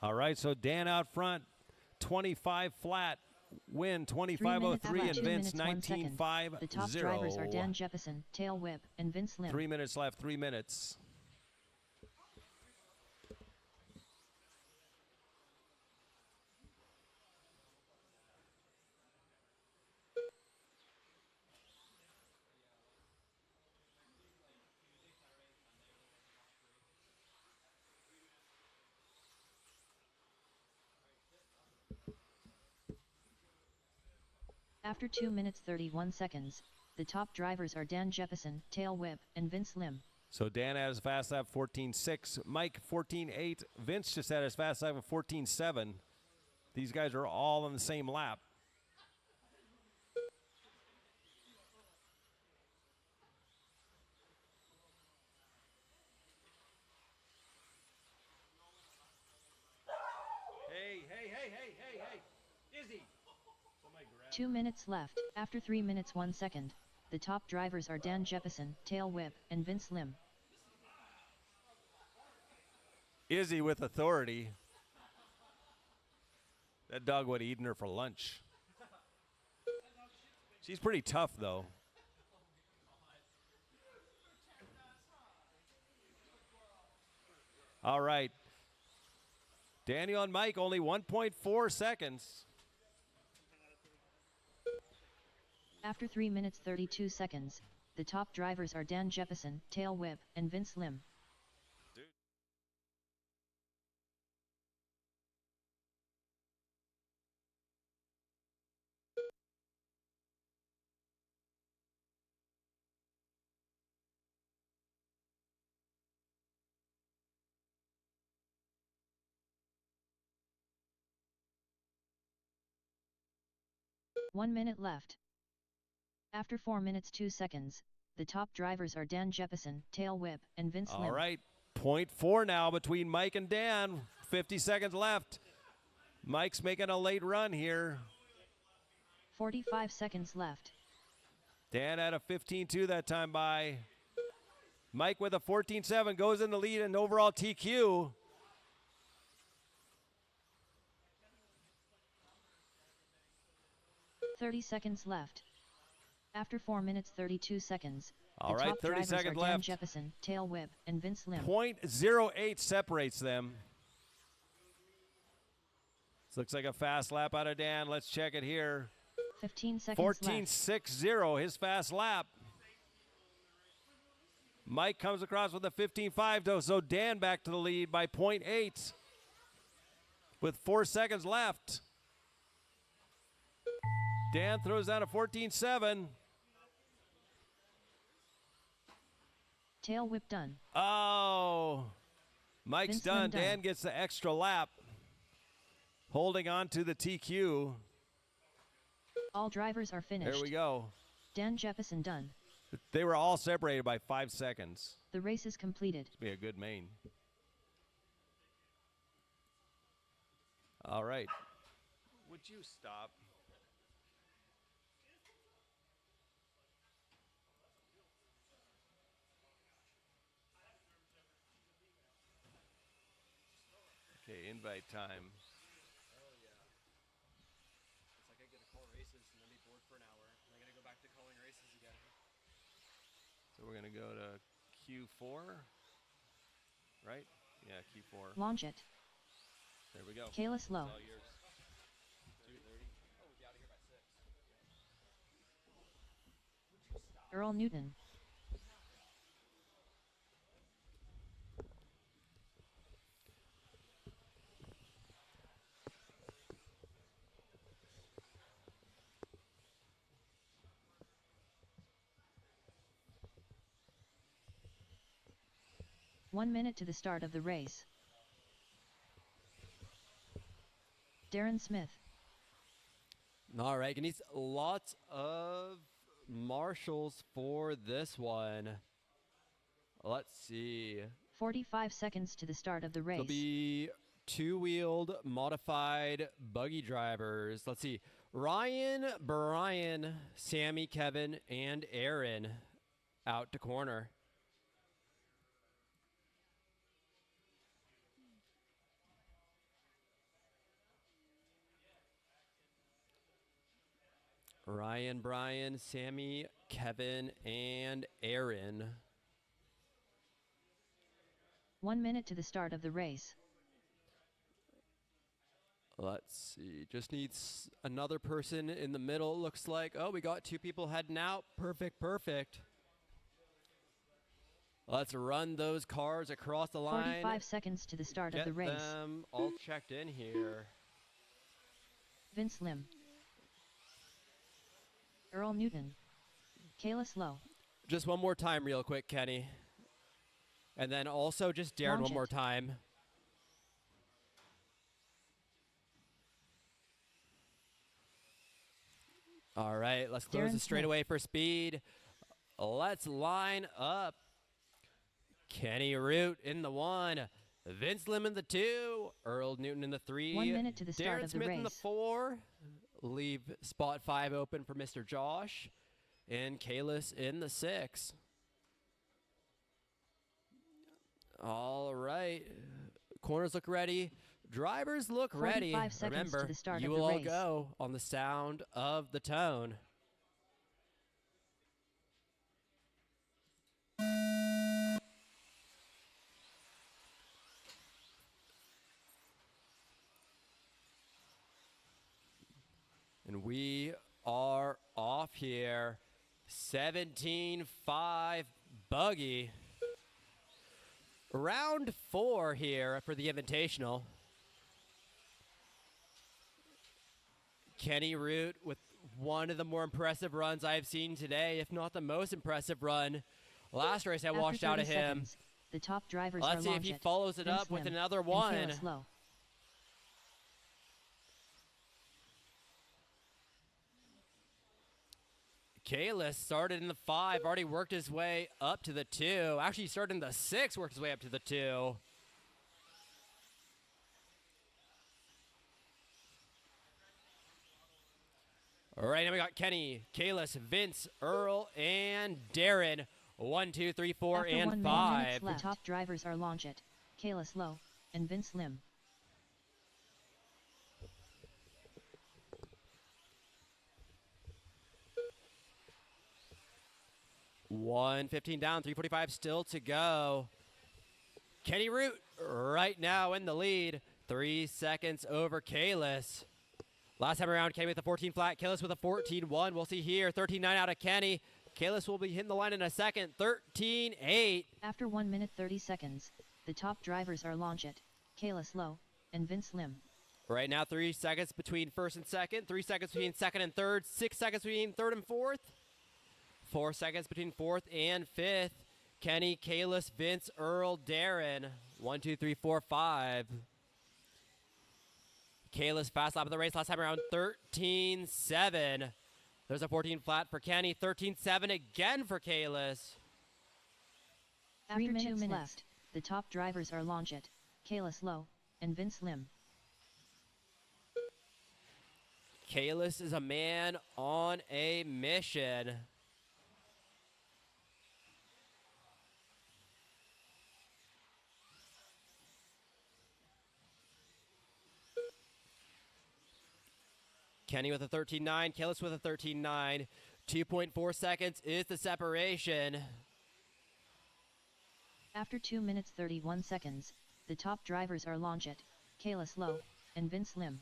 All right, so Dan out front, 25 flat, win 25.03, and Vince 19.50. The top drivers are Dan Jeppesen, Tail Whip, and Vince Lim. 3 minutes left, 3 minutes. After 2 minutes 31 seconds, the top drivers are Dan Jeppesen, Tail Whip, and Vince Lim. So Dan had his fast lap 14.6, Mike 14.8, Vince just had his fast lap of 14.7. These guys are all on the same lap. Hey, Izzy. 2 minutes left. After 3 minutes 1 second, the top drivers are Dan Jeppesen, Tail Whip, and Vince Lim. Izzy with authority. That dog would have eaten her for lunch. She's pretty tough, though. All right. Daniel and Mike, only 1.4 seconds. After 3 minutes 32 seconds, the top drivers are Dan Jeppesen, Tail Whip, and Vince Lim. One minute left. After 4 minutes 2 seconds, the top drivers are Dan Jeppesen, Tail Whip, and Vince Lim. All right, 0.4 now between Mike and Dan. 50 seconds left. Mike's making a late run here. 45 seconds left. Dan had a 15.2 that time by. Mike with a 14.7 goes in the lead in overall TQ. "30 seconds left. After 4 minutes 32 seconds, all the right, top 30 drivers seconds are left. Dan Jeppesen, Tail Whip, and Vince Lim. 0.08 separates them. This looks like a fast lap out of Dan. Let's check it here. 15 seconds 14.60, his fast lap. Mike comes across with a 15.5, though, so Dan back to the lead by 0.8 with 4 seconds left. Dan throws down a 14.7. Tail Whip done. Oh, Mike's Vince done. Lim done. Dan gets the extra lap, holding on to the TQ. All drivers are finished. There we go. Dan Jeppesen done. They were all separated by 5 seconds. The race is completed. Be a good main. All right. Would you stop? Okay, invite time. Oh yeah. It's like I get to call races and then be bored for an hour. And I gotta go back to calling races again. So we're gonna go to Q4, right? Yeah, Q4. Launch it. There we go. Kayla Slow. It's all yours. 2:30. Oh, we'll be out of here by 6. Earl Newton. One minute to the start of the race. Darren Smith. All right, and needs lots of marshals for this one. Let's see. 45 seconds to the start of the race. It'll be two-wheeled modified buggy drivers. Let's see. Ryan, Brian, Sammy, Kevin, and Aaron out to corner. Ryan, Brian, Sammy, Kevin, and Aaron. 1 minute to the start of the race. Let's see. Just needs another person in the middle. Looks like, oh, we got 2 people heading out. Perfect, perfect. Let's run those cars across the line. 45 seconds to the start of the race. Get them all checked in here. Vince Lim, Earl Newton, Kayla Slow, Just one more time real quick, Kenny. And then also just Darren Launch one more it. time. All right, let's close Darren the Smith. straightaway for speed. Let's line up. Kenny Root in the 1. Vince Lim in the 2. Earl Newton in the 3. 1 minute to the start Darren of the Smith in the race. 4. Leave spot 5 open for Mr. Josh. And Kalis in the 6. All right. Corners look ready. Drivers look ready. 45 seconds to Remember, the start you of the will all race. go on the sound of the tone. And we are off here. 17-5 buggy. Round 4 here for the Invitational. Kenny Root with one of the more impressive runs I've seen today, if not the most impressive run. Last race I After watched out 30 of him. seconds, the top drivers Let's are see if he Longit, follows it Vince up with Lim, another and one. Kayla Slow. Kalis started in the 5, already worked his way up to the 2. Actually, he started in the 6, worked his way up to the 2. All right, now we got Kenny, Kalis, Vince, Earl, and Darren. 1, 2, 3, 4, After and 1 5. minute left, the top drivers are Longit, Kayla Slow, and Vince Lim. One 15 down, 3:45 still to go. Kenny Root right now in the lead, 3 seconds over Kalis. Last time around, Kenny with a 14 flat, Kalis with a 14-1. We'll see here, 13-9 out of Kenny. Kalis will be hitting the line in a second, 13-8. After 1 minute 30 seconds, the top drivers are Longit, Kayla Slow, and Vince Lim. Right now, 3 seconds between first and second, 3 seconds between second and third, 6 seconds between third and fourth, 4 seconds between fourth and fifth. Kenny, Kalis, Vince, Earl, Darren. 1, 2, 3, 4, 5. Kalis fast lap of the race last time around, 13-7. There's a 14 flat for Kenny, 13-7 again for Kalis. After 2 minutes left, the top drivers are Longit, Kayla Slow, and Vince Lim. Kalis is a man on a mission. Kenny with a 13-9, Kalis with a 13-9. 2.4 seconds is the separation. After 2 minutes 31 seconds, the top drivers are Longit, Kayla Slow, and Vince Lim.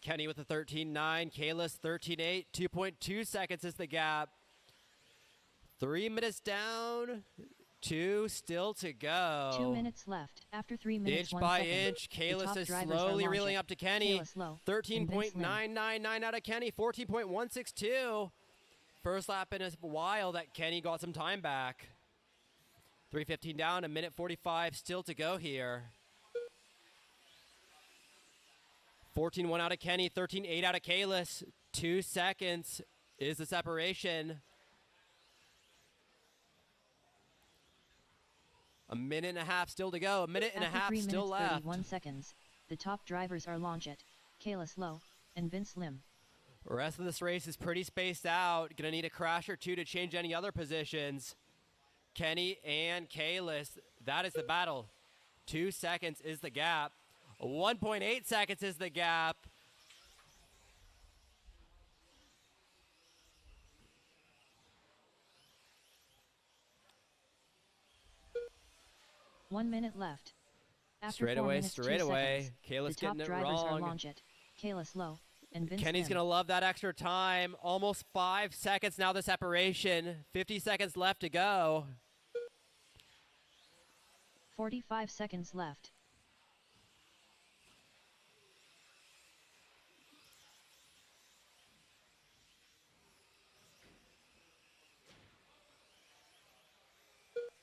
Kenny with a 13-9, Kalis 13-8, 2.2 seconds is the gap. 3 minutes down, 2 still to go. 2 minutes left. After 3 minutes, Inch 1 by second, inch, the Kalis top is drivers are slowly Longit, reeling up to Kenny. Kayla Slow, and Vince Lim. 13.999 out of Kenny, 14.162. First lap in a while that Kenny got some time back. 3:15 down, 1:45 still to go here. 14-1 out of Kenny, 13-8 out of Kalis. 2 seconds is the separation. A minute and a half still to go. A minute and a After half 3 still minutes left. 31 seconds, the top drivers are Longit, Kayla Slow, and Vince Lim. Rest of this race is pretty spaced out. Gonna need a crash or two to change any other positions. Kenny and Kalis, that is the battle. 2 seconds is the gap. 1.8 seconds is the gap. One minute left. After Straight 4 away, minutes, 2 straight away. seconds, Kalis the top getting it drivers are wrong. Longjet, Kalis Low, and Vince Kenny's Lim. going to love that extra time. Almost 5 seconds now, the separation. 50 seconds left to go. 45 seconds left.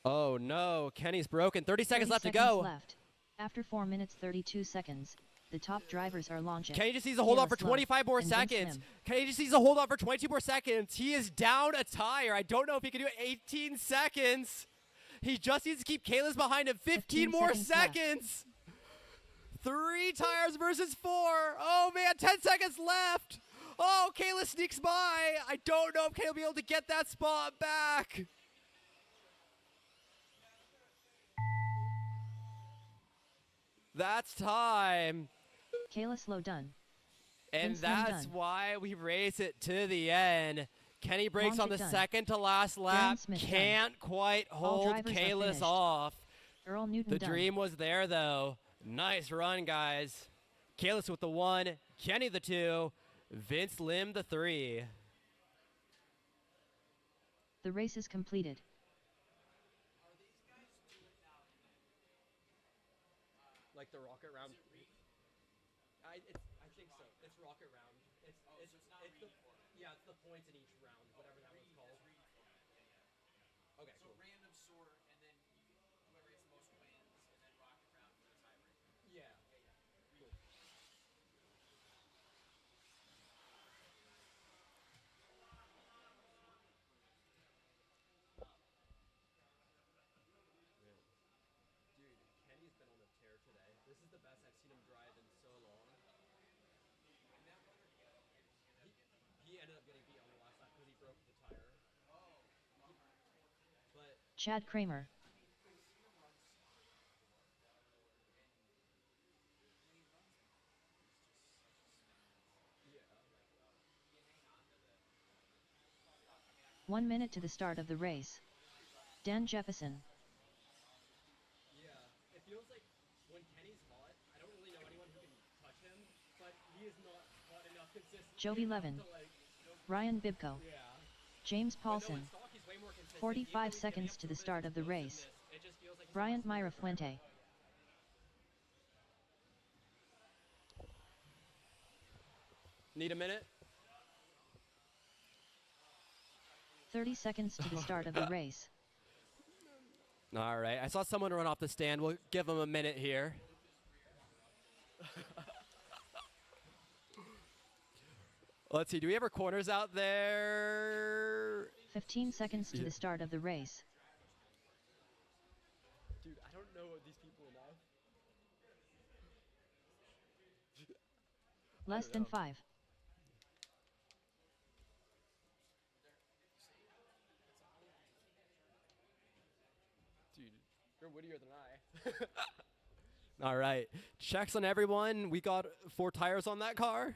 Oh no, Kenny's broken. 30 seconds 30 left to seconds go. left. After 4 minutes 32 seconds, the top drivers are Longjet. Kenny just needs to hold on for Kalis Low, 25 more and Vince seconds. Lim. Kenny just needs to hold on for 22 more seconds. He is down a tire. I don't know if he can do it. 18 seconds. He just needs to keep Kalis behind him. 15 more seconds left. seconds. 3 tires versus 4. Oh man, 10 seconds left. Oh, Kalis sneaks by. I don't know if Kalis will be able to get that spot back. That's time. Kalis Low done. And Vince Lim that's done. why we race it to the end. Kenny breaks on the Longjet done. second to last lap. Smith done. Can't quite All hold drivers are Kalis finished. off. Earl Newton The done. dream was there, though. Nice run, guys. Kalis with the 1, Kenny the 2, Vince Lim the 3. The race is completed. Like the rocket round. I think so. It's rocket round. It's the points in each round, whatever that one's called. Okay, So cool. random sort, and then whoever gets the most wins, and then rocket round for the tiebreaker. Yeah. Cool. Dude, Kenny's been on a tear today. This is the best I've seen him drive in so long. He ended up getting beat on the last lap because he broke the tire. But Chad Kramer. yeah, 1 minute to the start of the race. Dan Jefferson. yeah. It feels like when Kenny's hot, I don't really know anyone who can touch him, but he is not hot enough consistently. Jovi enough Levin. to, like, Ryan Bibko. yeah. James But no, in Paulson. stock, he's way more consistent. 45 Even when he's getting seconds up to a the bit start of the race. explosiveness, it just feels like he's Bryant lost Myra it forever. Fuente. Need a minute? 30 seconds to the start of the race. All right. I saw someone run off the stand. We'll give him a minute here. Let's see. Do we have our corners out there? 15 seconds to the start of the race. Dude, I don't know these people enough. Less than 5. Dude, you're wittier than I. All right. Checks on everyone. We got 4 tires on that car.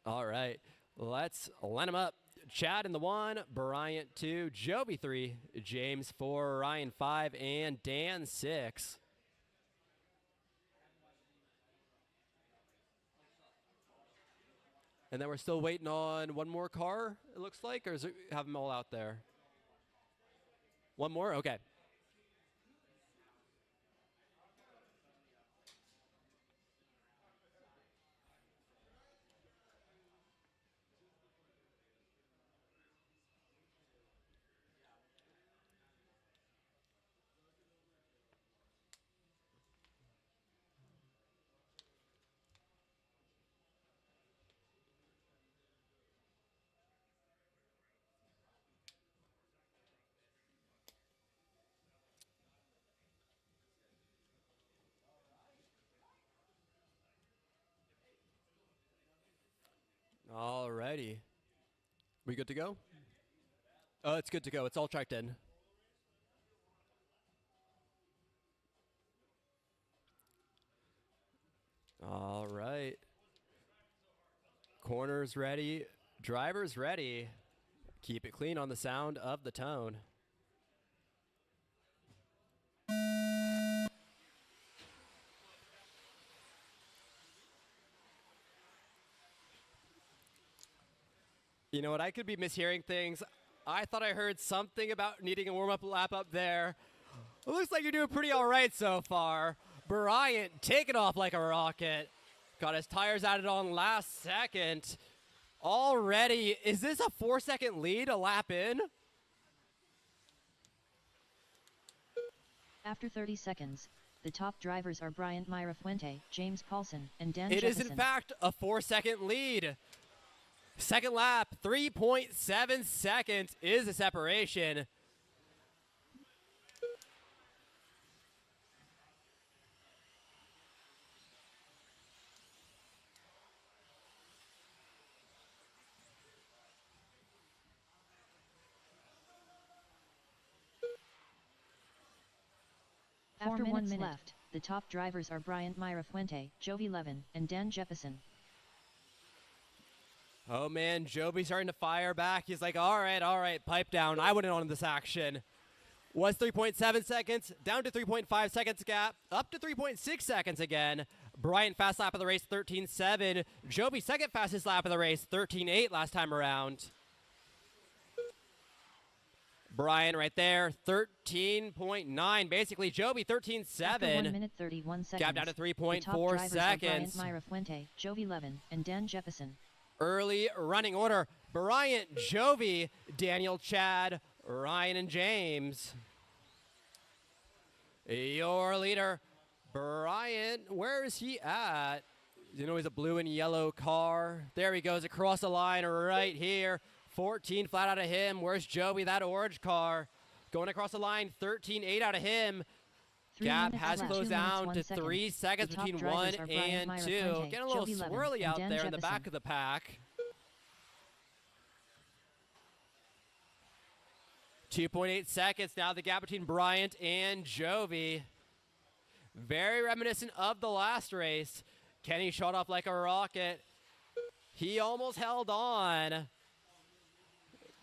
All right. Let's line them up. Chad in the 1, Bryant 2, Joby 3, James 4, Ryan 5, and Dan 6. And then we're still waiting on one more car, it looks like, or is it have them all out there? One more? Okay. Alrighty. We good to go? It's good to go. It's all checked in. All right. Corners ready. Drivers ready. Keep it clean on the sound of the tone. You know what? I could be mishearing things. I thought I heard something about needing a warm-up lap up there. It looks like you're doing pretty all right so far. Bryant taking off like a rocket. Got his tires added on last second. Already, is this a 4-second lead a lap in? After 30 seconds, the top drivers are Bryant Myra Fuente, James Paulson, and Dan It Jefferson. is in fact a 4-second lead. Second lap, 3.7 seconds is the separation. After 1 minute left, the top drivers are Bryant Myra Fuente, Jovi Levin, and Dan Jefferson. Oh man, Joby starting to fire back. He's like, all right, pipe down. I wouldn't on this action. Was 3.7 seconds, down to 3.5 seconds gap, up to 3.6 seconds again. Bryant fast lap of the race, 13.7. Joby second fastest lap of the race, 13.8 last time around. Bryant right there, 13.9. Basically, Joby 13.7. After 1 minute 31 seconds, Gap down to the 3.4 top drivers are Bryant seconds. Myra Fuente, Jovi Levin, and Dan Jefferson. Early running order. Bryant, Jovi, Daniel, Chad, Ryan, and James. Your leader, Bryant, where is he at? You know, he's a blue and yellow car. There he goes across the line right here. 14 flat out of him. Where's Joey, that orange car? Going across the line, 13.8 out of him. 3 Gap minutes has left. closed 2 minutes, down 1 to second. 3 seconds The top between drivers 1 are Bryant and Myra 2. Fuente, Getting a little Jovi Levin, swirly and out Dan there in the Jefferson. back of the pack. 2.8 seconds now, the gap between Bryant and Jovi. Very reminiscent of the last race. Kenny shot off like a rocket. He almost held on.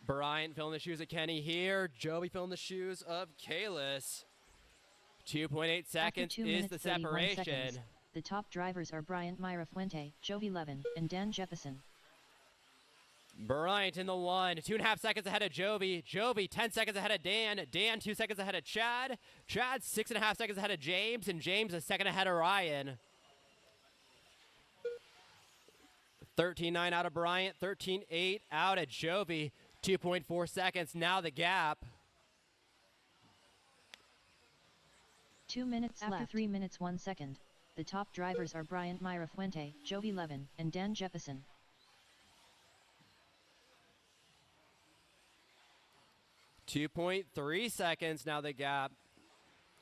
Bryant filling the shoes of Kenny here. Jovi filling the shoes of Kalis. 2.8 After seconds 2 is minutes, the 31 separation. seconds, the top drivers are Bryant Myra Fuente, Jovi Levin, and Dan Jefferson. Bryant in the 1, 2.5 seconds ahead of Jovi. Jovi 10 seconds ahead of Dan. Dan 2 seconds ahead of Chad. Chad 6.5 seconds ahead of James, and James a second ahead of Ryan. 13.9 out of Bryant, 13.8 out of Jovi. 2.4 seconds, now the gap. 2 minutes After left. 3 minutes 1 second, the top drivers are Bryant Myra Fuente, Jovi Levin, and Dan Jefferson. .3 seconds, now the gap.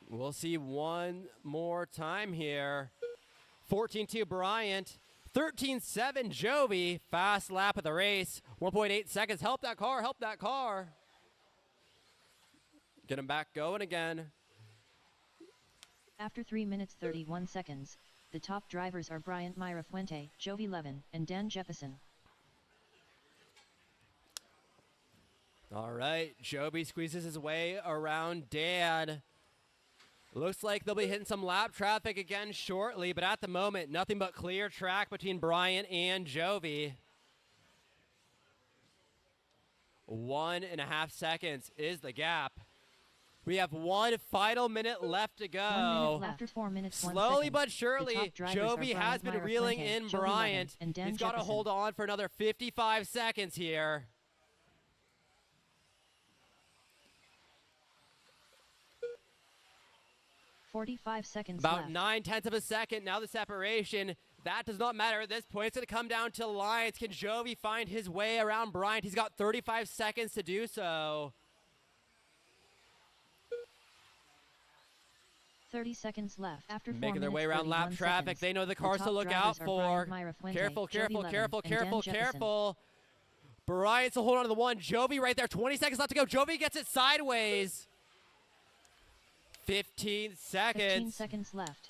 We'll see one more time here. 14.2 Bryant. 13.7 Jovi. Fast lap of the race. 1.8 seconds. Help that car. Help that car. Get him back going again. After 3 minutes 31 seconds, the top drivers are Bryant Myra Fuente, Jovi Levin, and Dan Jefferson. All right, Joby squeezes his way around Dan. Looks like they'll be hitting some lap traffic again shortly, but at the moment, nothing but clear track between Bryant and Jovi. 1.5 seconds is the gap. We have one final minute left to go. 1 minute left. After 4 minutes, 1 Slowly second, but surely, Jovi has been reeling in Bryant. He's got to hold on for another 55 seconds here. 45 seconds About left. 9/10 of a second. Now the separation. That does not matter at this point. It's going to come down to lines. Can Jovi find his way around Bryant? He's got 35 seconds to do so. 30 seconds left. After 4 Making their way minutes, around lap 41 traffic. seconds, They know the the cars to top look drivers out are for. Bryant Myra Fuente, Careful, Jovi careful, Levin, careful, and Dan careful, Jefferson. careful. Bryant's still holding on to the one. Jovi right there. 20 seconds left to go. Jovi gets it sideways. 15 seconds. 15 seconds left.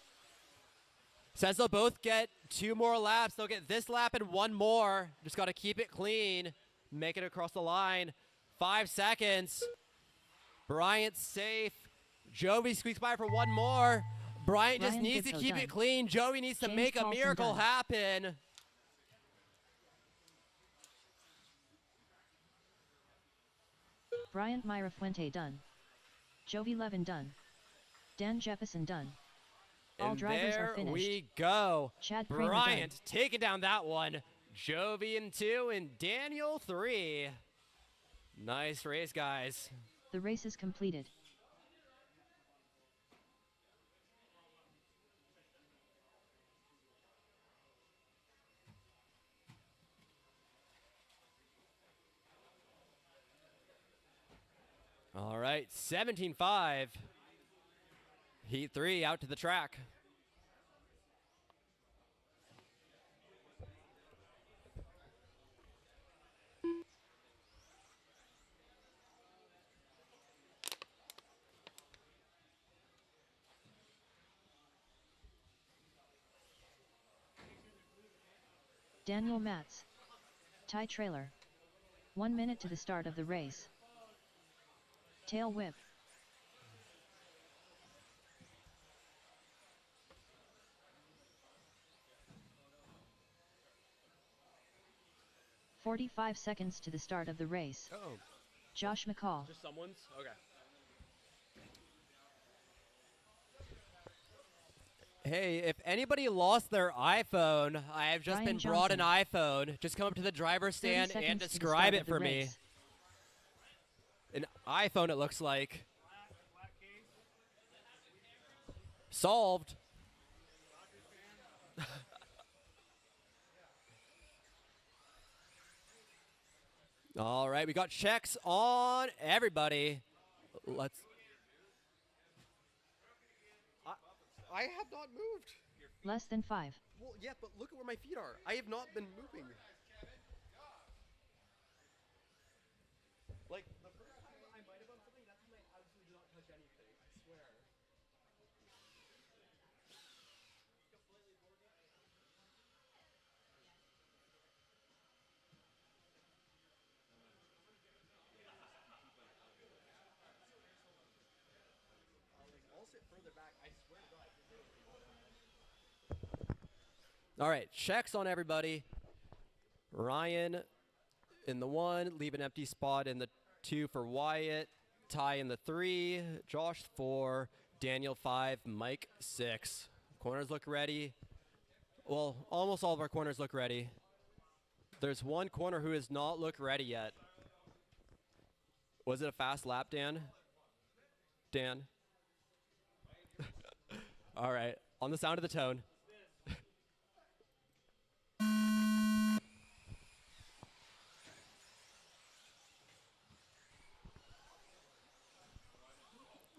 Says they'll both get 2 more laps. They'll get this lap and 1 more. Just got to keep it clean. Make it across the line. 5 seconds. Bryant's safe. Jovi squeaks by for 1 more. Bryant just Ryan needs to Bidwell keep done. it clean. Jovi needs to James make a Paulson miracle done. happen. Bryant Myra Fuente done. Jovi Levin done. Dan Jefferson done. All And drivers there are finished. we go. Chad Kramer Bryant done. taking down that one. Jovi in 2 and Daniel 3. Nice race, guys. The race is completed. All right, 17-5. Heat 3 out to the track. Daniel Matz. Ty trailer. 1 minute to the start of the race. Tail whip. "45 seconds to the start of the race. Oh, Josh McCall. just someone's? Okay. Hey, if anybody lost their iPhone, I have just Ryan been brought an Johnson. iPhone. Just come up to the driver's 30 stand seconds and to the describe start it of the for me. race. An iPhone, it looks like. Solved. All right, we got checks on everybody. Let's. I have not moved. Less than 5. Well, yeah, but look at where my feet are. I have not been moving. Like, the first time I might have done something, that time I absolutely did not touch anything. I swear. I'll sit further back. I swear to God. All right, checks on everybody. Ryan in the 1, leave an empty spot in the 2 for Wyatt. Ty in the 3, Josh 4, Daniel 5, Mike 6. Corners look ready. Well, almost all of our corners look ready. There's one corner who has not looked ready yet. Was it a fast lap, Dan? Dan? All right, on the sound of the tone.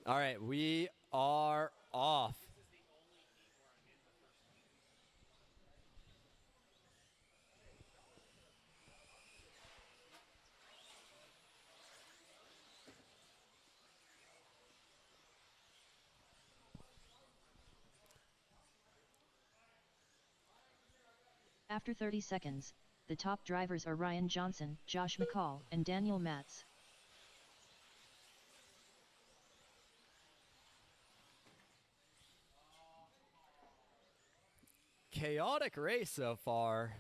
All right, we are off. After 30 seconds, the top drivers are Ryan Johnson, Josh McCall, and Daniel Matz. Chaotic race so far.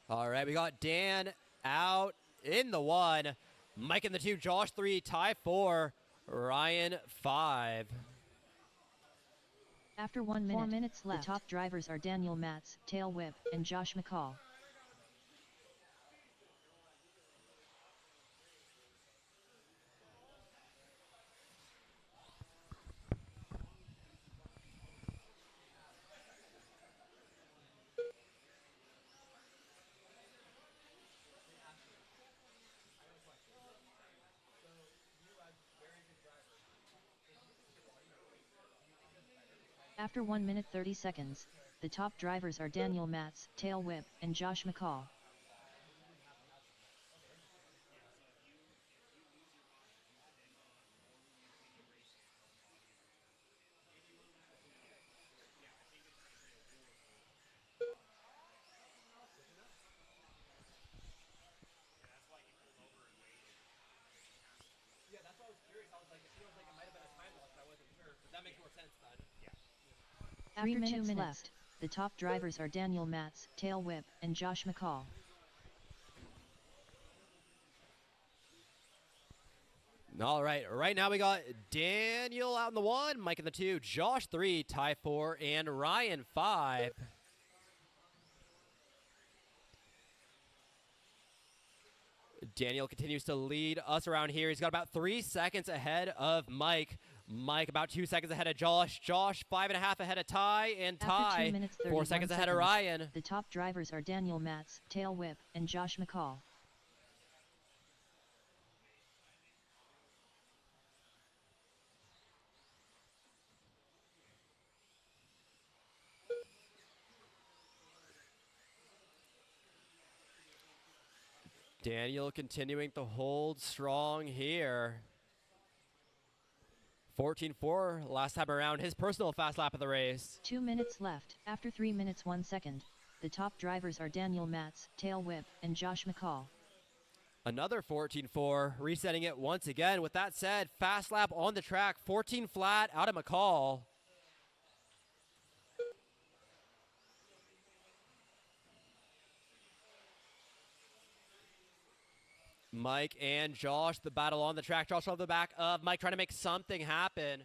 All right, we got Dan out in the 1, Mike in the 2, Josh 3, Ty 4, Ryan 5. After 1 minute, 4 minutes left, the top drivers are Daniel Matz, Tail Whip, and Josh McCall. After 1 minute 30 seconds, the top drivers are Daniel Matz, Tail Whip, and Josh McCall. Yeah, that's why I was curious. I was like, it feels like it might have been a time loss, but I wasn't sure. But that makes more sense then. After 2 minutes left, the top drivers are Daniel Matz, Tail Whip, and Josh McCall. All right, right now we got Daniel out in the 1, Mike in the 2, Josh 3, Ty 4, and Ryan 5. Daniel continues to lead us around here. He's got about 3 seconds ahead of Mike. Mike about 2 seconds ahead of Josh. Josh 5.5 ahead of Ty, and After Ty 2 minutes 4 31 seconds ahead of Ryan. The top drivers are Daniel Matz, Tail Whip, and Josh McCall. Daniel continuing to hold strong here. 14.4 last time around, his personal fast lap of the race. 2 minutes left. After 3 minutes 1 second, the top drivers are Daniel Matz, Tail Whip, and Josh McCall. Another 14.4, resetting it once again. With that said, fast lap on the track, 14 flat out of McCall. Mike and Josh, the battle on the track. Josh on the back of Mike trying to make something happen.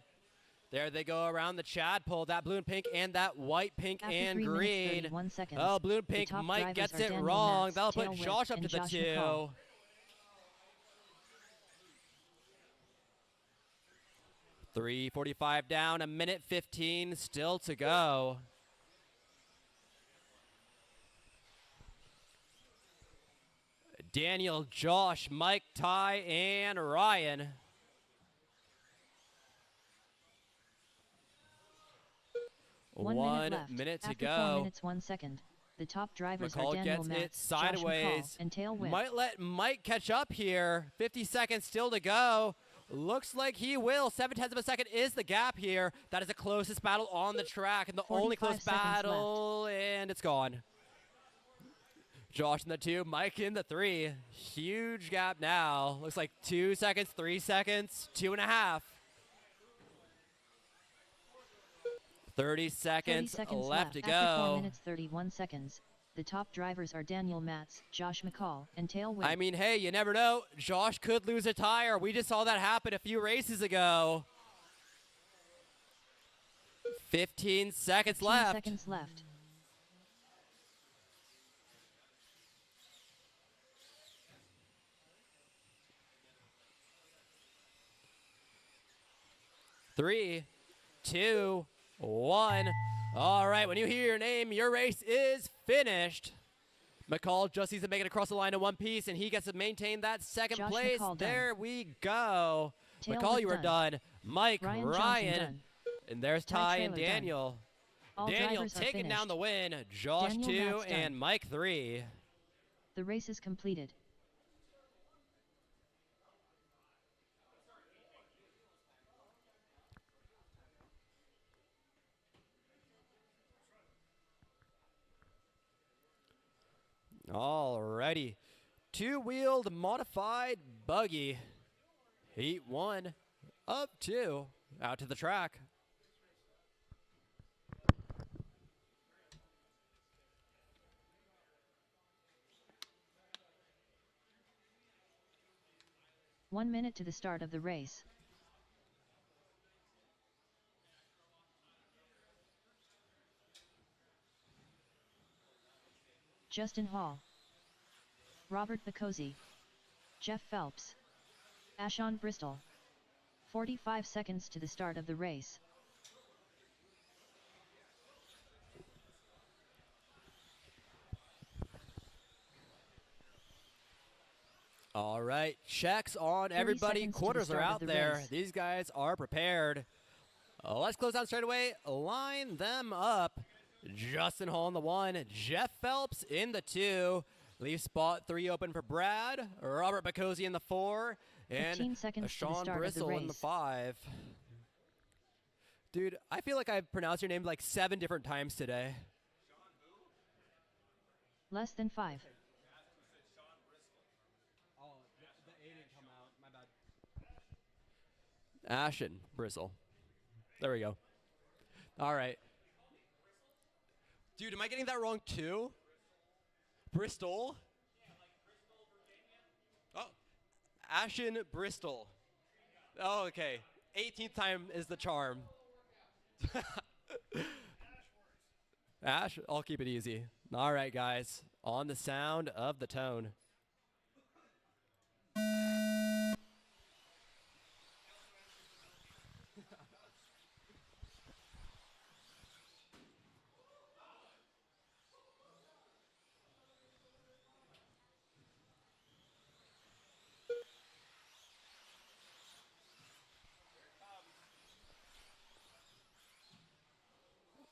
There they go around the Chad pole, that blue and pink and that white, pink, After and 3 minutes, green. 31 seconds, Oh, blue and the pink, top Mike drivers gets are it Daniel wrong. Matz, That'll Tail put Whip, Josh up and to the Josh 2. McCall. 3:45 down, 1:15 still to go. Daniel, Josh, Mike, Ty, and Ryan. One minute to After go. 4 minutes 1 second, the top drivers McCall are Daniel gets it Matz, Josh sideways. McCall, and Tail Whip. Might let Mike catch up here. 50 seconds still to go. Looks like he will. 7/10 of a second is the gap here. That is the closest battle on the track, and the only 45 close seconds battle, and it's gone. Josh in the 2, Mike in the 3. Huge gap now. Looks like 2 seconds, 3 seconds, 2.5. 30 seconds, 30 seconds left to After go. 4 minutes 31 seconds, the top drivers are Daniel Matz, Josh McCall, and Tail Whip. I mean, hey, you never know. Josh could lose a tire. We just saw that happen a few races ago. 15 seconds 15 left. seconds left. Three, 2, 1. All right, when you hear your name, your race is finished. McCall just needs to make it across the line in one piece, and he gets to maintain that second Josh place. McCall done. There we go. Tail McCall, Whip you were done. Mike, Ryan Ryan, Johnson done. and there's Ty Ty and Trailer done. Daniel. All Daniel drivers are taking down finished. the win. Josh Daniel 2 Matz done. and Mike 3. The race is completed. Alrighty. Two-wheeled modified buggy. Heat 1 up 2. Out to the track. One minute to the start of the race. Justin Hall, Robert Bacozzi, Jeff Phelps, Ashon Bristol. 45 seconds to the start of the race. All right, checks on 30 everybody. seconds to the Quarters are start of out the there. race. These guys are prepared. Let's close out straight away. Line them up. Justin Hall in the 1, Jeff Phelps in the 2. Leave spot 3 open for Brad. Robert Bacozzi in the 4. 15 And seconds to the Sean start Bristol of the in the race. 5. Dude, I feel like I've pronounced your name like 7 different times today. Less than 5. Oh, the A didn't come out. My bad. Ashen Bristle. There we go. All right. Dude, am I getting that wrong too? Bristol? Oh, Ashen Bristol. Oh, okay. 18th time is the charm. Ash, I'll keep it easy. All right, guys. On the sound of the tone.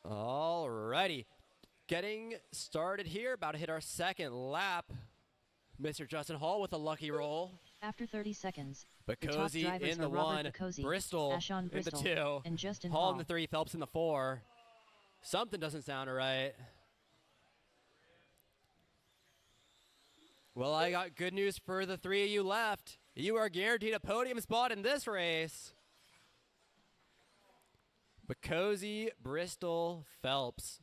Alrighty. Getting started here. About to hit our second lap. Mr. Justin Hall with a lucky roll. After 30 seconds, the top Bacozzi drivers in are the Robert 1. Bacozzi, Bristol Ashon in the Bristol, 2. and Justin Hall Hall. in the 3. Phelps in the 4. Something doesn't sound right. Well, I got good news for the 3 of you left. You are guaranteed a podium spot in this race. Bacozzi, Bristol, Phelps.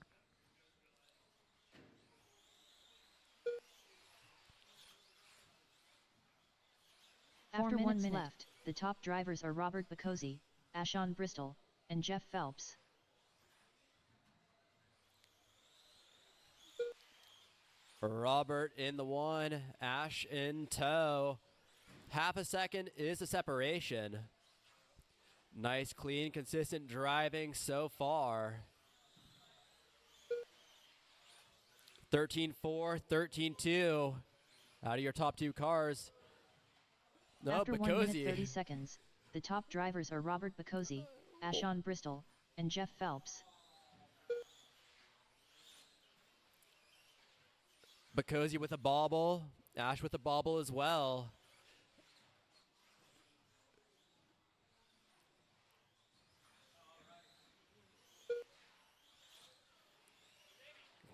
After 1 minute left, the top drivers are Robert Bacozzi, Ashon Bristol, and Jeff Phelps. Robert in the 1, Ash in tow. Half a second is the separation. Nice, clean, consistent driving so far. 13-4, 13-2. Out of your top 2 cars. No, After 1 minute Bacozzi. 30 seconds, the top drivers are Robert Bacozzi, Ashon Bristol, and Jeff Phelps. Bacozzi with a bobble. Ash with a bobble as well.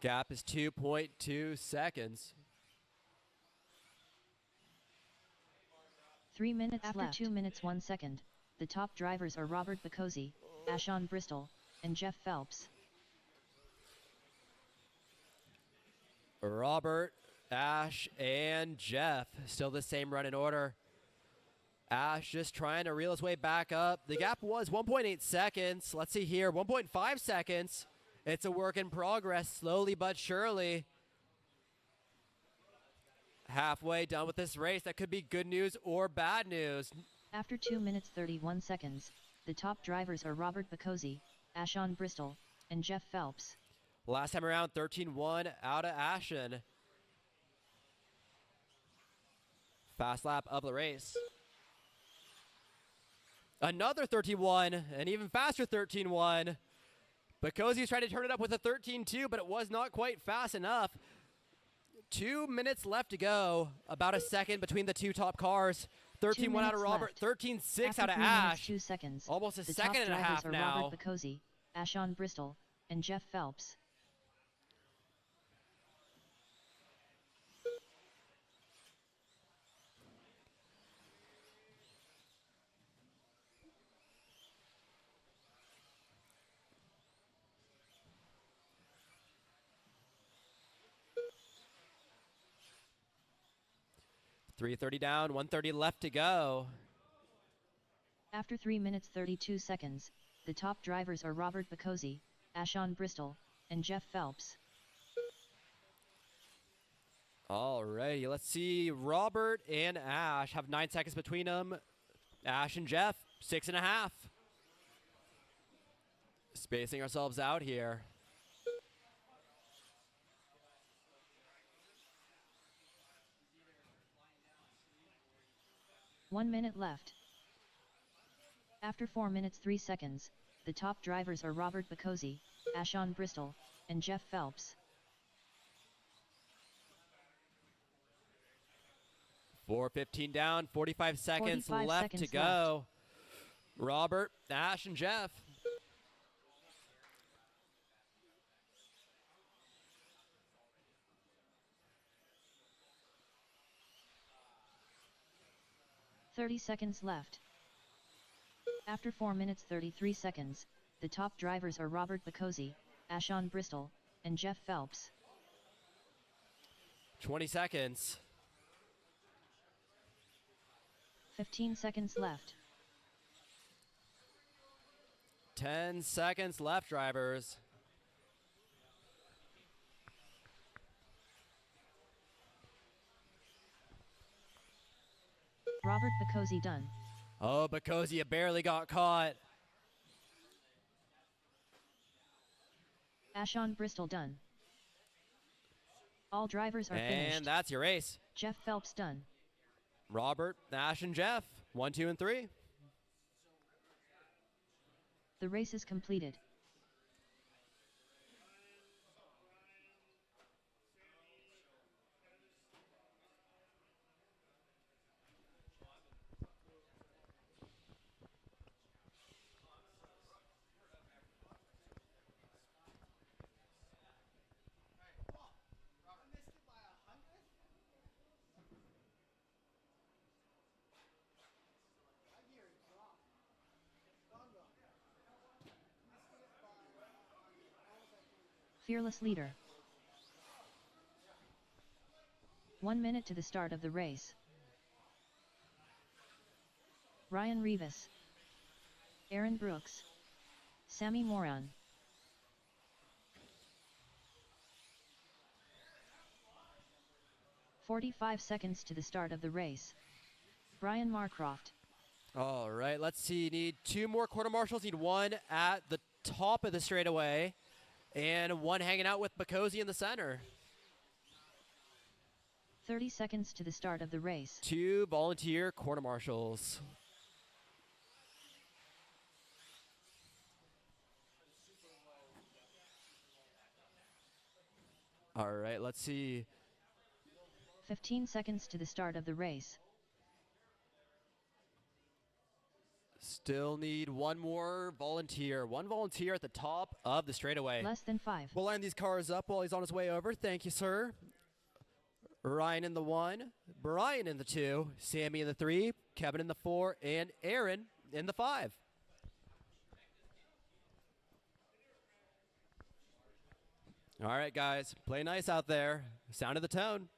Gap is 2.2 seconds. 3 minutes After left. 2 minutes 1 second, the top drivers are Robert Bacozzi, Ashon Bristol, and Jeff Phelps. Robert, Ash, and Jeff. Still the same run in order. Ash just trying to reel his way back up. The gap was 1.8 seconds. Let's see here, 1.5 seconds. It's a work in progress, slowly but surely. Halfway done with this race. That could be good news or bad news. After 2 minutes 31 seconds, the top drivers are Robert Bacozzi, Ashon Bristol, and Jeff Phelps. Last time around, 13-1 out of Ashen. Fast lap of the race. Another 13-1, and even faster 13-1. Bacozzi's trying to turn it up with a 13-2, but it was not quite fast enough. 2 minutes left to go. About a second between the 2 top cars. 13-1 out of Robert, 13-6 out of Ash. 2 seconds. Almost a the second and a half are now. Robert Bacozzi, Ashon Bristol, and Jeff Phelps. .330 down, 130 left to go. After 3 minutes 32 seconds, the top drivers are Robert Bacozzi, Ashon Bristol, and Jeff Phelps. Alrighty, let's see. Robert and Ash have 9 seconds between them. Ash and Jeff, 6.5. Spacing ourselves out here. One minute left. After 4 minutes 3 seconds, The top drivers are Robert Bacozzi, Ashon Bristol, and Jeff Phelps. 4:15 down, 45 seconds 45 left seconds to go. Robert, Ash, and Jeff. left. 30 seconds left. After 4 minutes 33 seconds, the top drivers are Robert Bacozzi, Ashon Bristol, and Jeff Phelps. 20 seconds. 15 seconds left. 10 seconds left, drivers. Robert Bacozzi done. Oh, Bacozzi barely got caught. Ashon Bristol done. All drivers are finished. And that's your race. Jeff Phelps done. Robert, Ash, and Jeff. 1, 2, and 3. The race is completed. Fearless leader. 1 minute to the start of the race. Ryan Rivas, Aaron Brooks, Sammy Moran. "45 seconds to the start of the race. Brian Marcroft. All right, let's see. Need 2 more quarter marshals. Need 1 at the top of the straightaway and 1 hanging out with Bacozzi in the center. 30 seconds to the start of the race. 2 volunteer quarter marshals. All right, let's see. 15 seconds to the start of the race. Still need 1 more volunteer. 1 volunteer at the top of the straightaway. Less than 5. We'll line these cars up while he's on his way over. Thank you, sir. Ryan in the 1, Brian in the 2, Sammy in the 3, Kevin in the 4, and Aaron in the 5. All right, guys, play nice out there. Sound of the tone.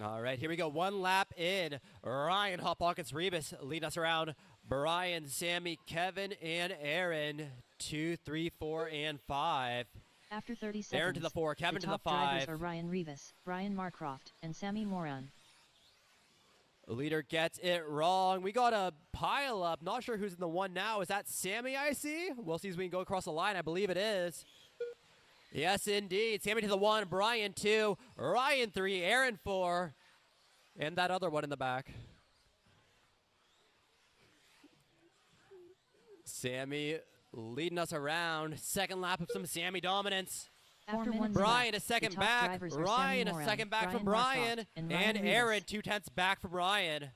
All right, here we go. 1 lap in. Ryan Hot Pockets Rebus leading us around. Brian, Sammy, Kevin, and Aaron. 2, 3, 4, and 5. After 30 seconds, Aaron to the 4, Kevin to the top drivers 5. are Ryan Rivas, Brian Marcroft, and Sammy Moran. Leader gets it wrong. We got a pile up. Not sure who's in the 1 now. Is that Sammy I see? We'll see as we can go across the line. I believe it is. Yes, indeed. Sammy to the 1, Brian 2, Ryan 3, Aaron 4, and that other one in the back. Sammy leading us around. Second lap of some Sammy dominance. After 1 Brian a lap, second the top back. drivers are Ryan Sammy a Moran, second back from Brian Brian. Marcroft, and And Ryan Aaron Rivas. 2/10 back from Brian.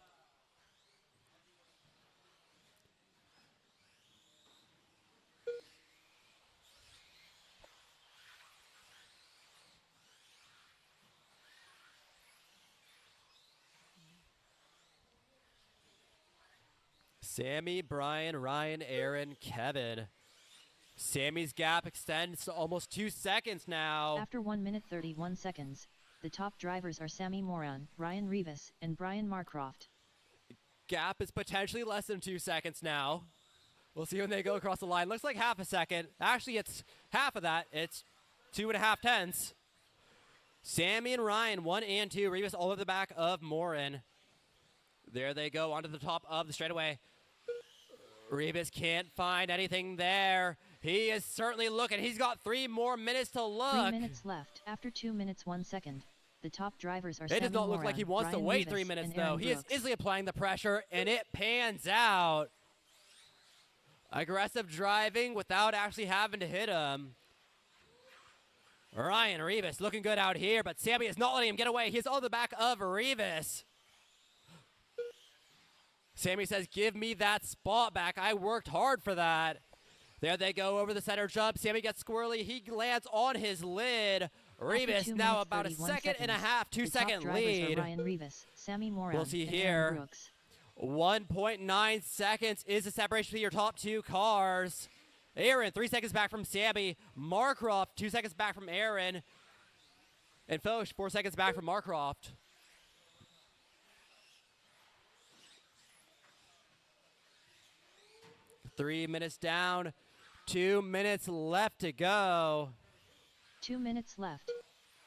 Sammy, Brian, Ryan, Aaron, Kevin. Sammy's gap extends to almost 2 seconds now. After 1 minute 31 seconds, the top drivers are Sammy Moran, Ryan Rivas, and Brian Marcroft. Gap is potentially less than 2 seconds now. We'll see when they go across the line. Looks like half a second. Actually, it's half of that. It's 2.5 tenths. Sammy and Ryan, 1 and 2. Rivas all over the back of Morin. There they go onto the top of the straightaway. Rivas can't find anything there. He is certainly looking. He's got 3 more minutes to look. 3 minutes left. After 2 minutes 1 second, the top drivers are It does not look like he wants to Ryan wait Rivas, 3 minutes, and though. Aaron He is Brooks. easily applying the pressure, and it pans out. Aggressive driving without actually having to hit him. Ryan Rivas looking good out here, but Sammy is not letting him get away. He's on the back of Rivas. Sammy says, give me that spot back. I worked hard for that. There they go over the center jump. Sammy gets squirrely. He lands on his lid. Rivas 2 now minutes, about a 31 second and a seconds. half, The top 2-second drivers are lead. Ryan Rivas, Sammy Moran, We'll see and here. Aaron Brooks. 1.9 seconds is the separation between your top 2 cars. Aaron, 3 seconds back from Sammy. Marcroft, 2 seconds back from Aaron. And Foch, 4 seconds back from Marcroft. Three minutes down, 2 minutes left to go. 2 minutes left.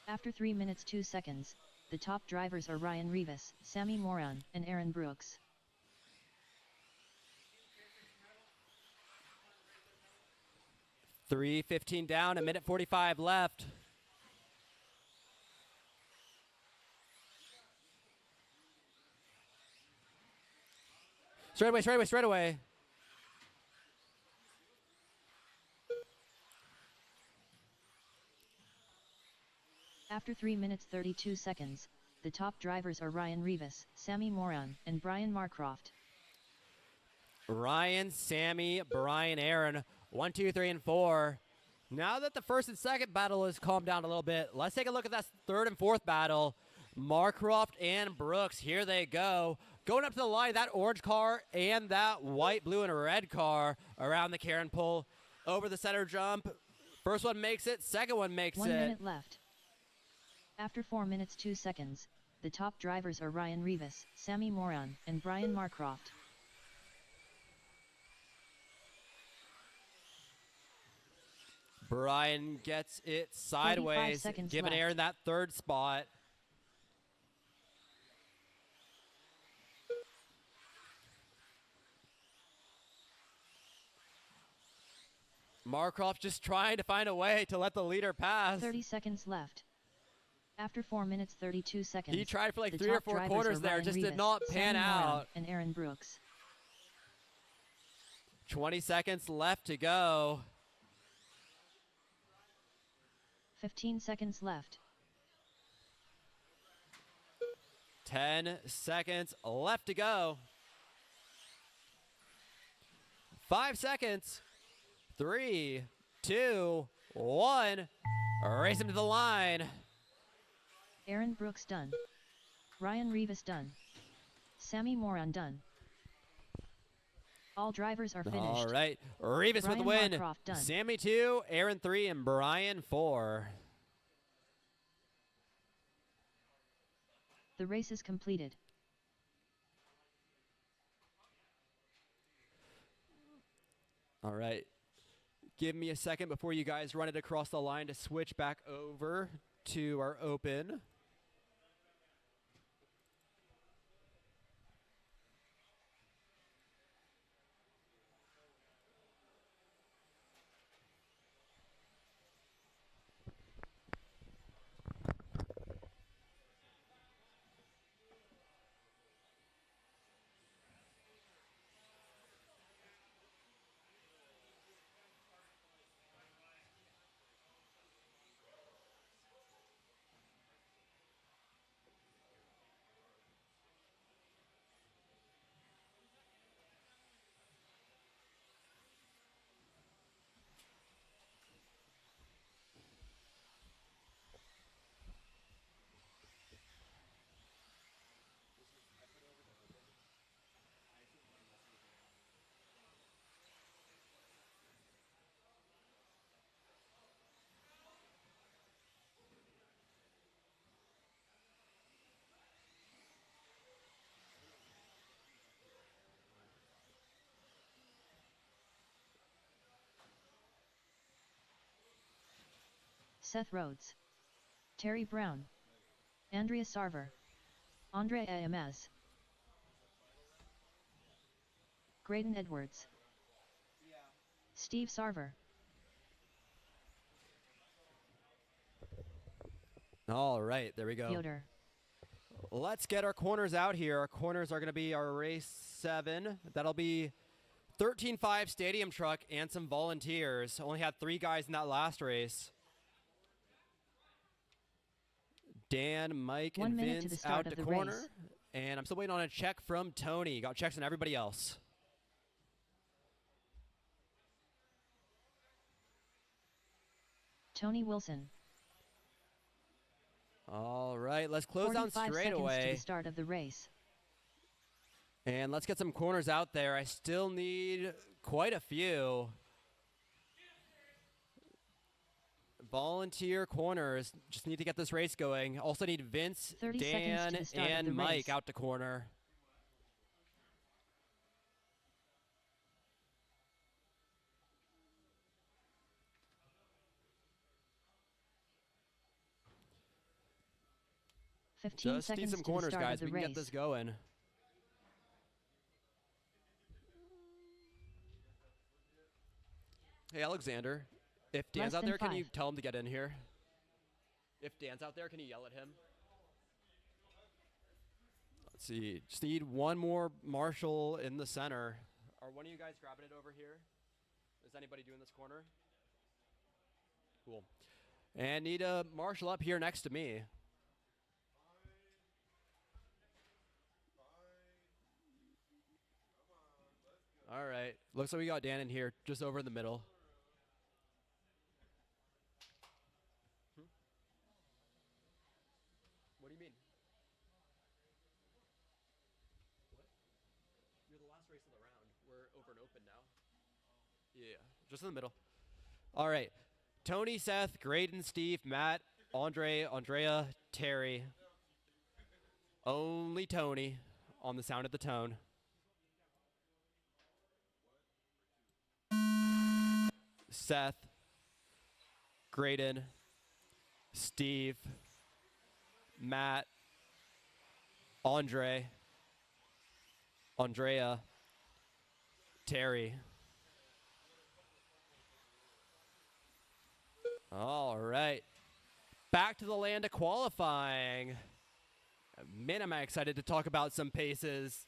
After 3 minutes 2 seconds, the top drivers are Ryan Rivas, Sammy Moran, and Aaron Brooks. 3:15 down, 1:45 left. Straight away. After 3 minutes 32 seconds, the top drivers are Ryan Rivas, Sammy Moran, and Brian Marcroft. Ryan, Sammy, Brian, Aaron, 1, 2, 3, and 4. Now that the first and second battle has calmed down a little bit, let's take a look at that third and fourth battle. Marcroft and Brooks, here they go. Going up to the line, that orange car and that white, blue, and red car around the Karen pole. Over the center jump. First one makes it, second one makes 1 it. minute left. After 4 minutes 2 seconds, the top drivers are Ryan Rivas, Sammy Moran, and Brian Marcroft. Brian gets it sideways, seconds giving left. Aaron that third spot. Marcroft just trying to find a way to let the leader pass. 30 seconds left. After 4 minutes 32 seconds, He tried for like the 3 or top 4 drivers quarters are there, Ryan just Rivas, did not pan Sammy Moran, out. and Aaron Brooks. 20 seconds left to go. 15 seconds left. 10 seconds left to go. 5 seconds. 3, 2, 1. Race him to the line. Aaron Brooks done. Ryan Rivas done. Sammy Moran done. All drivers are finished. All right. Rivas with the Brian win. Marcroft done. Sammy 2, Aaron 3, and Brian 4. The race is completed. All right. Give me a second before you guys run it across the line to switch back over to our open. Seth Rhodes. Terry Brown, Andrea Sarver, Andrea Amez, Graydon Edwards, Steve Sarver. All right, there we go. Yoder. Let's get our corners out here. Our corners are going to be our race 7. That'll be 13.5 stadium truck and some volunteers. Only had 3 guys in that last race. Dan, Mike, 1 and minute to the Vince start out of to the corner. race. And I'm still waiting on a check from Tony. Got checks on everybody else. Tony Wilson. All right, let's close down 45 straight seconds to away. the start of the race. And let's get some corners out there. I still need quite a few. Volunteer corners. Just need to get this race going. Also need Vince, 30 seconds to Dan, the start of and the Mike race. out to corner. Fifteen Just seconds need some to the corners, start guys. of the We can race. get this going. Hey, Alexander. If Dan's Less out than there, can you 5. tell him to get in here? If Dan's out there, can you yell at him? Let's see. Just need one more marshal in the center. Are one of you guys grabbing it over here? Is anybody doing this corner? Cool. And need a marshal up here next to me. All right. Looks like we got Dan in here, just over in the middle. What do you mean? What? You're the last race of the round. We're over and open now. Yeah, just in the middle. All right. Tony, Seth, Graydon, Steve, Matt, Andre, Andrea, Terry. Only Tony on the sound of the tone. Seth, Graydon, Steve, Matt, Andre, Andrea, Terry. All right. Back to the land of qualifying. Man, am I excited to talk about some paces.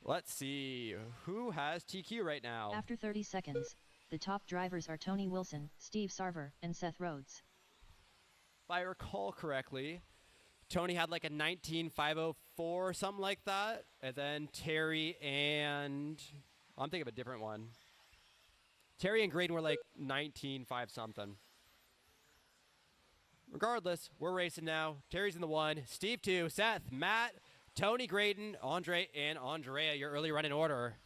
Let's see. Who has TQ right now? After 30 seconds, the top drivers are Tony Wilson, Steve Sarver, and Seth Rhodes. If I recall correctly, Tony had like a 19.504 or something like that. And then Terry and... I'm thinking of a different one. Terry and Graydon were like 19.5 something. Regardless, we're racing now. Terry's in the 1, Steve 2, Seth, Matt, Tony, Graydon, Andre, and Andrea, your early run in order.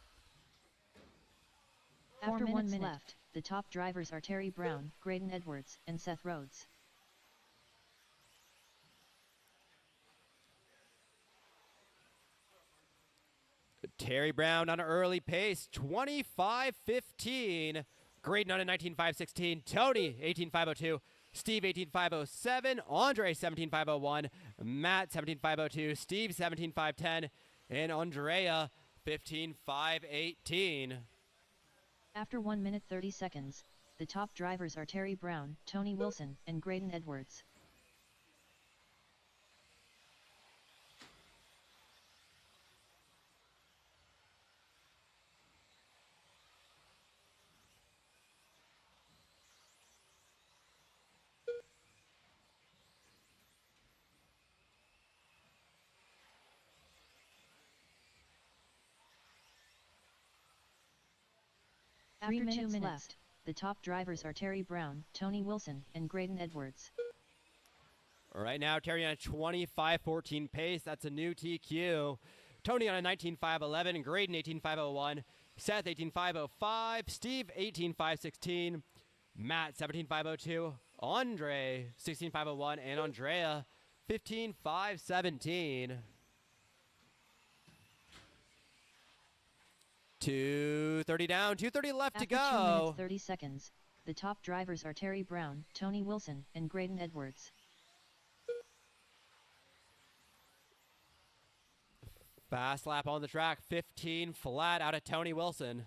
After 1 minute left, the top drivers are Terry Brown, Graydon Edwards, and Seth Rhodes. Terry Brown on an early pace, 25.15. Graydon on a 19.516. Tony, 18.502. Steve, 18.507. Andre, 17.501. Matt, 17.502. Steve, 17.510. And Andrea, 15.518. After 1 minute 30 seconds, the top drivers are Terry Brown, Tony Wilson, and Graydon Edwards. After 2 minutes left, the top drivers are Terry Brown, Tony Wilson, and Graydon Edwards. Right now, Terry on a 25.14 pace. That's a new TQ. Tony on a 19.511. And Graydon, 18.501. Seth, 18.505. Steve, 18.516. Matt, 17.502. Andre, 16.501. And Andrea, 15.517. 2:30 down, 2:30 left After to 2 go. minutes 30 seconds, The top drivers are Terry Brown, Tony Wilson, and Graydon Edwards. Fast lap on the track, 15 flat out of Tony Wilson.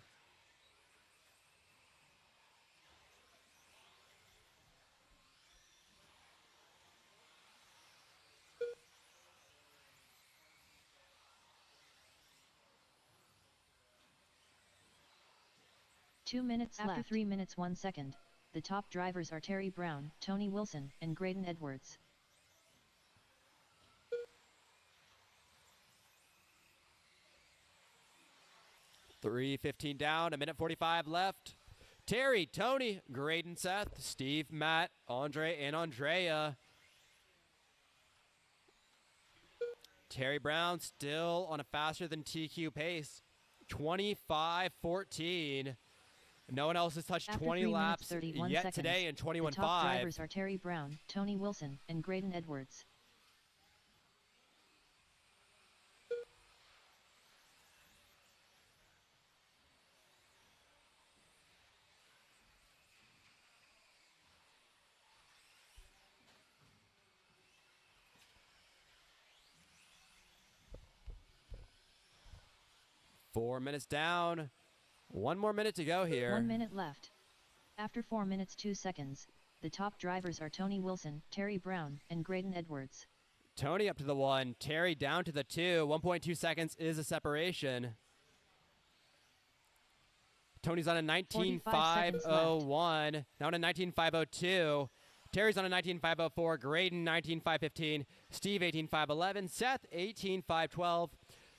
Two minutes after 3 minutes 1 second, the top drivers are Terry Brown, Tony Wilson, and Graydon Edwards. .315 down, 1:45 left. Terry, Tony, Graydon, Seth, Steve, Matt, Andre, and Andrea. Terry Brown still on a faster than TQ pace, 25:14. No one else has touched After 20 3 minutes, laps 31 yet seconds, today in the top 21.5. drivers are Terry Brown, Tony Wilson, and Graydon Edwards. Four minutes down. One more minute to go here. 1 minute left. After 4 minutes 2 seconds, the top drivers are Tony Wilson, Terry Brown, and Graydon Edwards. Tony up to the 1, Terry down to the 2. 1.2 seconds is a separation. Tony's on a 19.501. Now on a 19.502. Terry's on a 19.504. Graydon 19.515. Steve 18.511. Seth 18.512.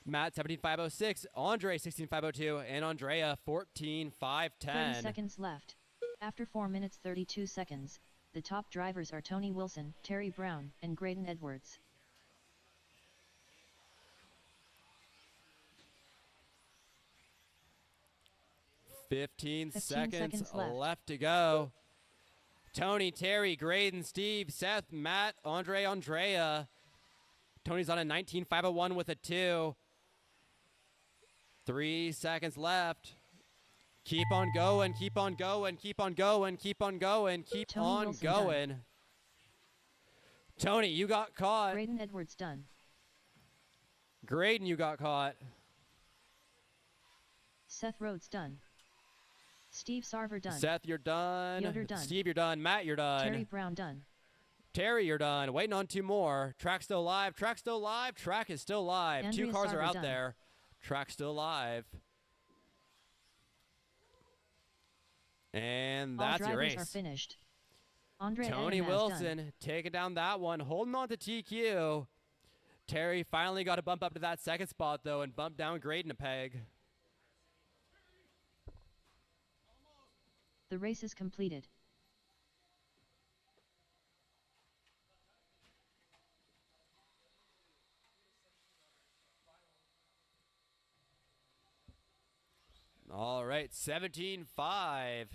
Matt 17.506. Andre 16.502. And Andrea 14.510. 30 seconds left. After 4 minutes 32 seconds, the top drivers are Tony Wilson, Terry Brown, and Graydon Edwards. Fifteen 15 seconds seconds left. left to go. Tony, Terry, Graydon, Steve, Seth, Matt, Andre, Andrea. Tony's on a 19.501 with a 2. 3 seconds left. Keep on going, keep on going, keep on going, keep on going, keep Tony on Wilson going. Tony, you got caught. Graydon Edwards done. Graydon, you got caught. Seth Rhodes done. Steve Sarver done. Seth, you're done. Yoder done. Steve, you're done. Matt, you're done. Terry Brown done. Terry, you're done. Waiting on 2 more. Track still live. Track still live. Track is still live. Andrea 2 cars are Sarver out done. there. Track still live. And All that's your drivers race. are finished. Andre Tony Adamaz Wilson done. taking down that one, holding on to TQ. Terry finally got to bump up to that second spot, though, and bump down Graydon a peg. The race is completed. All right, 17.5.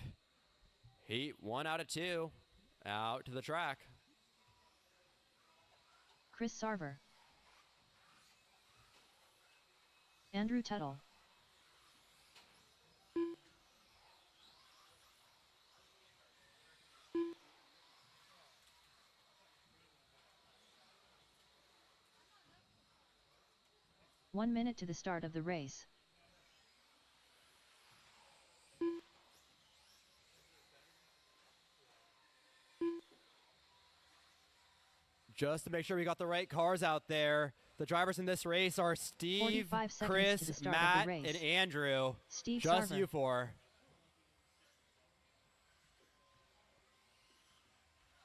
Heat 1 out of 2. Out to the track. Chris Sarver. Andrew Tuttle. One minute to the start of the race. Just to make sure we got the right cars out there. The drivers in this race are Steve, 45 seconds to Chris, the start of Matt, the race. and Andrew. Steve Just Sarver. you 4.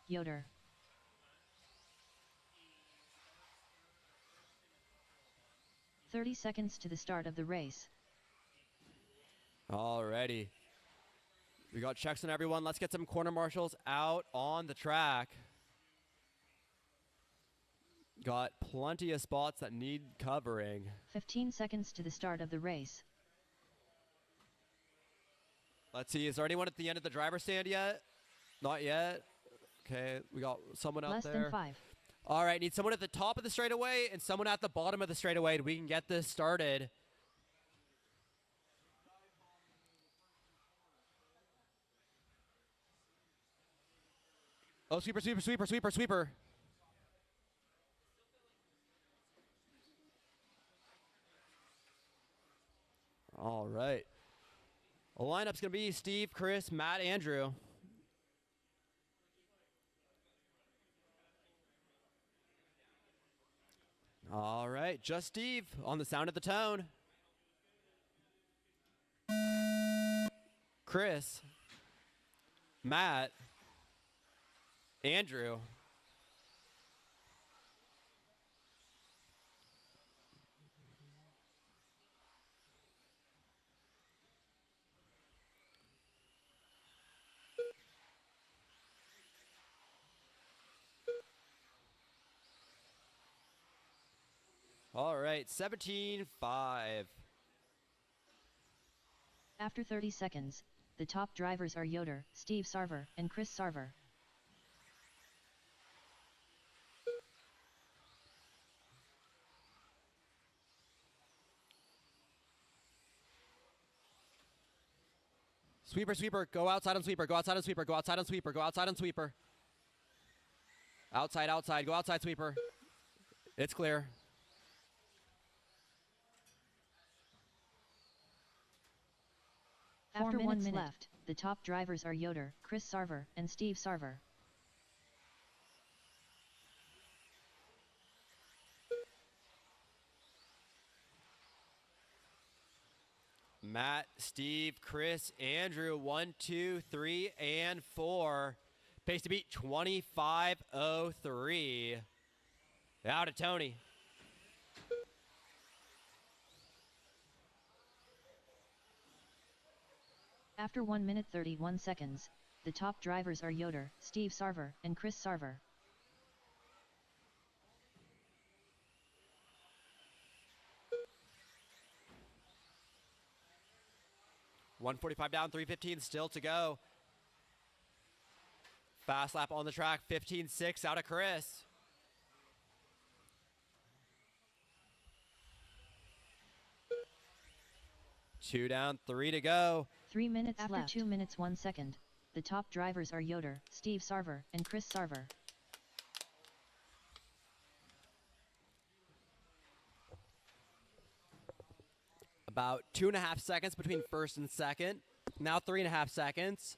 Yoder. "30 seconds to the start of the race. Alrighty. We got checks on everyone. Let's get some corner marshals out on the track. Got plenty of spots that need covering. 15 seconds to the start of the race. Let's see, is there anyone at the end of the driver's stand yet? Not yet. Okay, we got someone out Less there. than 5. All right, need someone at the top of the straightaway and someone at the bottom of the straightaway, and we can get this started. Oh, sweeper, sweeper, sweeper, sweeper, sweeper. All right. The lineup's going to be Steve, Chris, Matt, Andrew. All right, just Steve on the sound of the tone. Chris, Matt, Andrew. All right, 17-5. After 30 seconds, the top drivers are Yoder, Steve Sarver, and Chris Sarver. Sweeper, sweeper, go outside on sweeper, go outside on sweeper, go outside on sweeper, go outside on sweeper. Outside, outside, go outside sweeper. It's clear. After 1 minute left, the top drivers are Yoder, Chris Sarver, and Steve Sarver. Matt, Steve, Chris, Andrew, 1, 2, 3, and 4. Pace to beat 25:03. Out to Tony. After 1 minute 31 seconds, the top drivers are Yoder, Steve Sarver, and Chris Sarver. 1:45 down, 3:15 still to go. Fast lap on the track, 15.6 out of Chris. Two down, 3 to go. 3 minutes after left. 2 minutes 1 second, the top drivers are Yoder, Steve Sarver, and Chris Sarver. About 2.5 seconds between first and second. Now 3.5 seconds.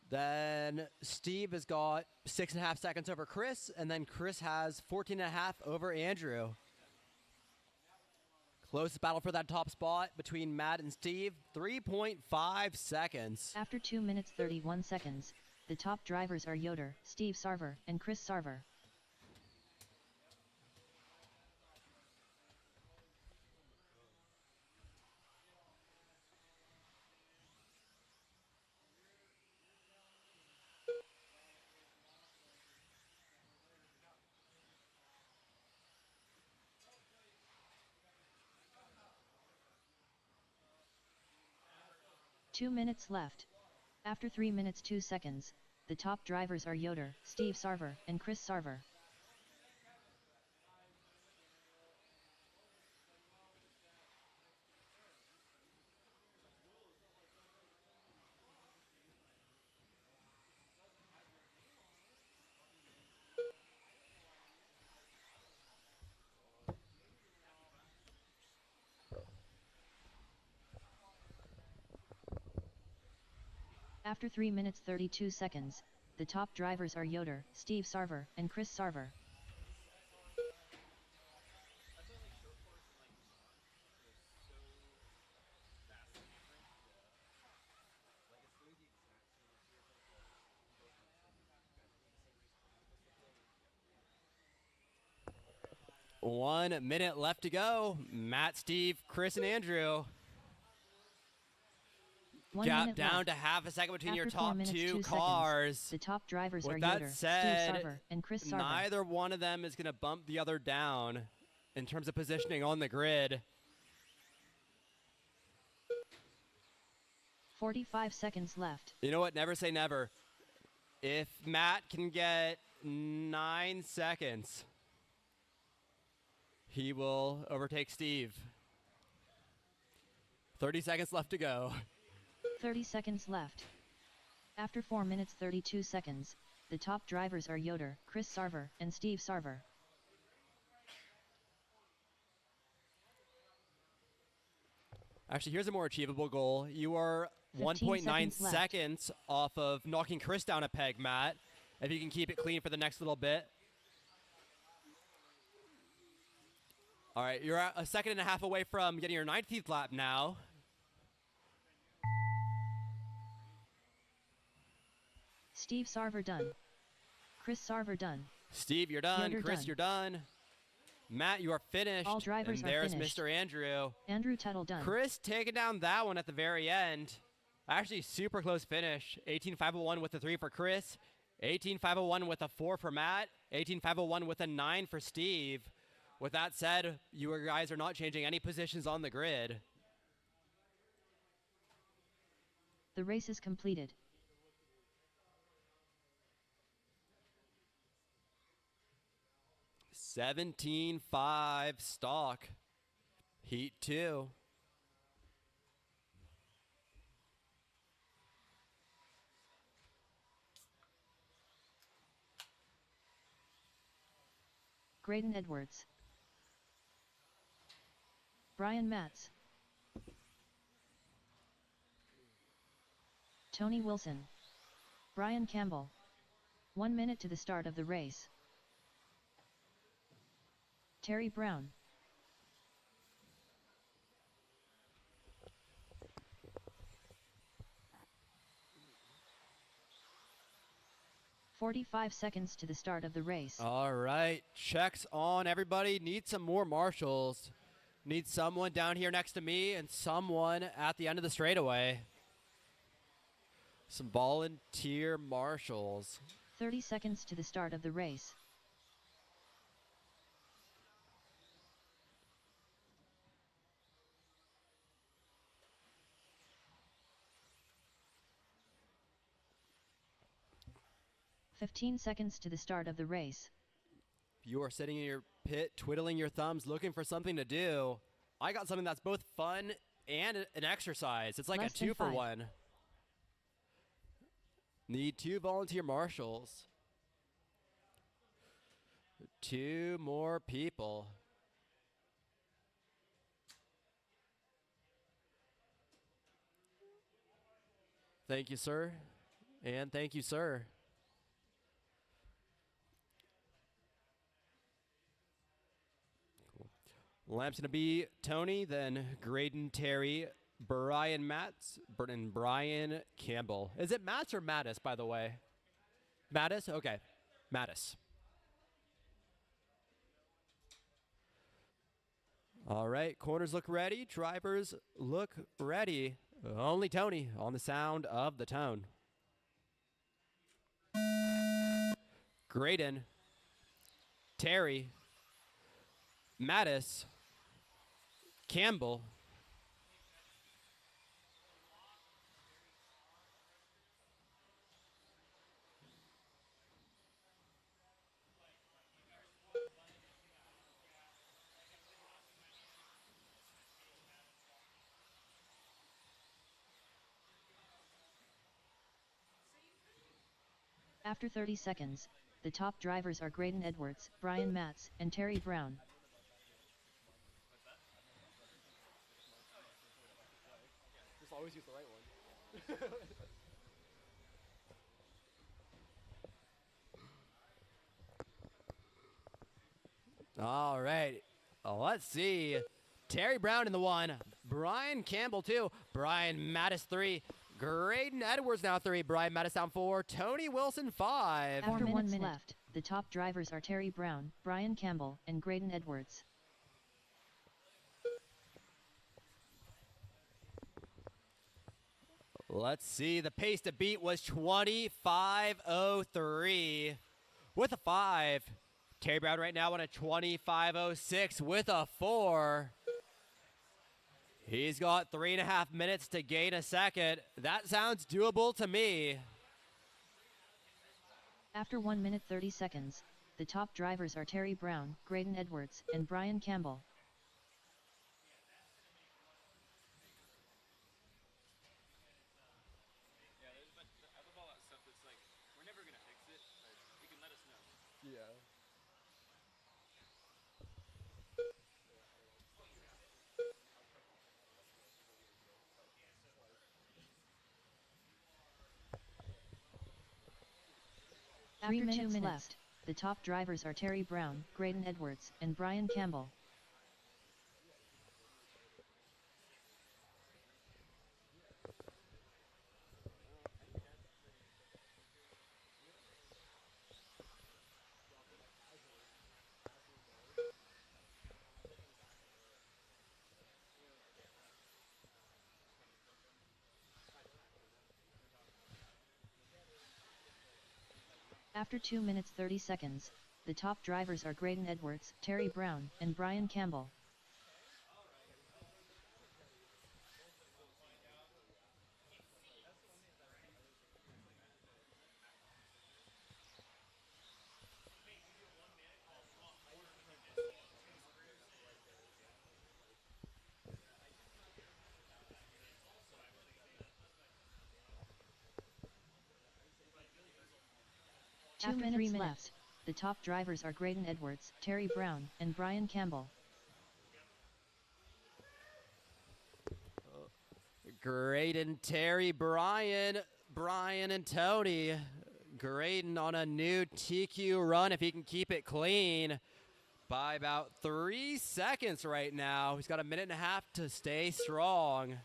Then Steve has got 6.5 seconds over Chris, and then Chris has 14.5 over Andrew. Closest battle for that top spot between Matt and Steve, 3.5 seconds. After 2 minutes 31 seconds, the top drivers are Yoder, Steve Sarver, and Chris Sarver. Two minutes left. After 3 minutes 2 seconds, the top drivers are Yoder, Steve Sarver, and Chris Sarver. After 3 minutes 32 seconds, the top drivers are Yoder, Steve Sarver, and Chris Sarver. One minute left to go. Matt, Steve, Chris, and Andrew. Gap down left. to half a second between After your top 2 cars. Seconds, the top drivers With are that Yoder, said, Steve Sarver, and Chris Sarver. neither one of them is going to bump the other down in terms of positioning on the grid. 45 seconds left. You know what? Never say never. If Matt can get 9 seconds, he will overtake Steve. 30 seconds left to go. 30 seconds left. After 4 minutes 32 seconds, The top drivers are Yoder, Chris Sarver, and Steve Sarver. Actually, here's a more achievable goal. You are 15 1.9 seconds left. seconds off of knocking Chris down a peg, Matt. If you can keep it clean for the next little bit. All right, you're a second and a half away from getting your 19th lap now. Steve Sarver done. Chris Sarver done. Steve, you're done. Yoder Chris, done. you're done. Matt, you are finished. All drivers and are there's finished. Mr. Andrew. Andrew Tuttle done. Chris taking down that one at the very end. Actually, super close finish. 18.501 with a 3 for Chris. 18.501 with a 4 for Matt. 18.501 with a 9 for Steve. With that said, you guys are not changing any positions on the grid. The race is completed. $17.5 stock. Heat 2. Graydon Edwards. Brian Matz. Tony Wilson. Brian Campbell. 1 minute to the start of the race. Terry Brown. "45 seconds to the start of the race. All right, checks on everybody. Need some more marshals. Need someone down here next to me and someone at the end of the straightaway. Some volunteer marshals. 30 seconds to the start of the race. "15 seconds to the start of the race. You are sitting in your pit, twiddling your thumbs, looking for something to do. I got something that's both fun and an exercise. It's like Less a than 2 for 5. 1. Need 2 volunteer marshals. 2 more people. Thank you, sir. And thank you, sir. Lamp's gonna be Tony, then Graydon Terry, Brian Matz, and Brian Campbell. Is it Matz or Mattis, by the way? Mattis? Okay. Mattis. All right, corners look ready, drivers look ready. Only Tony on the sound of the tone. Graydon, Terry, Mattis, Campbell, After 30 seconds, the top drivers are Graydon Edwards, Brian Matz, and Terry Brown. Just always use the right one. All right. Let's see. Terry Brown in the 1. Brian Campbell 2. Brian Mattis 3. Graydon Edwards now 3. Brian Mattis down 4. Tony Wilson 5. After 1 minutes minute left, the top drivers are Terry Brown, Brian Campbell, and Graydon Edwards. Let's see. The pace to beat was 25:03 with a 5. Terry Brown right now on a 25:06 with a 4. He's got 3.5 minutes to gain a second. That sounds doable to me. After 1 minute 30 seconds, the top drivers are Terry Brown, Graydon Edwards, and Brian Campbell. Yeah, I love all that stuff that's like, we're never gonna fix it. 3 minutes left. The top drivers are Terry Brown, Graydon Edwards, and Brian Campbell. After 2 minutes 30 seconds, the top drivers are Graydon Edwards, Terry Brown, and Brian Campbell. After 3 minutes left, the top drivers are Graydon Edwards, Terry Brown, and Brian Campbell. Graydon, Terry, Brian, and Tony. Graydon on a new TQ run if he can keep it clean by about 3 seconds right now. He's got a minute and a half to stay strong.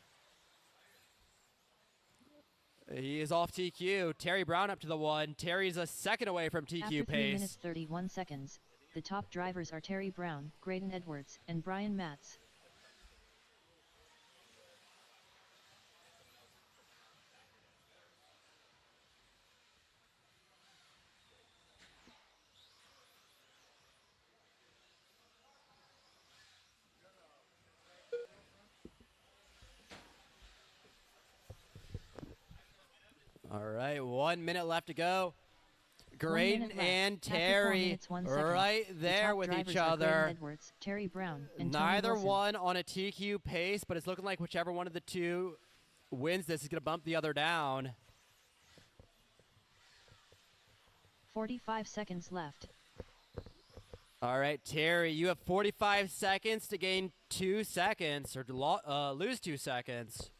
He is off TQ. Terry Brown up to the 1. Terry's a second away from TQ After 3 pace. minutes 31 seconds, the top drivers are Terry Brown, Graydon Edwards, and Brian Matz. All right, 1 minute left to go. 1 Graydon minute left. and After 4 Terry minutes, 1 second, right the there top with drivers each are Graydon other. Edwards, Terry Brown, and Tony Neither Wilson. one on a TQ pace, but it's looking like whichever one of the two wins this is going to bump the other down. 45 seconds left. All right, Terry, you have 45 seconds to gain 2 seconds or to lose 2 seconds.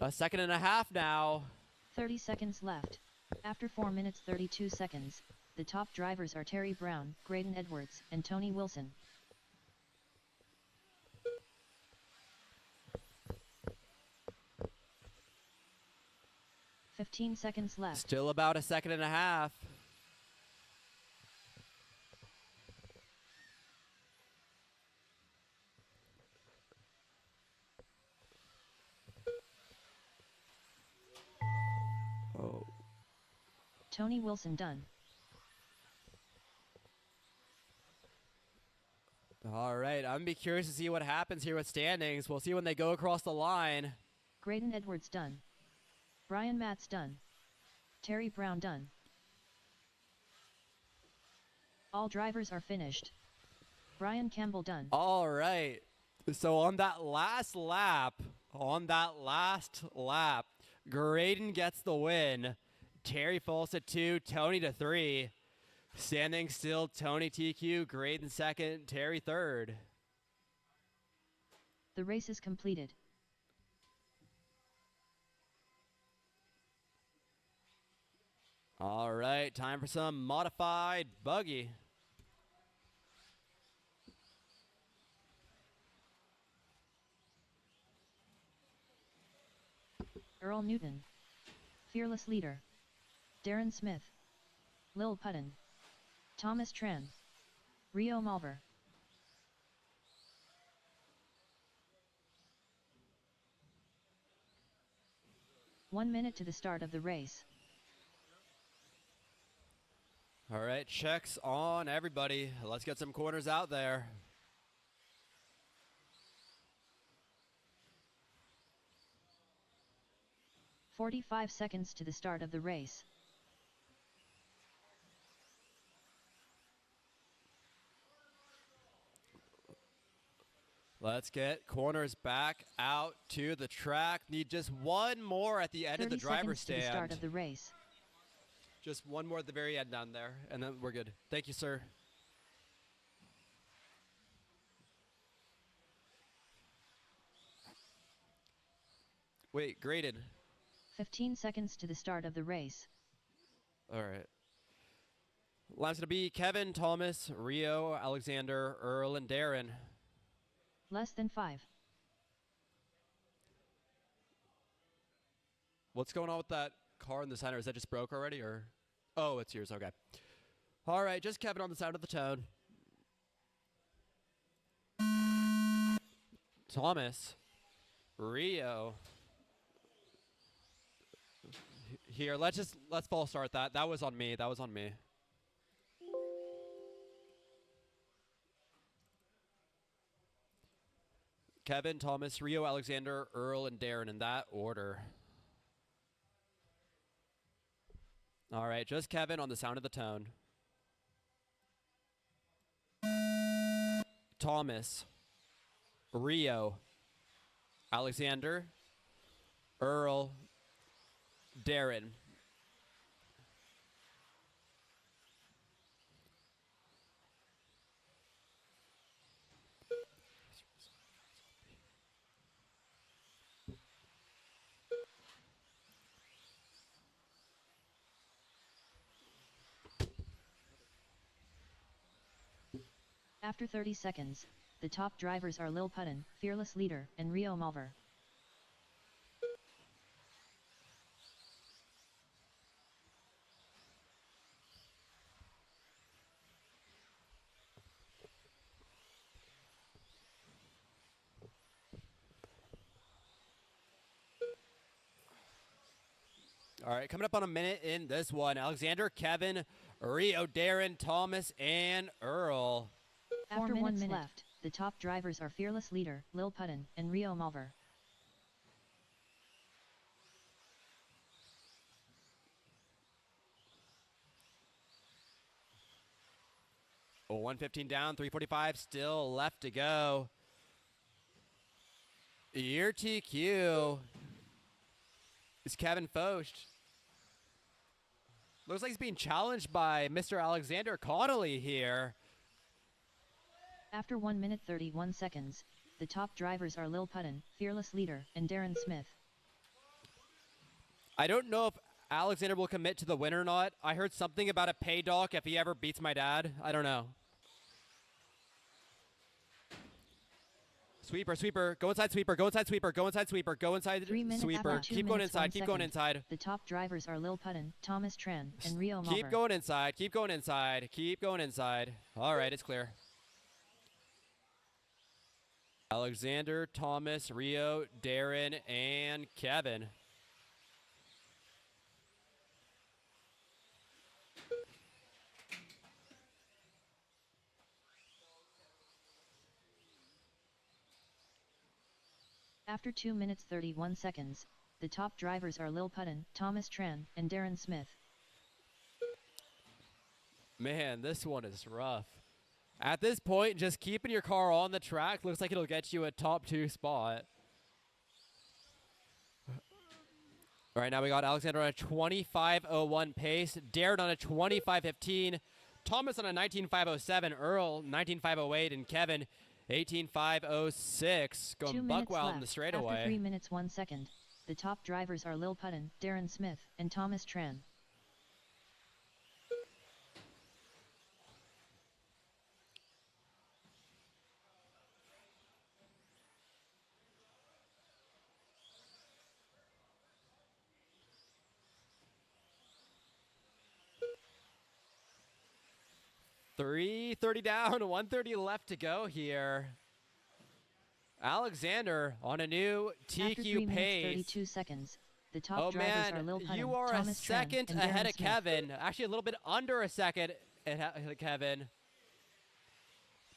A second and a half now. 30 seconds left. After 4 minutes 32 seconds, the top drivers are Terry Brown, Graydon Edwards, and Tony Wilson. "15 seconds left. Still about a second and a half. Oh. Tony Wilson done. All right, I'm gonna be curious to see what happens here with standings. We'll see when they go across the line. Graydon Edwards done. Brian Matz done. Terry Brown done. All drivers are finished. Brian Campbell done. All right. So on that last lap, Graydon gets the win. Terry falls to 2, Tony to 3. Standing still, Tony TQ, Graydon second, Terry third. The race is completed. All right, time for some modified buggy. Earl Newton. Fearless Leader. Darren Smith. Lil Putton. Thomas Tran. Rio Malver. "1 minute to the start of the race. All right, checks on everybody. Let's get some corners out there. "45 seconds to the start of the race. Let's get corners back out to the track. Need just one more at the end of the 30 driver's seconds to the start stand. of the race. Just one more at the very end down there, and then we're good. Thank you, sir. Wait, Graydon. 15 seconds to the start of the race. All right. Line's going to be Kevin, Thomas, Rio, Alexander, Earl, and Darren. Less than 5. What's going on with that car in the center? Is that just broke already, or? Oh, it's yours. Okay. All right, just Kevin on the side of the tone. Thomas, Rio. Here, let's false start that. That was on me. That was on me. Kevin, Thomas, Rio, Alexander, Earl, and Darren in that order. All right, just Kevin on the sound of the tone. Thomas, Rio, Alexander, Earl, Darren. After 30 seconds, the top drivers are Lil Puddin, Fearless Leader, and Rio Malver. All right, coming up on a minute in this one. Alexander, Kevin, Rio, Darren, Thomas, and Earl. After 1 minute left, the top drivers are Fearless Leader, Lil Puddin, and Rio Malver. Oh, 115 down, 345 still left to go. Your TQ is Kevin Focht. Looks like he's being challenged by Mr. Alexander Connolly here. After 1 minute 31 seconds, the top drivers are Lil Puddin, Fearless Leader, and Darren Smith. I don't know if Alexander will commit to the win or not. I heard something about a pay doc if he ever beats my dad. I don't know. Sweeper, sweeper, go inside sweeper, go inside sweeper, go inside sweeper, go inside 3 minutes sweeper. after 2 Keep going minutes, inside, 1 keep going second. inside. The top drivers are Lil Puddin, Thomas Tran, and Rio Malver. Keep going inside, keep going inside, keep going inside. All right, it's clear. Alexander, Thomas, Rio, Darren, and Kevin. After 2 minutes 31 seconds, the top drivers are Lil Puddin, Thomas Tran, and Darren Smith. Man, this one is rough. At this point, just keeping your car on the track looks like it'll get you a top 2 spot. All right, now we got Alexander on a 25:01 pace, Darren on a 25:15, Thomas on a 19:507, Earl 19:508, and Kevin 18:506. 2 Going minutes buck wild left. in the straightaway. After 3 minutes 1 second, the top drivers are Lil Puddin, Darren Smith, and Thomas Tran. .330 down, 130 left to go here. Alexander on a new After 3 TQ minutes pace. 32 seconds, the top Oh drivers are man, Lil Puddin, you are Thomas a second Tran, and ahead Darren of Smith. Kevin. Actually, a little bit under a second ahead of Kevin.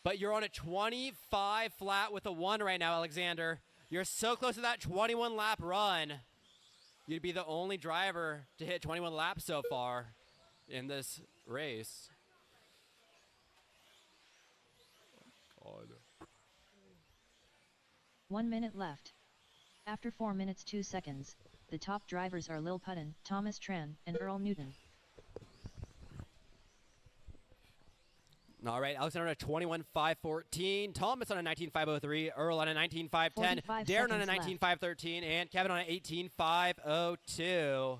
But you're on a 25 flat with a 1 right now, Alexander. You're so close to that 21 lap run. You'd be the only driver to hit 21 laps so far in this race. God. 1 minute left. After 4 minutes 2 seconds, the top drivers are Lil Puddin, Thomas Tran, and Earl Newton. All right, Alexander on a 21.514, Thomas on a 19.503, Earl on a 19.510, 45 Darren on a seconds 19.513, and Kevin on an 18.502.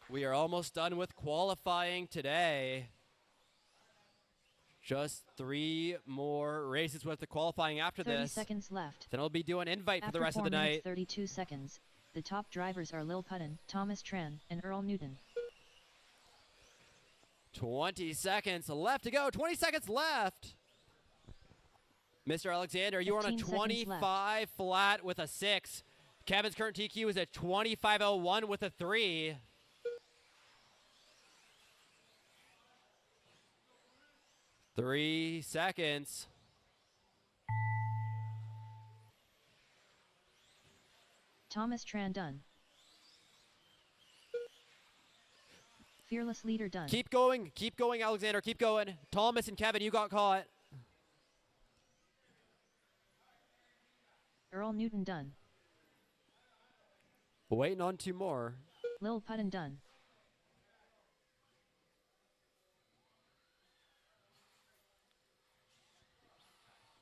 We are almost done with qualifying today. Just 3 more races with the qualifying after 30 this. seconds left. Then we'll be doing invite for After the rest 4 of the minutes night. 32 seconds, the top drivers are Lil Putton, Thomas Tran, and Earl Newton. 20 seconds left to go. 20 seconds left. Mr. Alexander, you are on a 15 seconds left. 25 flat with a 6. Kevin's current TQ is a 25.01 with a 3. Three seconds. Thomas Tran done. Fearless leader done. Keep going, Alexander, keep going. Thomas and Kevin, you got caught. Earl Newton done. Waiting on 2 more. Lil Putton done.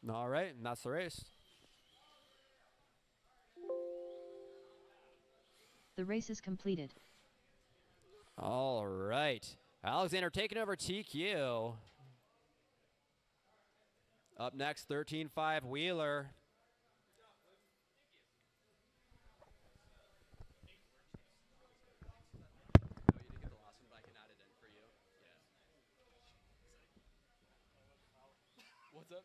All right, and that's the race. The race is completed. All right. Alexander taking over TQ. Up next, 13.5 Wheeler. What's up?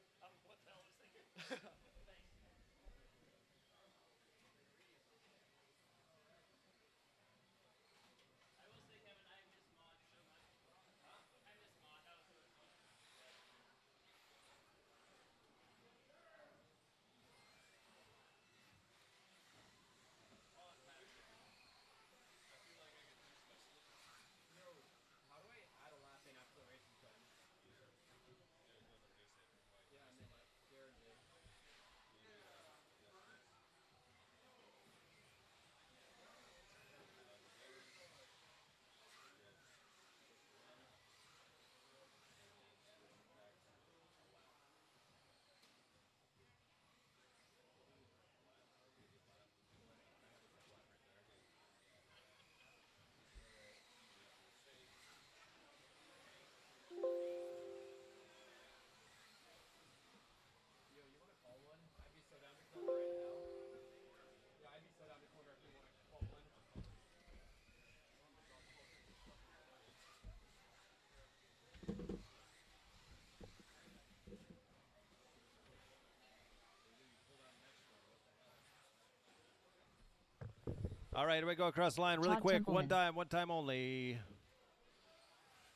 All right, here we go across the line really Todd quick. Templeman. One time only.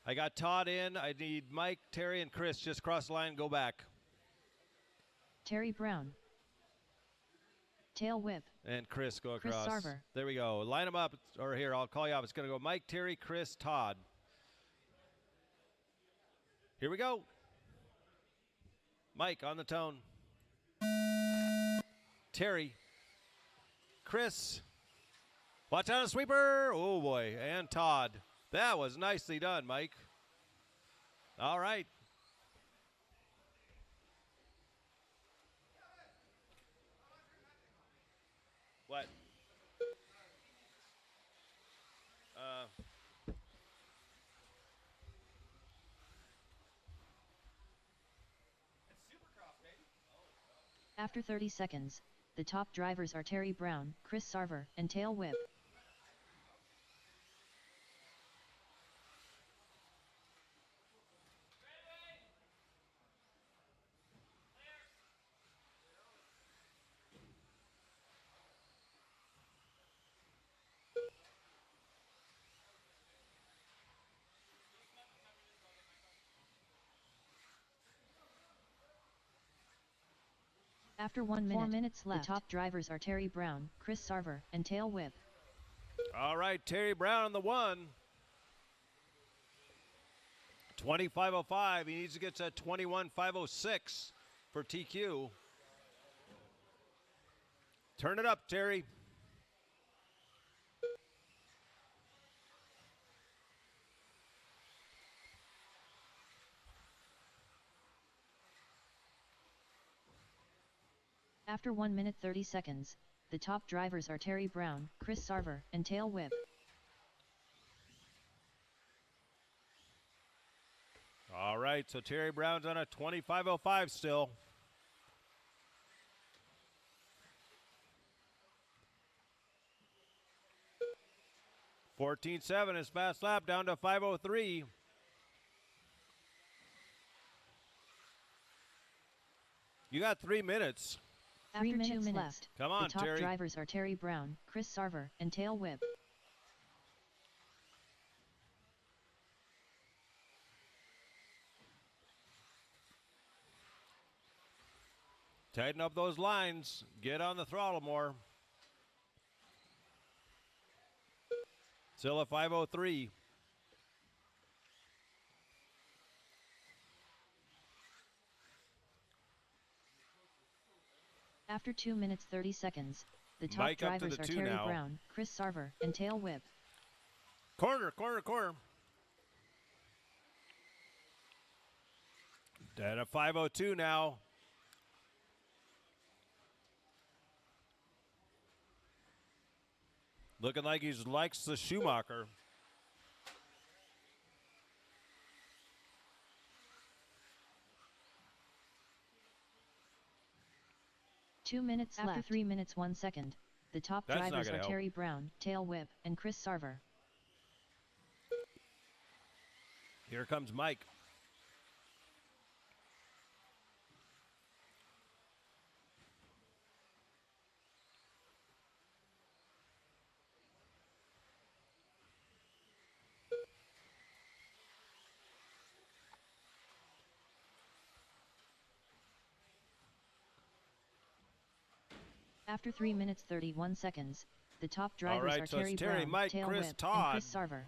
I got Todd in. I need Mike, Terry, and Chris just cross the line, go back. Terry Brown. Tail whip. And Chris go Chris across. Sarver. There we go. Line them up. Or here, I'll call you up. It's going to go Mike, Terry, Chris, Todd. Here we go. Mike on the tone. Terry. Chris. Watch out, a sweeper. Oh, boy. And Todd. That was nicely done, Mike. All right. What? After 30 seconds, the top drivers are Terry Brown, Chris Sarver, and Tail Whip. After 1 minute, 4 minutes left. The top drivers are Terry Brown, Chris Sarver, and Tail Whip. All right, Terry Brown on the one. 25.05. He needs to get to 21.506 for TQ. Turn it up, Terry. After 1 minute 30 seconds, the top drivers are Terry Brown, Chris Sarver, and Tail Whip. All right, so Terry Brown's on a 25.05 still. .14.7 his fast lap down to 5:03. You got 3 minutes. After 2 minutes left, Come on, the top Terry. drivers are Terry Brown, Chris Sarver, and Tail Whip. Tighten up those lines. Get on the throttle more. Still at 5:03. After 2 minutes 30 seconds, the top Mike up to drivers the are 2 Terry now. Brown, Chris Sarver, and Tail Whip. Corner, corner, corner. At a 5:02 now. Looking like he likes the Schumacher. Two minutes after 3 minutes 1 second, the top That's not drivers gonna are help. Terry Brown, Tail Whip, and Chris Sarver. Here comes Mike. After 3 minutes 31 seconds, the top drivers right, are so it's Terry Terry, Brown, Mike, Tail Chris, Whip, Todd. and Chris Sarver.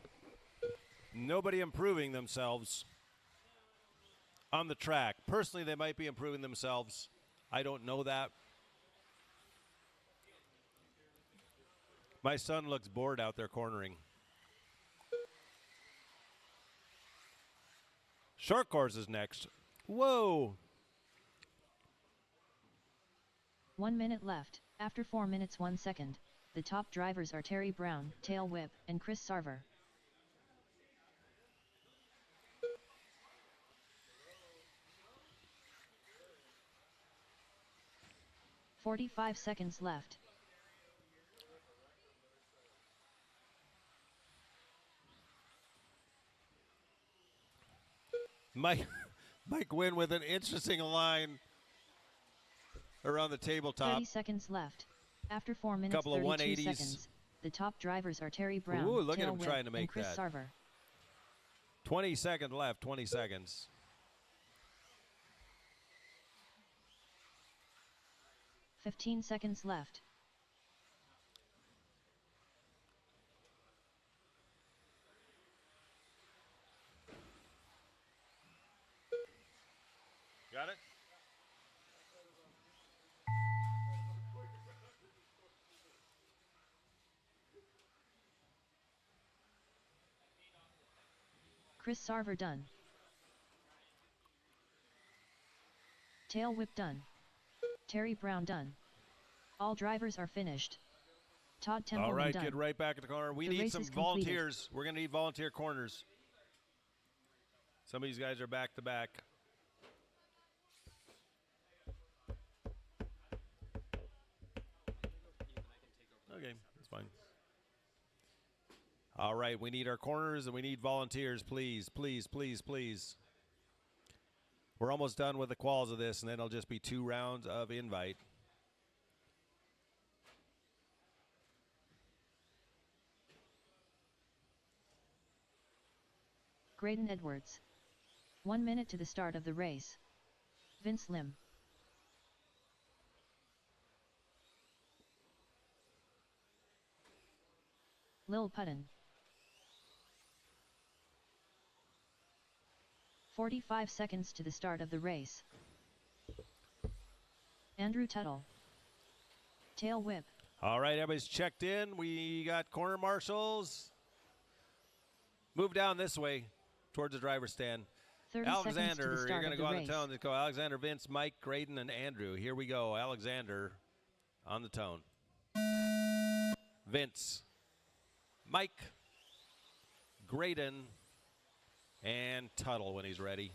Nobody improving themselves on the track. Personally, they might be improving themselves. I don't know that. My son looks bored out there cornering. Short course is next. Whoa. 1 minute left. After 4 minutes 1 second, the top drivers are Terry Brown, Tail Whip, and Chris Sarver. .45 seconds left. Mike Wynn with an interesting line around the tabletop. 30 seconds left. After 4 minutes Couple of 32 180s. seconds, the top drivers are Terry Brown, Ooh, look at Tail him Whip, trying to make and Chris that. Sarver. 20 seconds left, 20 seconds. 15 seconds left. Got it? Chris Sarver done. Tail Whip done. Terry Brown done. All drivers are finished. Todd All Templeman right, done. get right back in the corner. We The need race some is completed. volunteers. We're going to need volunteer corners. Some of these guys are back to back. Okay, that's fine. All right, we need our corners and we need volunteers, please, please, please, please. We're almost done with the quals of this, and then it'll just be 2 rounds of invite. Graydon Edwards. 1 minute to the start of the race. Vince Lim. Lil Putton. 45 seconds to the start of the race. Andrew Tuttle. Tail Whip. All right, everybody's checked in. We got corner marshals. Move down this way towards the driver's stand. 30 seconds to the Alexander, you're start going to of go the on race. the tone. Let's go Alexander, Vince, Mike, Graydon, and Andrew. Here we go. Alexander on the tone. Vince, Mike, Graydon, and Tuttle when he's ready.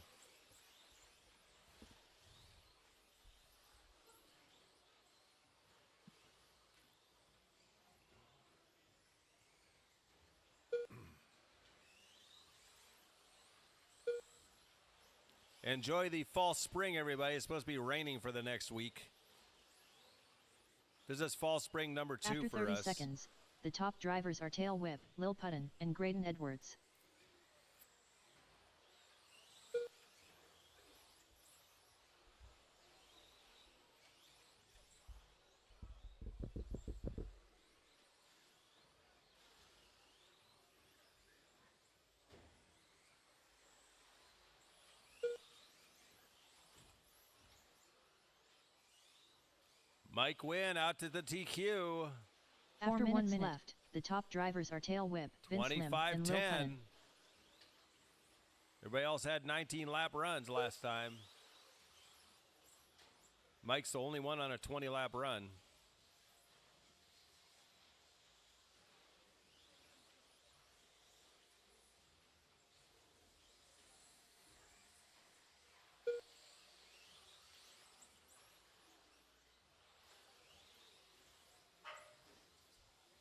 Enjoy the fall spring, everybody. It's supposed to be raining for the next week. This is fall spring number 2 After for 30 us. seconds, the top drivers are Tail Whip, Lil Putton, and Graydon Edwards. Mike Wynn out to the TQ. After 1 minute left, the top drivers are Tail Whip, Vince Lim, and Lil 25-10. Putton. Everybody else had 19 lap runs last time. Mike's the only one on a 20 lap run.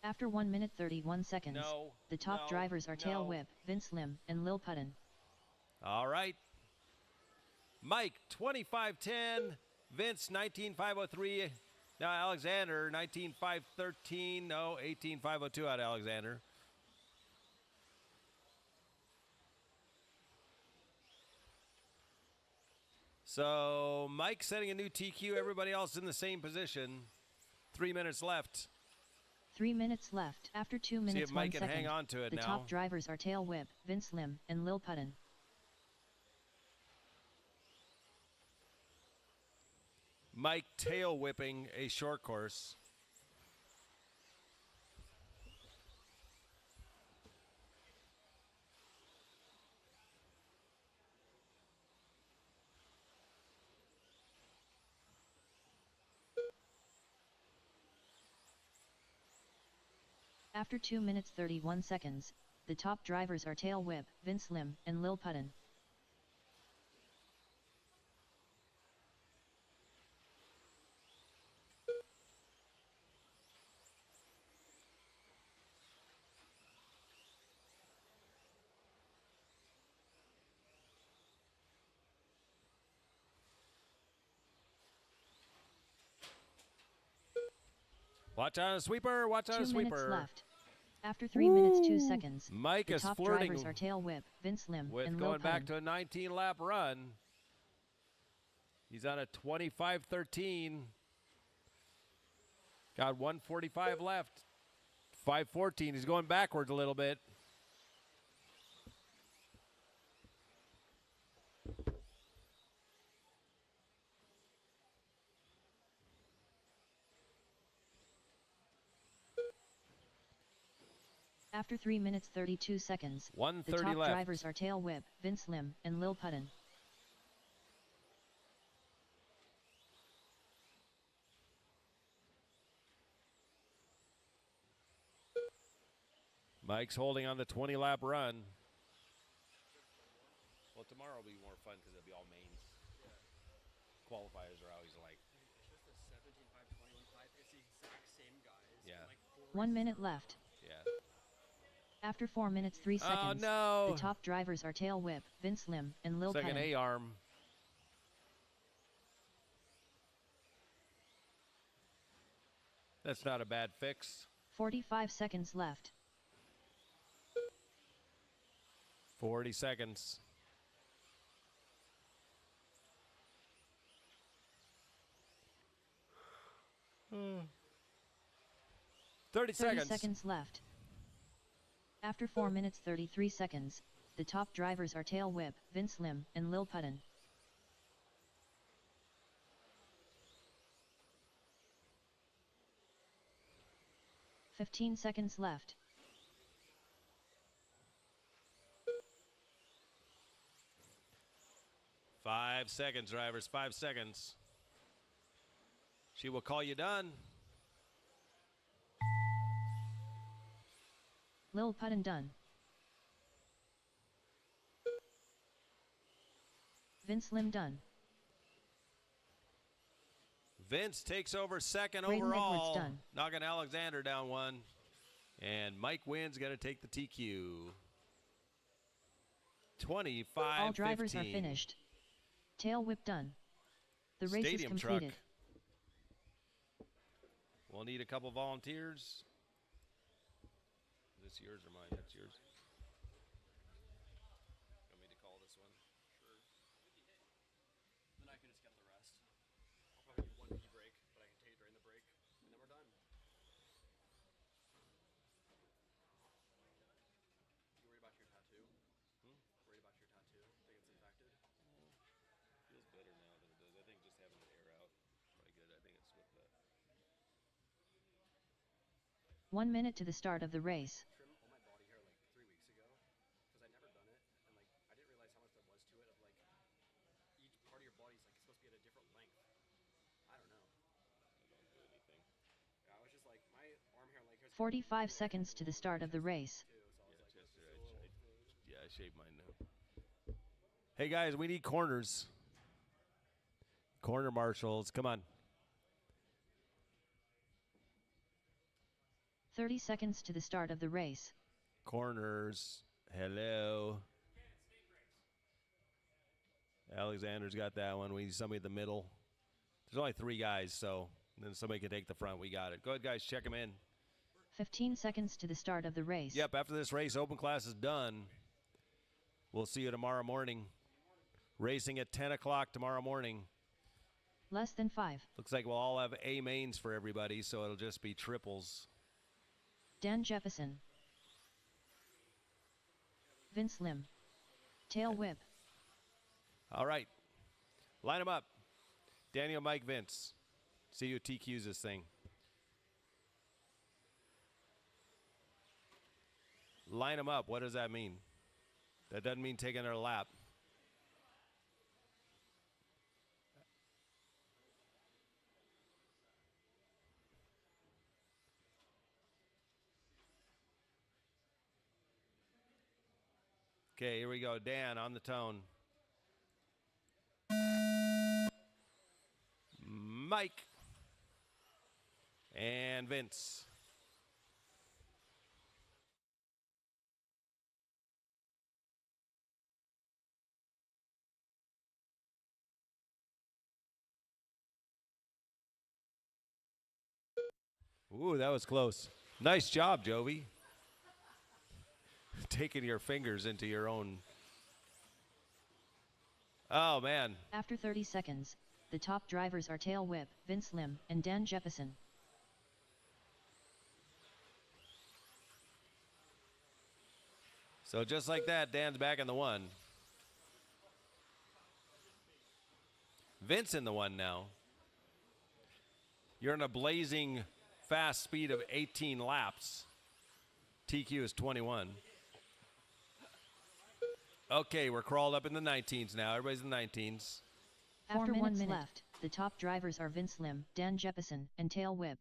After 1 minute 31 seconds, No, the top no, drivers are Tail no. Whip, Vince Lim, and Lil Putton. All right. Mike, 25-10. Vince, 19-503. Now Alexander, 19-513. No, 18-502 out of Alexander. So Mike setting a new TQ. Everybody else in the same position. 3 minutes left. 3 minutes left. After 2 See minutes if Mike 1 can second, hang on to it the now. top drivers are Tail Whip, Vince Lim, and Lil Putton. Mike tail whipping a short course. After 2 minutes 31 seconds, the top drivers are Tail Whip, Vince Lim, and Lil Putton. Watch out a sweeper. Watch out 2 a minutes sweeper. left. After 3 minutes 2 seconds, Mike the is top flirting drivers are Tail Whip, Vince Lim, with and Lil going back Putton. to a 19 lap run. He's on a 25-13. Got 145 left. 5:14. He's going backwards a little bit. After 3 minutes 32 seconds, the 1:30 top left. drivers are Tail Whip, Vince Lim, and Lil Putton. Mike's holding on the 20 lap run. Well, tomorrow will be more fun because it'll be all mains. Qualifiers are always like, It's just a 17, 5, 21, 5. It's the exact same guys. Yeah. Like 4 1 minute left. yeah. After 4 minutes 3 seconds, no. the top drivers are Tail Whip, Vince Lim, and Lil Second Putton. A-arm. That's not a bad fix. 45 seconds left. 40 seconds. Hmm. 30 30 seconds. seconds left. After 4 minutes 33 seconds, the top drivers are Tail Whip, Vince Lim, and Lil Putton. "15 seconds left. 5 seconds, drivers. 5 seconds. She will call you done. Lil Puddin done. Vince Lim done. Vince takes over second Braden overall, Edwards done. knocking Alexander down 1. And Mike Wynn's going to take the TQ. 25-15. All drivers are finished. Tail whip done. The race Stadium is completed. truck. We'll need a couple volunteers. Is this yours or mine? That's yours. Want me to call this one? Sure. Then I can just get the rest. I'll probably do one pee break, but I can take it during the break, and then we're done. You worried about your tattoo? Worried about your tattoo? Think it's infected? Feels better now than it does. I think just having it air out probably good. I think it's with the 1 minute to the start of the race. Trim all my body hair like 3 weeks ago, because I'd never done it, and like I didn't realize how much there was to it. Of like each part of your body's like supposed to be at a different length. I don't know. I don't do anything. Yeah, I was just like my arm hair and leg hair. 45 seconds to the start of the race. Too, so I was like, Chester, this is a little- I shaved mine now. Hey guys, we need corners. Corner marshals, come on. 30 seconds to the start of the race. Corners, hello. Alexander's got that one. We need somebody in the middle. There's only 3 guys, so then somebody can take the front. We got it. Go ahead, guys, check them in. 15 seconds to the start of the race. Yep, after this race, open class is done. We'll see you tomorrow morning. Racing at 10 o'clock tomorrow morning. Less than 5. Looks like we'll all have A mains for everybody, so it'll just be triples. Dan Jefferson. Vince Lim. Tail whip. All right. Line them up. Daniel, Mike, Vince. See who TQs this thing. Line them up. What does that mean? That doesn't mean taking their lap. Okay, here we go. Dan on the tone. Mike. And Vince. Ooh, that was close. Nice job, Jovi. Taking your fingers into your own. Oh, man. After 30 seconds, the top drivers are Tail Whip, Vince Lim, and Dan Jefferson. So just like that, Dan's back in the one. Vince in the one now. You're in a blazing fast speed of 18 laps. TQ is 21. Okay, we're crawled up in the 19s now. Everybody's in the 19s. After 1 minute left, the top drivers are Vince Lim, Dan Jefferson, and Tail Whip.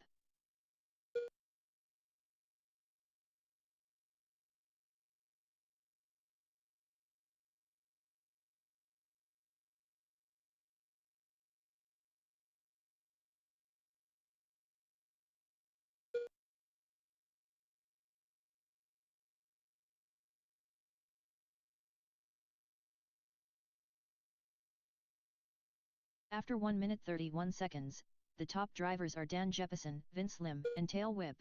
After 1 minute 31 seconds, the top drivers are Dan Jefferson, Vince Lim, and Tail Whip.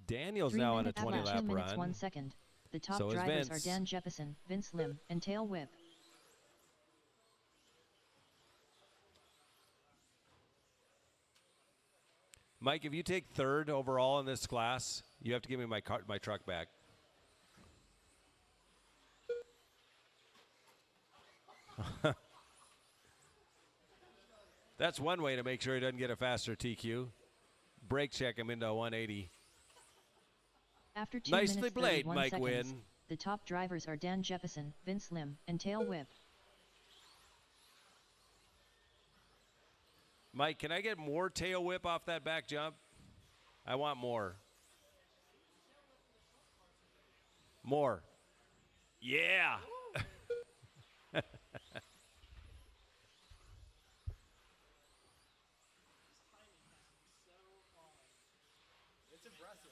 Daniel's now in a 20-lap 2 minutes run. 1 second. The top So is drivers Vince. are Dan Jefferson, Vince Lim, and Tail Whip. Mike, if you take third overall in this class, you have to give me my truck back. That's one way to make sure he doesn't get a faster TQ. Brake check him into a 180. After 2 Nicely minutes played, 31 Mike seconds, Wynn. the top drivers are Dan Jefferson, Vince Lim, and Tail Whip. Mike, can I get more tail whip off that back jump? I want more. More. Yeah. It's impressive.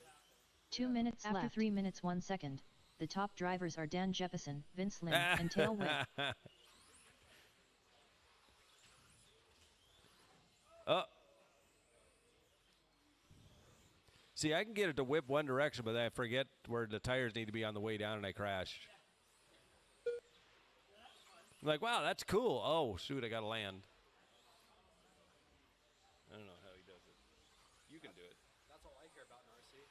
2 minutes after 3 minutes 1 second, the top drivers are Dan Jefferson, Vince Lim, and Tail Whip. Oh. See, I can get it to whip one direction, but I forget where the tires need to be on the way down, and I crash. I'm like, wow, that's cool. Oh, shoot, I got to land. I don't know how he does it. You can do it. That's all I care about in RC.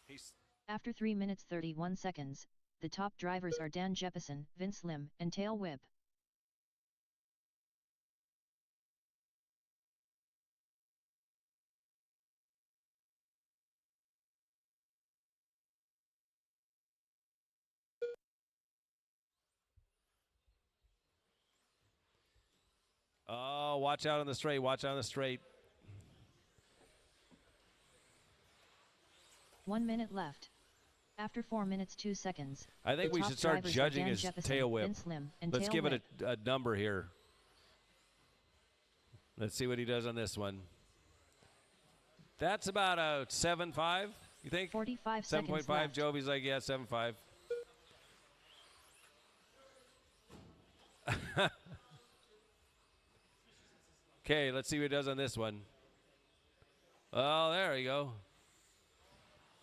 He's After 3 minutes 31 seconds, the top drivers are Dan Jefferson, Vince Lim, and Tail Whip. Oh, watch out on the straight. Watch out on the straight. 1 minute left. After 4 minutes 2 seconds, I think the we top should start drivers are judging Dan his Jefferson, tail whip. Vince Lim, and Let's Tail give Whip. it a number here. Let's see what he does on this one. That's about a 7.5, you think? 45 seconds 7.5. left. Joby's like, yeah, 7.5. Okay, let's see what he does on this one. Oh, there you go.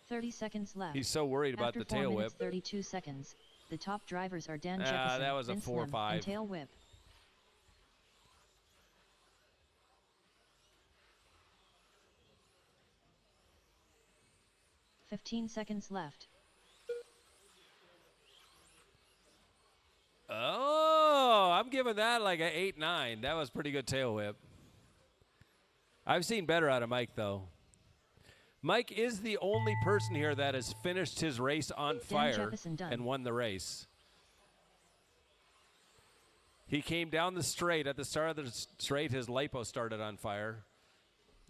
30 seconds left. He's so worried about After the 4 tail whip. minutes 32 seconds, the top drivers are Dan Ah, Jefferson, that was a Vince 4.5. Lim, and Tail Whip. "15 seconds left. Oh, I'm giving that like an 8-9. That was pretty good tail whip. I've seen better out of Mike, though. Mike is the only person here that has finished his race on fire Jefferson done. and won the race. He came down the straight. At the start of the straight, his lipo started on fire,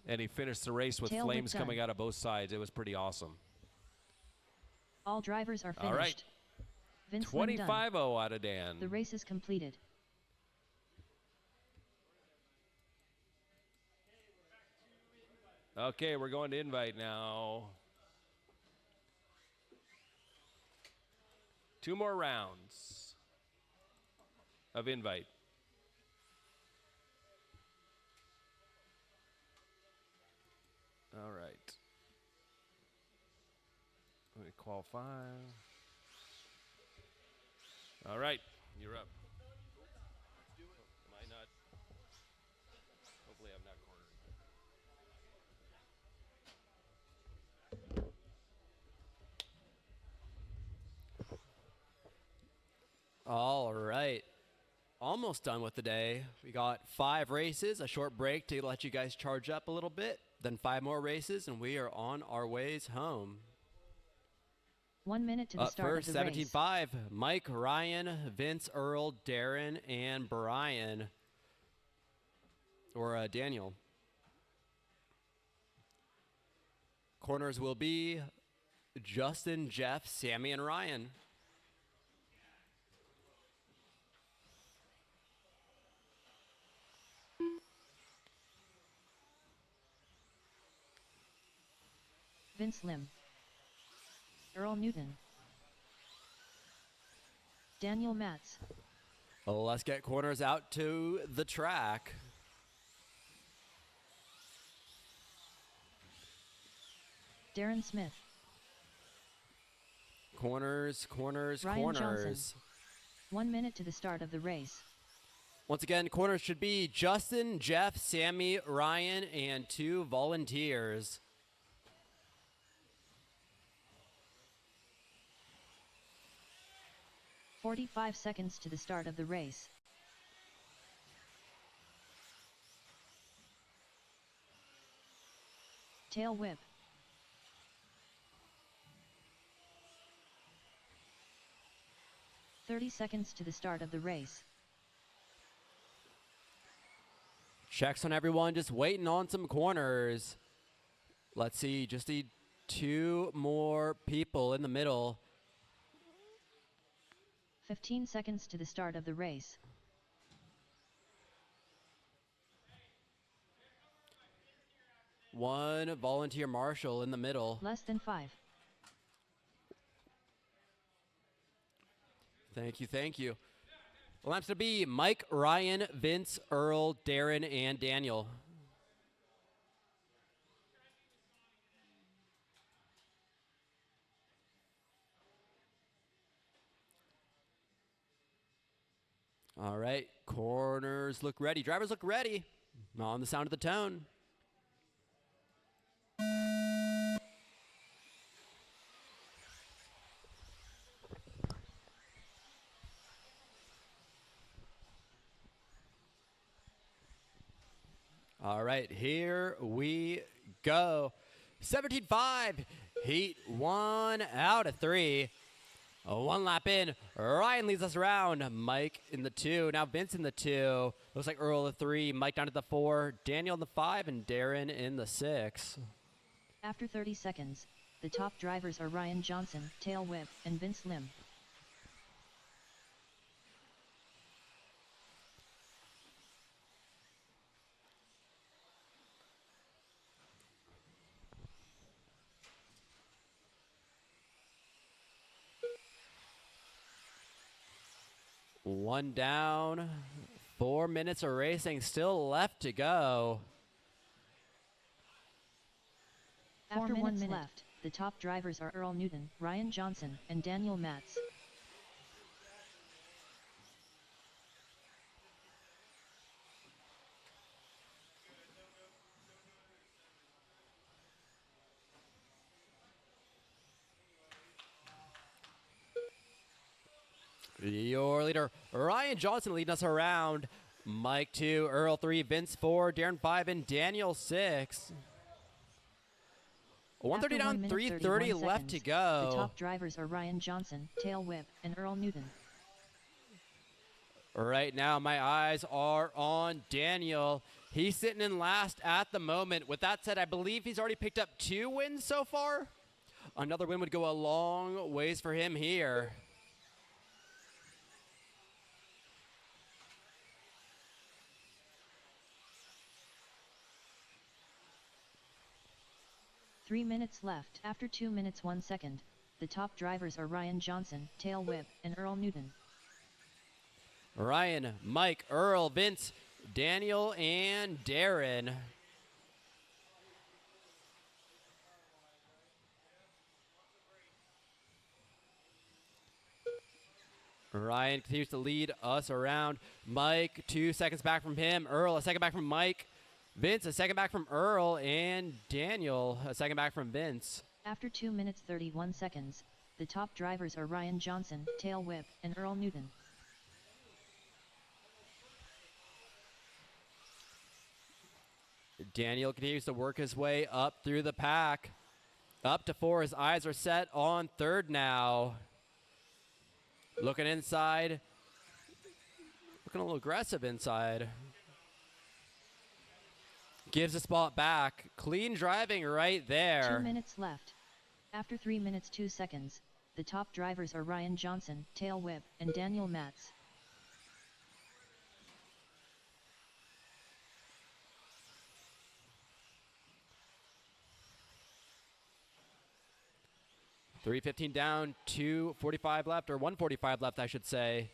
and he finished the race with Tail whip flames done. coming out of both sides. It was pretty awesome. All drivers are finished. All right. Vince Lim done. 25-0 out of Dan. The race is completed. Okay, we're going to invite now. 2 more rounds of invite. All right. Let me qualify. All right, you're up. Am I not? Hopefully I'm not cornered. All right. Almost done with the day. We got 5 races, a short break to let you guys charge up a little bit, then 5 more races, and we are on our ways home. 1 minute to the Up start first, of the race. 17.5, Mike, Ryan, Vince, Earl, Darren, and Brian. Or Daniel. Corners will be Justin, Jeff, Sammy, and Ryan. Vince Lim, Earl Newton, Daniel Matz, Let's get corners out to the track. Darren Smith, Corners, corners, Ryan corners. Johnson. 1 minute to the start of the race. Once again, corners should be Justin, Jeff, Sammy, Ryan, and 2 volunteers. "45 seconds to the start of the race. Tail whip. "30 seconds to the start of the race. Checks on everyone, just waiting on some corners. Let's see, just need 2 more people in the middle. 15 seconds to the start of the race. One volunteer marshal in the middle. Less than 5. Thank you, thank you. The laps to be Mike, Ryan, Vince, Earl, Darren, and Daniel. All right, corners look ready. Drivers look ready. On the sound of the tone. All right, here we go. 17.5, heat 1 out of 3. 1 lap in, Ryan leads us around. Mike in the 2, now Vince in the 2. Looks like Earl the 3, Mike down to the 4, Daniel in the 5, and Darren in the 6. After 30 seconds, the top drivers are Ryan Johnson, Tail Whip, and Vince Lim. One down, 4 minutes of racing still left to go. After 1 minute left, the top drivers are Earl Newton, Ryan Johnson, and Daniel Matz. Your leader, Ryan Johnson, leading us around. Mike 2, Earl 3, Vince 4, Darren 5, and Daniel 6. 130 After 1 down, minute, 330 31 left to seconds, go. The top drivers are Ryan Johnson, Tail Whip, and Earl Newton. Right now, my eyes are on Daniel. He's sitting in last at the moment. With that said, I believe he's already picked up 2 wins so far. Another win would go a long ways for him here. Three minutes left. After 2 minutes 1 second, the top drivers are Ryan Johnson, Tail Whip, and Earl Newton. Ryan, Mike, Earl, Vince, Daniel, and Darren. Ryan continues to lead us around. Mike, 2 seconds back from him. Earl, a second back from Mike. Vince, a second back from Earl. And Daniel, a second back from Vince. After 2 minutes 31 seconds, the top drivers are Ryan Johnson, Tail Whip, and Earl Newton. Daniel continues to work his way up through the pack. Up to 4, his eyes are set on 3rd now. Looking inside. Looking a little aggressive inside. Gives the spot back. Clean driving right there. 2 minutes left. After 3 minutes 2 seconds, the top drivers are Ryan Johnson, Tail Whip, and Daniel Matz. .315 down, 2:45 left, or 1:45 left, I should say.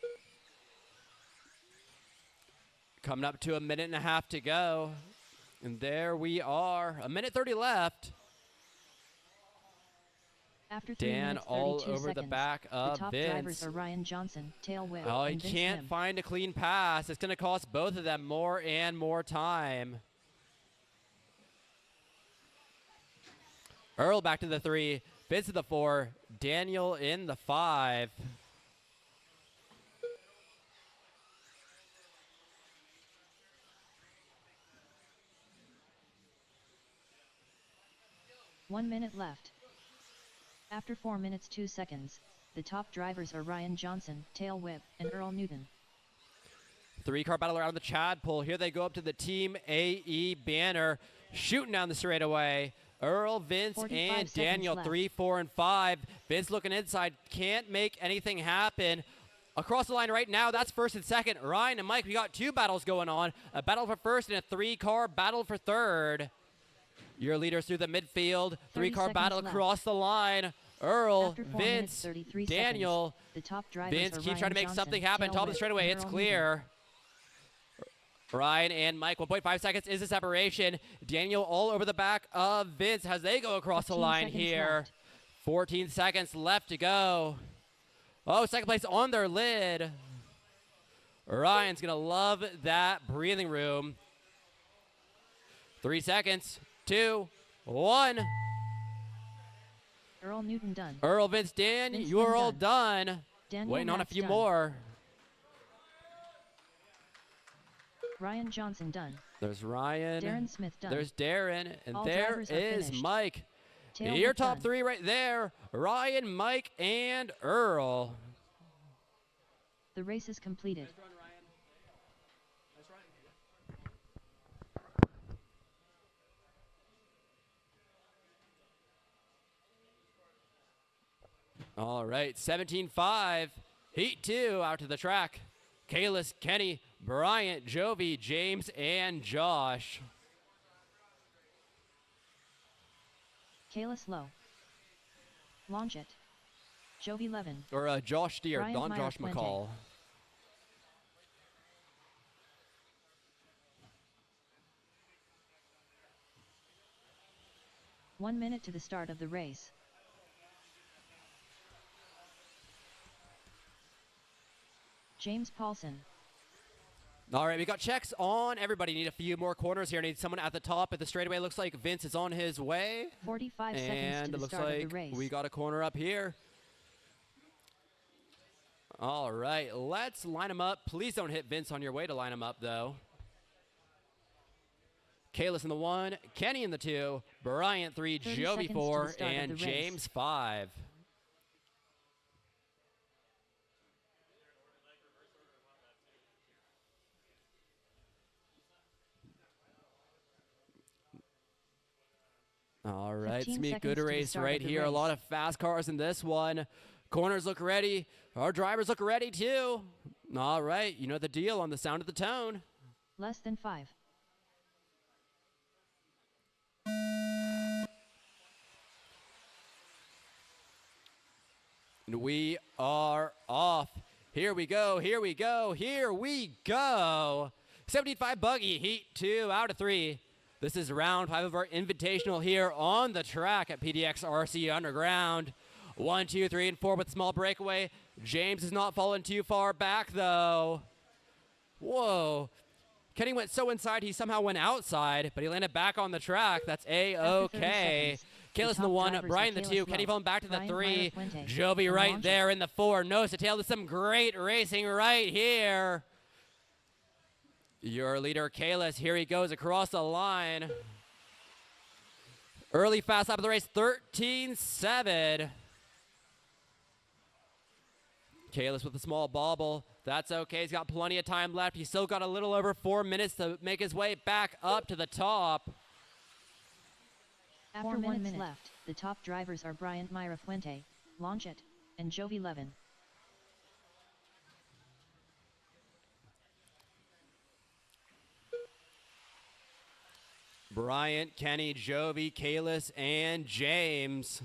Coming up to a minute and a half to go. And there we are, a minute 30 left. After 3 Dan minutes all 32 over seconds, the back the of top Vince. drivers are Ryan Johnson, tail whip, Oh, he and Vince can't Lim. find a clean pass. It's going to cost both of them more and more time. Earl back to the 3. Vince to the 4. Daniel in the 5. One minute left. After 4 minutes 2 seconds, the top drivers are Ryan Johnson, tail whip, and Earl Newton. 3-car battle around the Chad pole. Here they go up to the Team AE banner. Shooting down the straightaway. Earl, Vince, 45 and seconds Daniel, left. 3, 4, and 5. Vince looking inside. Can't make anything happen. Across the line right now, that's first and second. Ryan and Mike, we got 2 battles going on. A battle for first and a 3-car battle for third. Your leaders through the midfield. 3-car seconds battle left. across the line. Earl, After 4 minutes Vince, 33 Daniel. seconds, the top drivers Vince are keeps Ryan trying to make Johnson, something happen. tail Top of the whip, straightaway, and it's Earl clear. Ryan and Mike, 1.5 seconds is the separation. Daniel all over the back of Vince as they go across the 15 line seconds here. left. 14 seconds left to go. Oh, second place on their lid. Ryan's going to love that breathing room. 3 seconds. 2, 1. Earl Newton done. Earl, Vince, Dan, Vince you're Lim all done. Daniel Waiting on a Max few done. more. Ryan Johnson done. There's Ryan. Darren Smith done. There's Darren. And All there drivers are is finished. Mike. Tail Your whip top done. 3 right there. Ryan, Mike, and Earl. The race is completed. All right, 17-5. Heat 2 out to the track. Kalis, Kenny, Bryant, Jovi, James, and Josh. Kalis Low. Launch it. Jovi Levin. Or Josh Steer, Bryant not Meyer Josh Fuente. McCall. One minute to the start of the race. James Paulson. All right, we got checks on everybody. Need a few more corners here. Need someone at the top at the straightaway. Looks like Vince is on his way. 45 seconds And to it the looks start like of the race. we got a corner up here. All right, let's line them up. Please don't hit Vince on your way to line them up, though. Kalis in the 1, Kenny in the 2, Bryant 3, 30 Jovi seconds to 4, the start of and the race. James 5. All right, 15 it's me. seconds Good to the race start right of the here. A lot race. of fast cars in this one. Corners look ready. Our drivers look ready too. All right, you know the deal on the sound of the tone. Less than 5. And we are off. Here we go, here we go, here we go. 75 buggy, heat 2 out of 3. This is round 5 of our invitational here on the track at PDX RC Underground. 1, 2, 3, and 4 with small breakaway. James has not fallen too far back though. Whoa. Kenny went so inside, he somehow went outside, but he landed back on the track. That's After 30 A-okay. seconds, Kalis in the the top 1, drivers are Brian the Kalis 2, Kenny Lowe, falling back to the Brian 3, Meyer Fuente, Jovi and right Launch there It. in the 4, nose to tail. There's some great racing right here. Your leader, Kalis, here he goes across the line. Early fast lap of the race, 13-7. Kalis with a small bobble. That's okay. He's got plenty of time left. He's still got a little over 4 minutes to make his way back up to the top. After 1 minute left, the top drivers are Bryant Meyer Fuente, Launch It, and Jovi Levin. Bryant, Kenny, Jovi, Kalis, and James.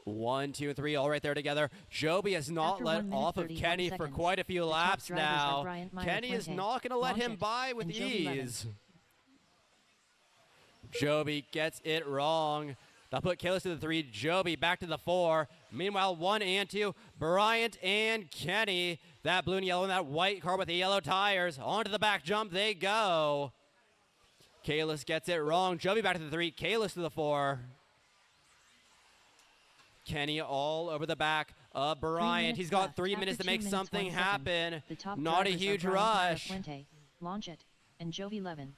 1, 2, and 3, all right there together. Joby has not After let 1 minute off of 31 Kenny for seconds, quite a few the top laps drivers are now. Bryant Meyer Kenny is Fuente, not going to let him Launch It, by with and Joby Levin. ease. Joby gets it wrong. They'll put Kalis to the 3, Joby back to the 4. Meanwhile, 1 and 2, Bryant and Kenny. That blue and yellow and that white car with the yellow tires. Onto the back jump they go. Kalis gets it wrong. Joby back to the 3, Kalis to the 4. Kenny all over the back of Bryant. He's got 3 minutes to make something happen. The top Not a drivers are huge Bryant Meyer rush. Fuente, Launch It, and Joby Levin.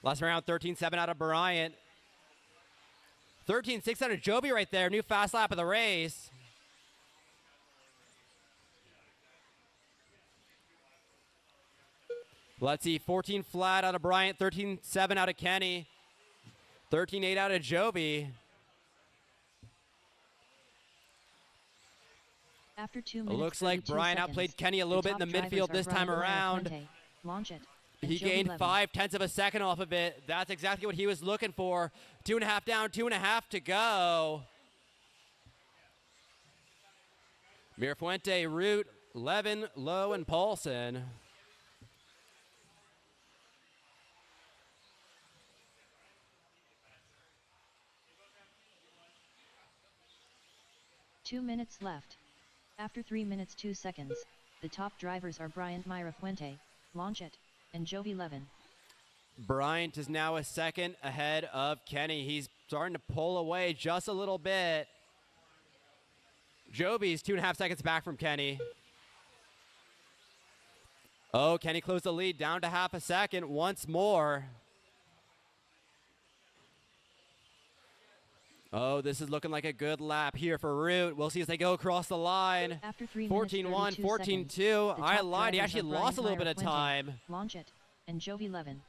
Last round, 13-7 out of Bryant. 13-6 out of Joby right there. New fast lap of the race. Let's see, 14 flat out of Bryant, 13-7 out of Kenny, 13-8 out of Joby. After 2 It minutes, looks like 32 Bryant seconds, outplayed Kenny a little bit in the top drivers midfield are this time Bryant Meyer around. Fuente, Launch It, and He Joby gained Levin. 0.5 of a second off of it. That's exactly what he was looking for. 2.5 down, 2.5 to go. Mirafuente, Root, Levin, Lowe, and Paulson. Two minutes left. After 3 minutes 2 seconds, the top drivers are Bryant Meyer Fuente, Launch It, and Joby Levin. Bryant is now a second ahead of Kenny. He's starting to pull away just a little bit. Joby's 2.5 seconds back from Kenny. Oh, Kenny closed the lead down to half a second once more. Oh, this is looking like a good lap here for Root. We'll see as they go across the line. After 3 14-1, minutes 32 seconds, 14-2. the I top lied. He drivers actually are Bryant lost a little Meyer bit of Fuente, time. Launch It, and Joby Levin.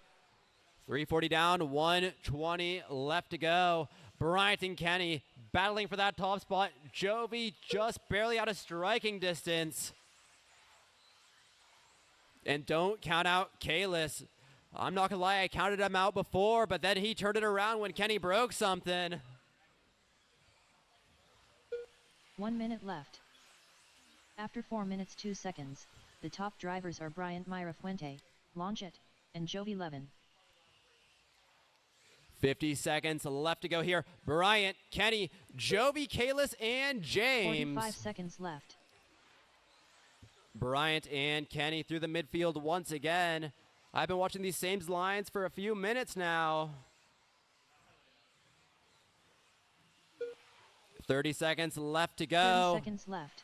340 down, 120 left to go. Bryant and Kenny battling for that top spot. Joby just barely out of striking distance. And don't count out Kalis. I'm not going to lie, I counted him out before, but then he turned it around when Kenny broke something. 1 minute left. After 4 minutes 2 seconds, the top drivers are Bryant Meyer Fuente, Launch It, and Joby Levin. 50 seconds left to go here. Bryant, Kenny, Joby, Kalis, and James. 45 seconds left. Bryant and Kenny through the midfield once again. I've been watching these same lines for a few minutes now. 30 seconds left to 30 go. seconds left.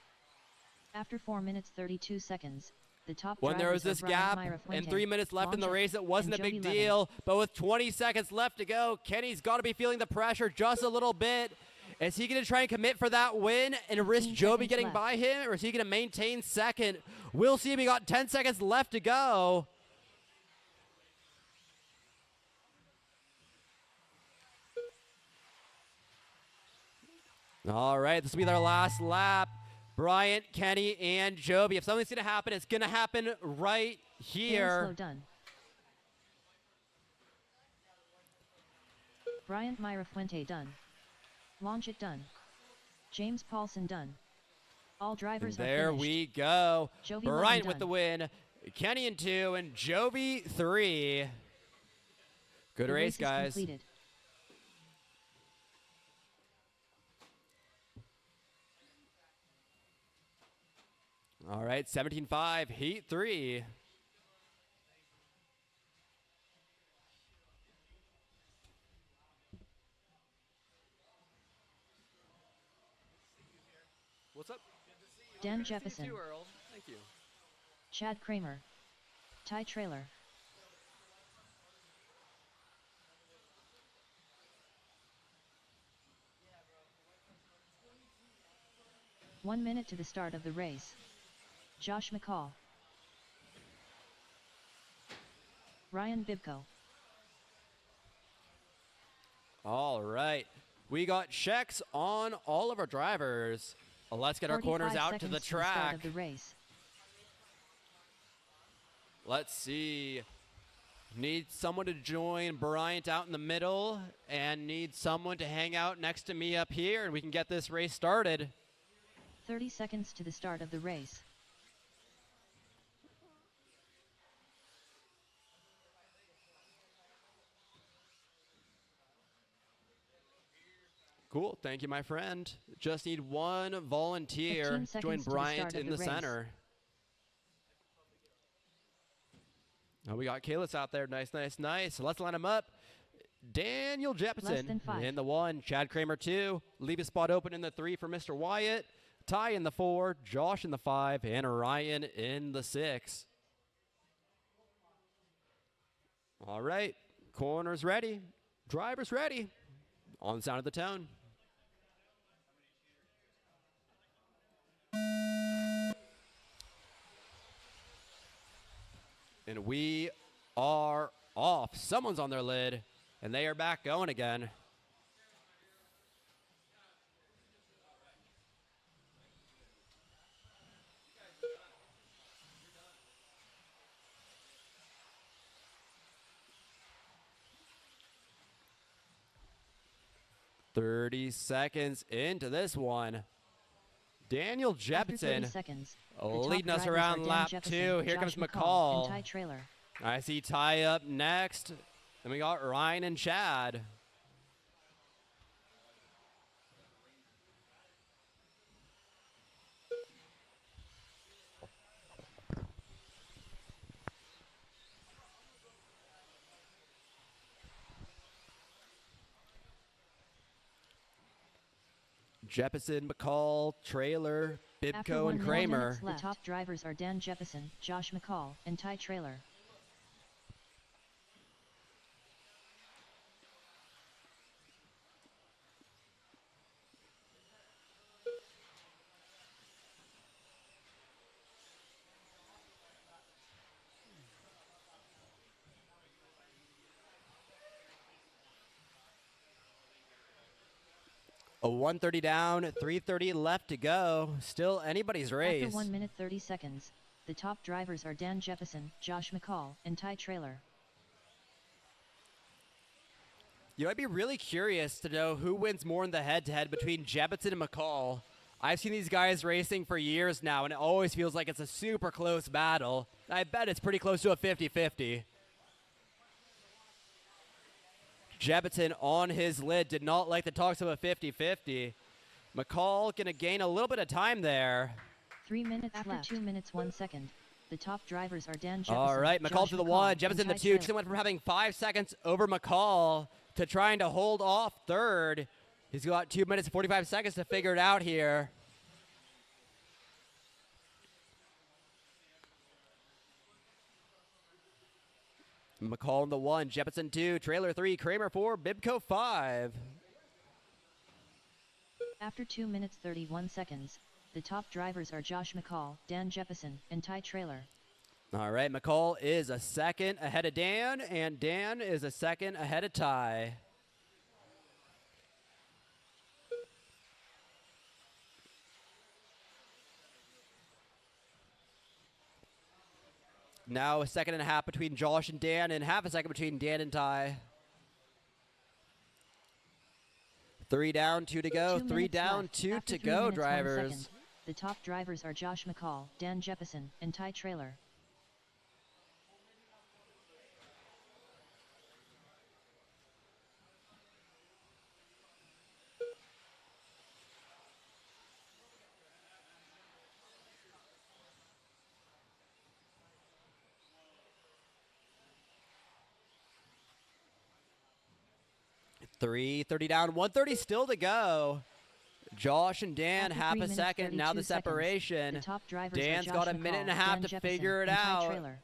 After 4 minutes 32 seconds, the top When there was drivers this are Bryant gap Meyer and Fuente, 3 minutes left in the Launch It, race, it wasn't a and big Joby Levin. deal. But with 20 seconds left to go, Kenny's got to be feeling the pressure just a little bit. Is he going to try and commit for that win and risk 15 Joby seconds getting left. by him, or is he going to maintain second? We'll see. We got 10 seconds left to go. All right, this will be their last lap. Bryant, Kenny, and Joby. If something's going to happen, it's going to happen right And here. slow done. Bryant Meyer Fuente done. Launch It done. James Paulson done. All drivers There are finished. we go. Joby Bryant Levin with the done. win. Kenny in 2 and Joby 3. Good The race, race is guys. completed. All right, 17-5, Heat 3. What's up? Dan Jefferson, You, Earl. Thank you. Chad Kramer, Ty Trailer. One minute to the start of the race. Josh McCall. Ryan Bibko. All right. We got checks on all of our drivers. Let's get our 45 corners out to seconds the start track. of the race. Let's see. Need someone to join Bryant out in the middle and need someone to hang out next to me up here, and we can get this race started. 30 seconds to the start of the race. Cool. Thank you, my friend. Just need one 15 volunteer. seconds Join to the Bryant start of in the the race. center. Oh, we got Kalis out there. Nice, nice, nice. So let's line them up. Daniel Less Jeppesen than 5. in the 1. Chad Kramer 2. Leave a spot open in the 3 for Mr. Wyatt. Ty in the 4. Josh in the 5. And Ryan in the 6. All right. Corners ready. Drivers ready. On the sound of the tone. And we are off. Someone's on their lid, and they are back going again. "30 seconds into this one. Daniel After 30 Jeppesen seconds, the leading top us drivers are around Dan lap Jeppesen, 2. Here Josh comes McCall, McCall. and Ty Trailer. I see Ty up next. Then we got Ryan and Chad. Jeppesen, McCall, Trailer, After Bibko, 1 and minute Kramer. minutes left, the top drivers are Dan Jeppesen, Josh McCall, and Ty Trailer. A 130 down, 330 left to go. Still anybody's race. After 1 minute 30 seconds, the top drivers are Dan Jeppesen, Josh McCall, and Ty Trailer. You know, I'd be really curious to know who wins more in the head-to-head between Jeppesen and McCall. I've seen these guys racing for years now, and it always feels like it's a super close battle. I bet it's pretty close to a 50-50. Jeppesen on his lid did not like the talks of a 50-50. McCall going to gain a little bit of time there. 3 minutes after left. 2 minutes 1 second. The top drivers are Dan Jeppesen, All right, McCall Josh to the McCall, 1, and Jeppesen the Ty 2. Trailer. Just went from having 5 seconds over McCall to trying to hold off third. He's got 2 minutes and 45 seconds to figure it out here. McCall in the 1, Jeppesen 2, Trailer 3, Kramer 4, Bibko 5. After 2 minutes 31 seconds, the top drivers are Josh McCall, Dan Jeppesen, and Ty Trailer. All right, McCall is a second ahead of Dan, and Dan is a second ahead of Ty. Now a second and a half between Josh and Dan, and half a second between Dan and Ty. 3 down, 2 to go. 2 3 minutes down, left. 2 After to 3 go, minutes, 1 drivers. second, the top drivers are Josh McCall, Dan Jeppesen, and Ty Trailer. Three 30 down, 130 still to go. Josh and Dan After half 3 a minutes, second. Now the 32 seconds, separation. The top drivers Dan's are got Josh a minute and a McCall, half Dan to Jeppesen, figure it and Ty out. Trailer.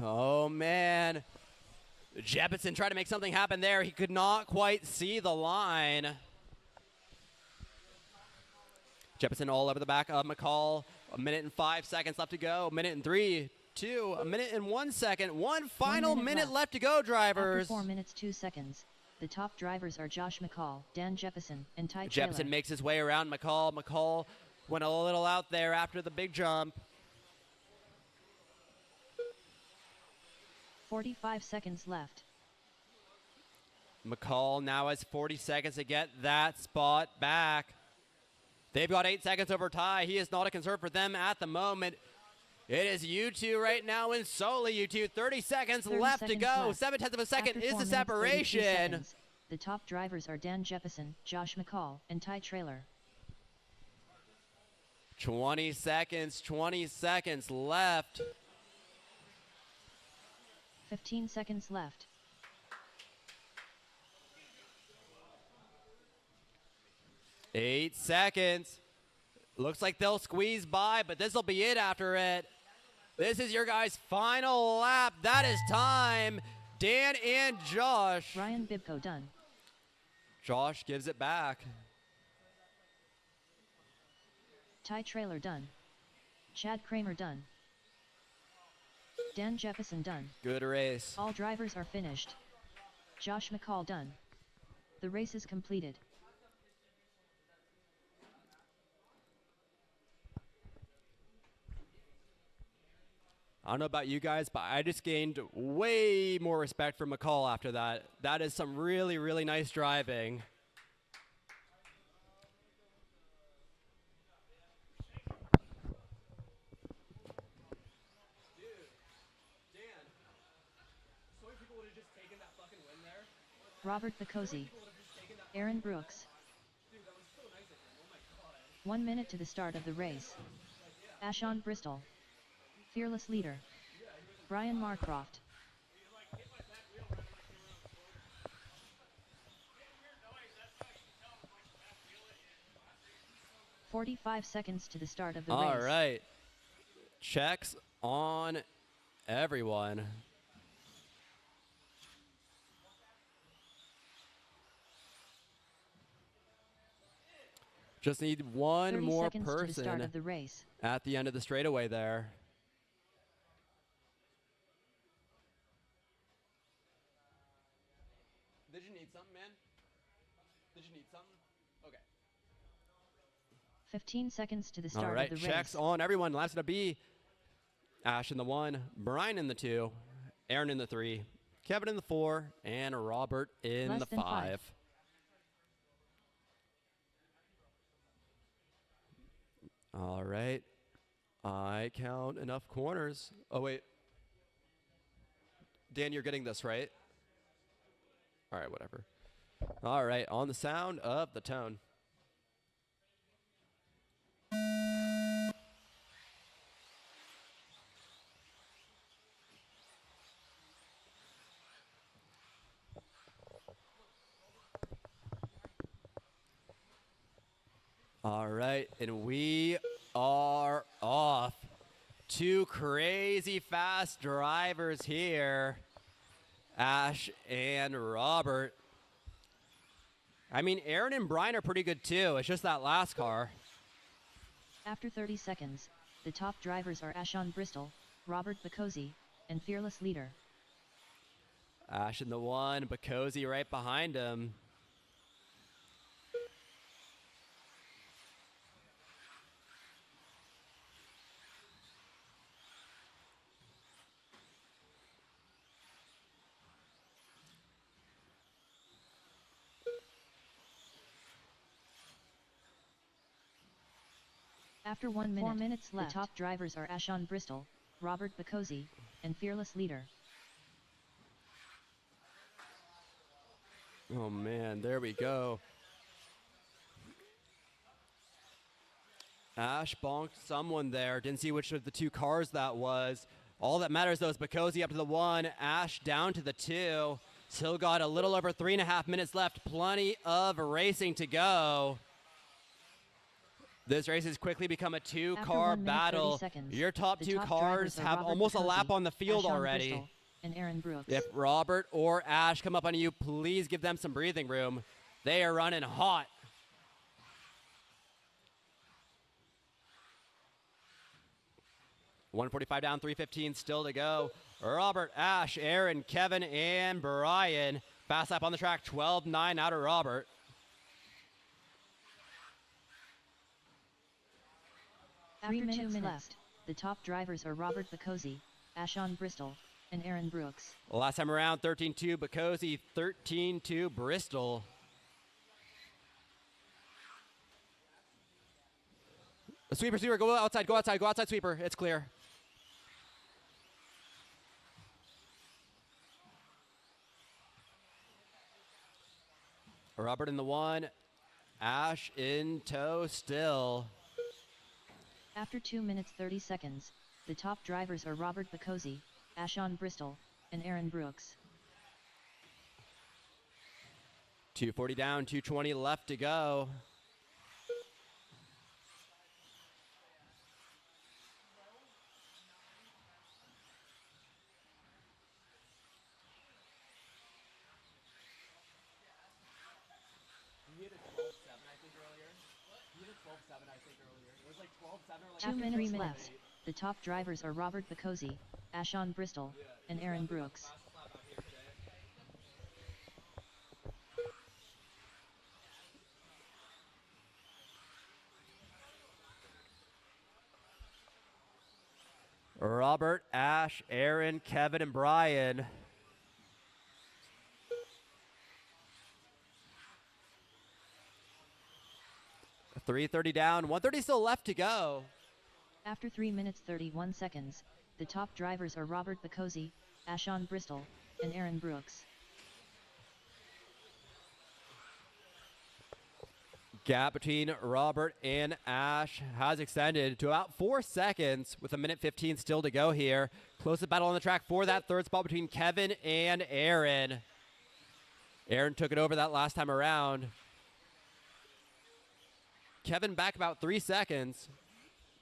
Oh, man. Jeppesen tried to make something happen there. He could not quite see the line. Jeppesen all over the back of McCall. A minute and 5 seconds left to go. A minute and 3, 2, a minute and 1 second. One final minute left to go, drivers. After 4 minutes 2 seconds, the top drivers are Josh McCall, Dan Jeppesen, and Ty Trailer. Jeppesen makes his way around McCall. McCall Went a little out there after the big jump. 45 seconds left. McCall now has 40 seconds to get that spot back. They've got 8 seconds over Ty. He is not a concern for them at the moment. It is you two right now and solely you two. 30 seconds 30 left to seconds go. left. 7/10 of a second After is 4 the minutes, 32 separation. seconds, the top drivers are Dan Jeppesen, Josh McCall, and Ty Trailer. 20 seconds left. 15 seconds left. 8 seconds. Looks like they'll squeeze by, but this will be it after it. This is your guys' final lap. That is time. Dan and Josh. Ryan Bibko done. Josh gives it back. Ty Trailer done. Chad Kramer done. Dan Jeppesen done. Good race. All drivers are finished. Josh McCall done. The race is completed. I don't know about you guys, but I just gained way more respect for McCall after that. That is some really, really nice driving. Robert Bacozzi. Aaron Brooks. 1 minute to the start of the race. Ashon Bristol. Fearless leader. Brian Marcroft. "45 seconds to the start of the race. All right. Checks on everyone. Just need one 30 more seconds to the start person of the race. at the end of the straightaway there. Did you need something, man? Did you need something? Okay. 15 seconds to the All start right, of the checks race. on everyone. Last to be Ash in the 1, Brian in the 2, Aaron in the 3, Kevin in the 4, and Robert in Less the than 5. 5. All right. I count enough corners. Oh, wait. Dan, you're getting this, right? All right, whatever. All right, on the sound of the tone. All right, and we are off. 2 crazy fast drivers here, Ash and Robert. I mean, Aaron and Brian are pretty good too. It's just that last car. After 30 seconds, the top drivers are Ashon Bristol, Robert Bacozzi, and Fearless leader. Ash in the 1, Bacozzi right behind him. After 1 minute, 4 minutes the left. top drivers are Ashon Bristol, Robert Bacozzi, and Fearless leader. Oh man, there we go. Ash bonked someone there. Didn't see which of the 2 cars that was. All that matters though is Bacozzi up to the 1, Ash down to the 2. Still got a little over 3.5 minutes left. Plenty of racing to go. This race has quickly become a After 2-car 1 minute, 30 battle. seconds, Your top the 2 top cars drivers are have Robert almost a lap Bacozzi, on the field Ashon already. Bristol, and Aaron Brooks. If Robert or Ash come up on you, please give them some breathing room. They are running hot. $145 down, $315 still to go. Robert, Ash, Aaron, Kevin, and Brian. Fast lap on the track, 12.9 out of Robert. After 2 minutes left, the top drivers are Robert Bacozzi, Ashon Bristol, and Aaron Brooks. Last time around, 13-2 Bacozzi, 13-2 Bristol. The sweeper, go outside, sweeper. It's clear. Robert in the one, Ash in tow still. After 2 minutes 30 seconds, the top drivers are Robert Bacozzi, Ashon Bristol, and Aaron Brooks. 240 down, 220 left to go. After 3 minutes left, the top drivers are Robert Bacozzi, Ashon Bristol, and Aaron Brooks. Robert, Ash, Aaron, Kevin, and Brian. .330 down, 130 still left to go. After 3 minutes 31 seconds, the top drivers are Robert Bacozzi, Ashon Bristol, and Aaron Brooks. Gap between Robert and Ash has extended to about 4 seconds with 1:15 still to go here. Closest battle on the track for that third spot between Kevin and Aaron. Aaron took it over that last time around. Kevin back about 3 seconds.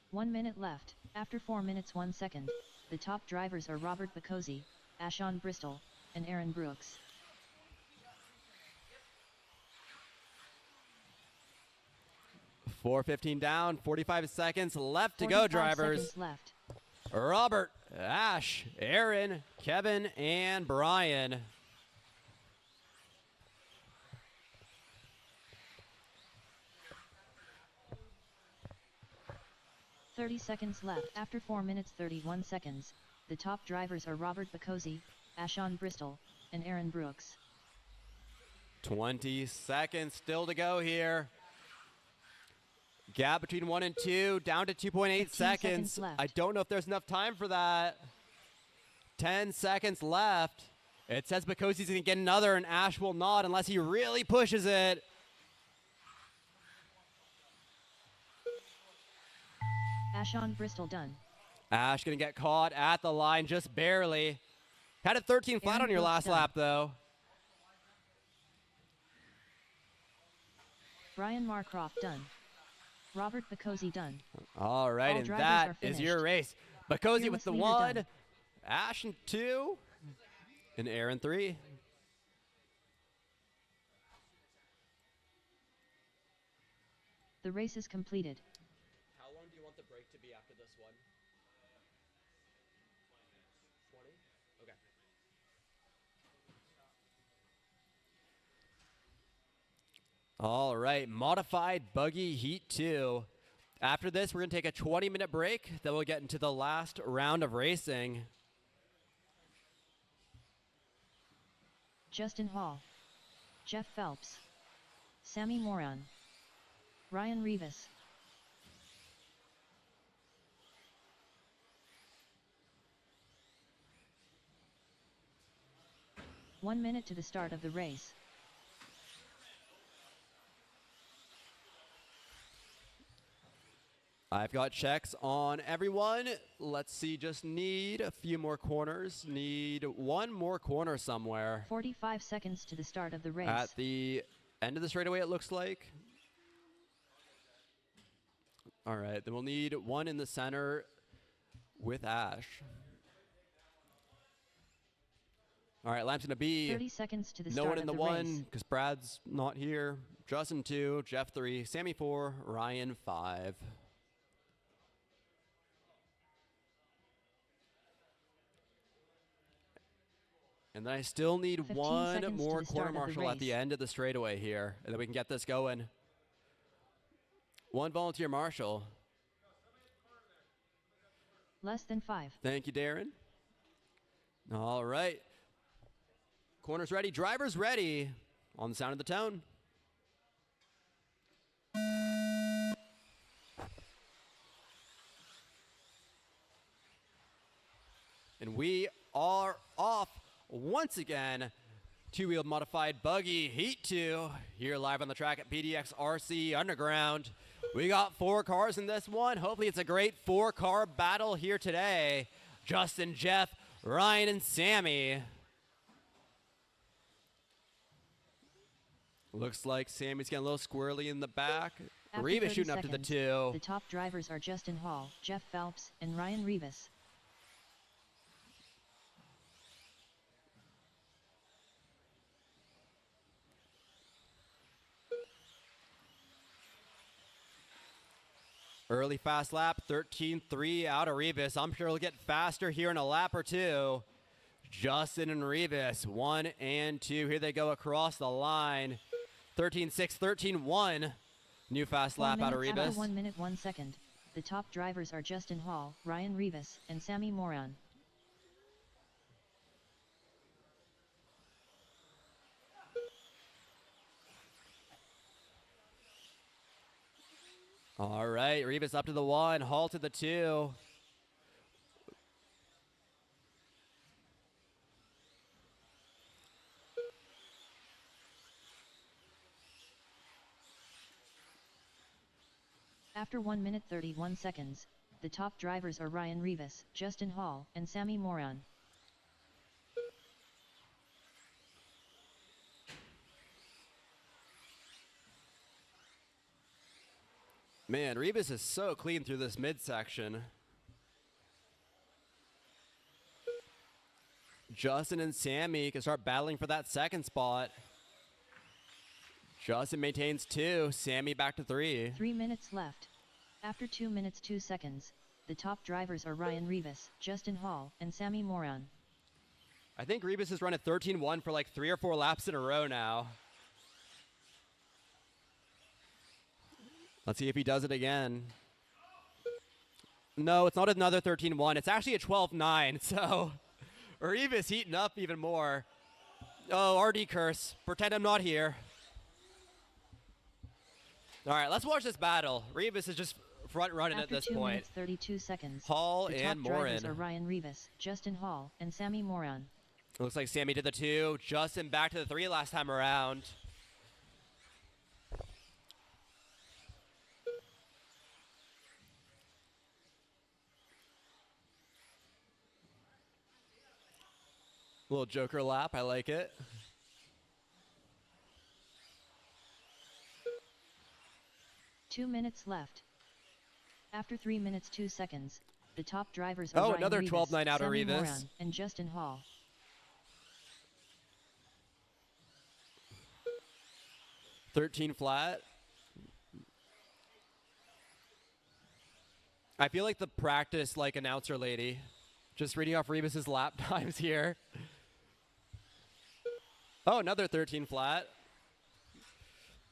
1 minute left. After 4 minutes 1 second, the top drivers are Robert Bacozzi, Ashon Bristol, and Aaron Brooks. .415 down, 45 seconds left to go, 45 drivers. seconds left. Robert, Ash, Aaron, Kevin, and Brian. .30 seconds left. After 4 minutes 31 seconds, the top drivers are Robert Bacozzi, Ashon Bristol, and Aaron Brooks. 20 seconds still to go here. Gap between 1 and 2, down to 2.8 seconds left. I don't know if there's enough time for that. 10 seconds left. It says Bacozzi's going to get another, and Ash will not unless he really pushes it. Ashon Bristol done. Ash going to get caught at the line just barely. Had a 13 flat Aaron on your Brooks last done. lap, though. Brian Marcroft done. Robert Bacozzi done. All right, All and drivers that are is your finished. race. Bacozzi with Fearless the leader 1, done. Ash in 2, and Aaron 3. The race is completed. How long do you want the break to be after this one? 20? Okay. All right, modified buggy heat 2. After this, we're going to take a 20-minute break. Then we'll get into the last round of racing. Justin Hall, Jeff Phelps, Sammy Moran, Ryan Rivas. One minute to the start of the race. I've got checks on everyone. Let's see, just need a few more corners. Need one more corner somewhere. 45 seconds to the start of the race. At the end of the straightaway, it looks like. All right, then we'll need one in the center with Ash. All right, lamp's going to be 30 seconds to the no start one in of the the one race. because Brad's not here. Justin 2, Jeff 3, Sammy 4, Ryan 5. And then I still need 15 one seconds to more the start quarter of the marshal at the race. end of the straightaway here, and then we can get this going. One volunteer marshal. Less than 5. Thank you, Darren. All right. Corners ready, drivers ready. On the sound of the tone. And we are off once again. Two-wheeled modified buggy heat 2 here live on the track at PDX RC Underground. We got 4 cars in this one. Hopefully it's a great 4-car battle here today. Justin, Jeff, Ryan, and Sammy. Looks like Sammy's getting a little squirrely in the back. After Rivas 30 shooting up to the seconds, 2. The top drivers are Justin Hall, Jeff Phelps, and Ryan Rivas. Early fast lap, 13.3 out of Rivas. I'm sure it'll get faster here in a lap or two. Justin and Rivas, 1 and 2. Here they go across the line. 13.6, 13.1. New fast lap out of Rivas. After 1 minute 1 second, the top drivers are Justin Hall, Ryan Rivas, and Sammy Moran. All right, Rivas up to the 1, Hall to the 2. After 1 minute 31 seconds, the top drivers are Ryan Rivas, Justin Hall, and Sammy Moran. Man, Rivas is so clean through this midsection. Justin and Sammy can start battling for that second spot. Justin maintains 2, Sammy back to 3. 3 minutes left. After 2 minutes 2 seconds, the top drivers are Ryan Rivas, Justin Hall, and Sammy Moran. I think Rivas has run at 13.1 for like 3 or 4 laps in a row now. Let's see if he does it again. No, it's not another 13.1. It's actually a 12.9, so Rivas heating up even more. Oh, RD curse. Pretend I'm not here. All right, let's watch this battle. Rivas is just front running After at this 2 point. minutes 32 seconds, Hall the and top drivers Moran. are Ryan Rivas, Justin Hall, and Sammy Moran. Looks like Sammy did the 2. Justin back to the 3 last time around. Little Joker lap, I like it. Two minutes left. After 3 minutes 2 seconds, the top drivers are Oh, Ryan another Rivas, 12.9 out of Sammy Rivas. Moran, and Justin Hall. $13 flat. I feel like the practice like announcer lady. Just reading off Rivas's lap times here. Oh, another 13 flat.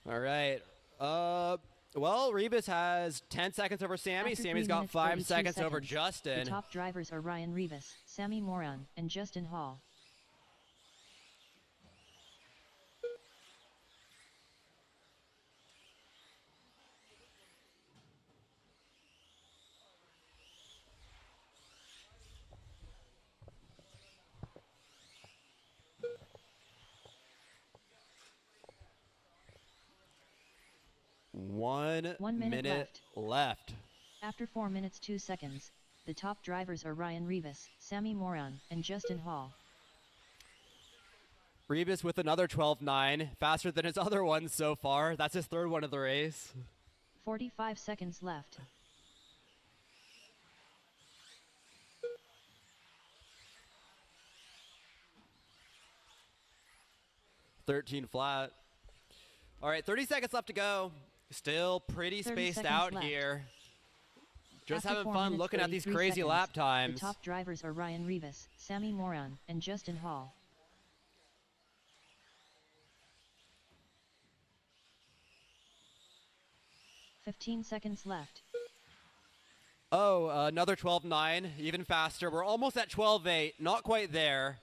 All right. Well, Rivas has 10 seconds over Sammy. After Sammy's 3 got minutes, 5 32 seconds over The Justin. top drivers are Ryan Rivas, Sammy Moran, and Justin Hall. One 1 minute minute left. After 4 minutes 2 seconds, the top drivers are Ryan Rivas, Sammy Moran, and Justin Hall. Rivas with another 12.9, faster than his other ones so far. That's his third one of the race. 45 seconds left. $13 flat. All right, 30 seconds left to go. Still pretty 30 spaced seconds out left. here. Just After having 4 fun minutes, looking at these 33 crazy seconds, lap times. The top drivers are Ryan Rivas, Sammy Moran, and Justin Hall. "15 seconds left. Oh, another 12.9, even faster. We're almost at 12.8, not quite there.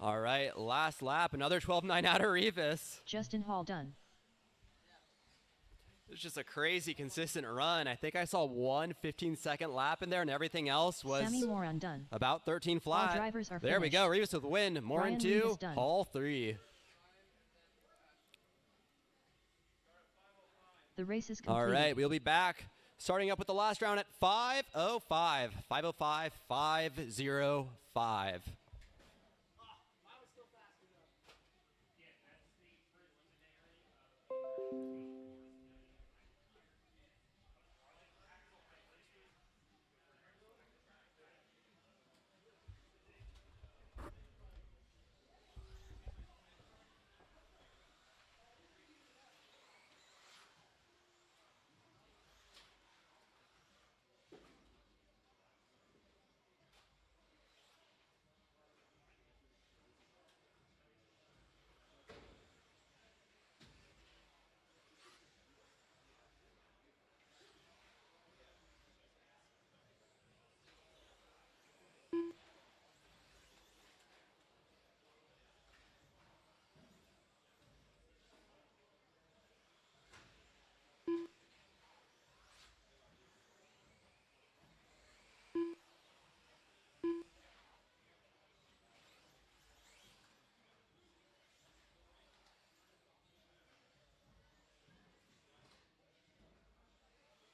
All right, last lap, another 12.9 out of Revis. Justin Hall done. It's just a crazy consistent run. I think I saw one 15-second lap in there, and everything else was Sammy Moran done. about 13 flat. All drivers are there we go. finished. Revis with the win. Moran Ryan 2, Revis done. Hall 3. The race is complete. All right, we'll be back starting up with the last round at 5:05. 5:05, 5:05.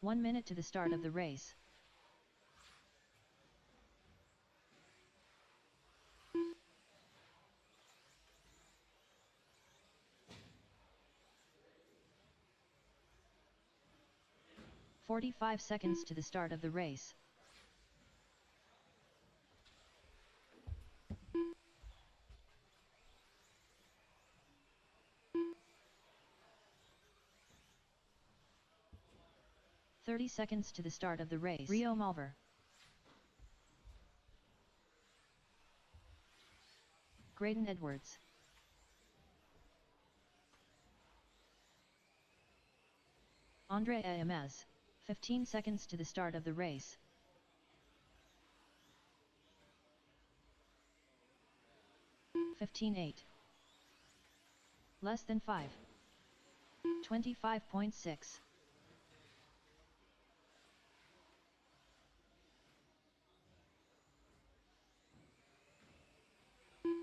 One minute to the start of the race. "45 seconds to the start of the race. "30 seconds to the start of the race. Rio Malver. Graydon Edwards. Andre Ames. 15 seconds to the start of the race. "15.8. Less than 5. 25.6.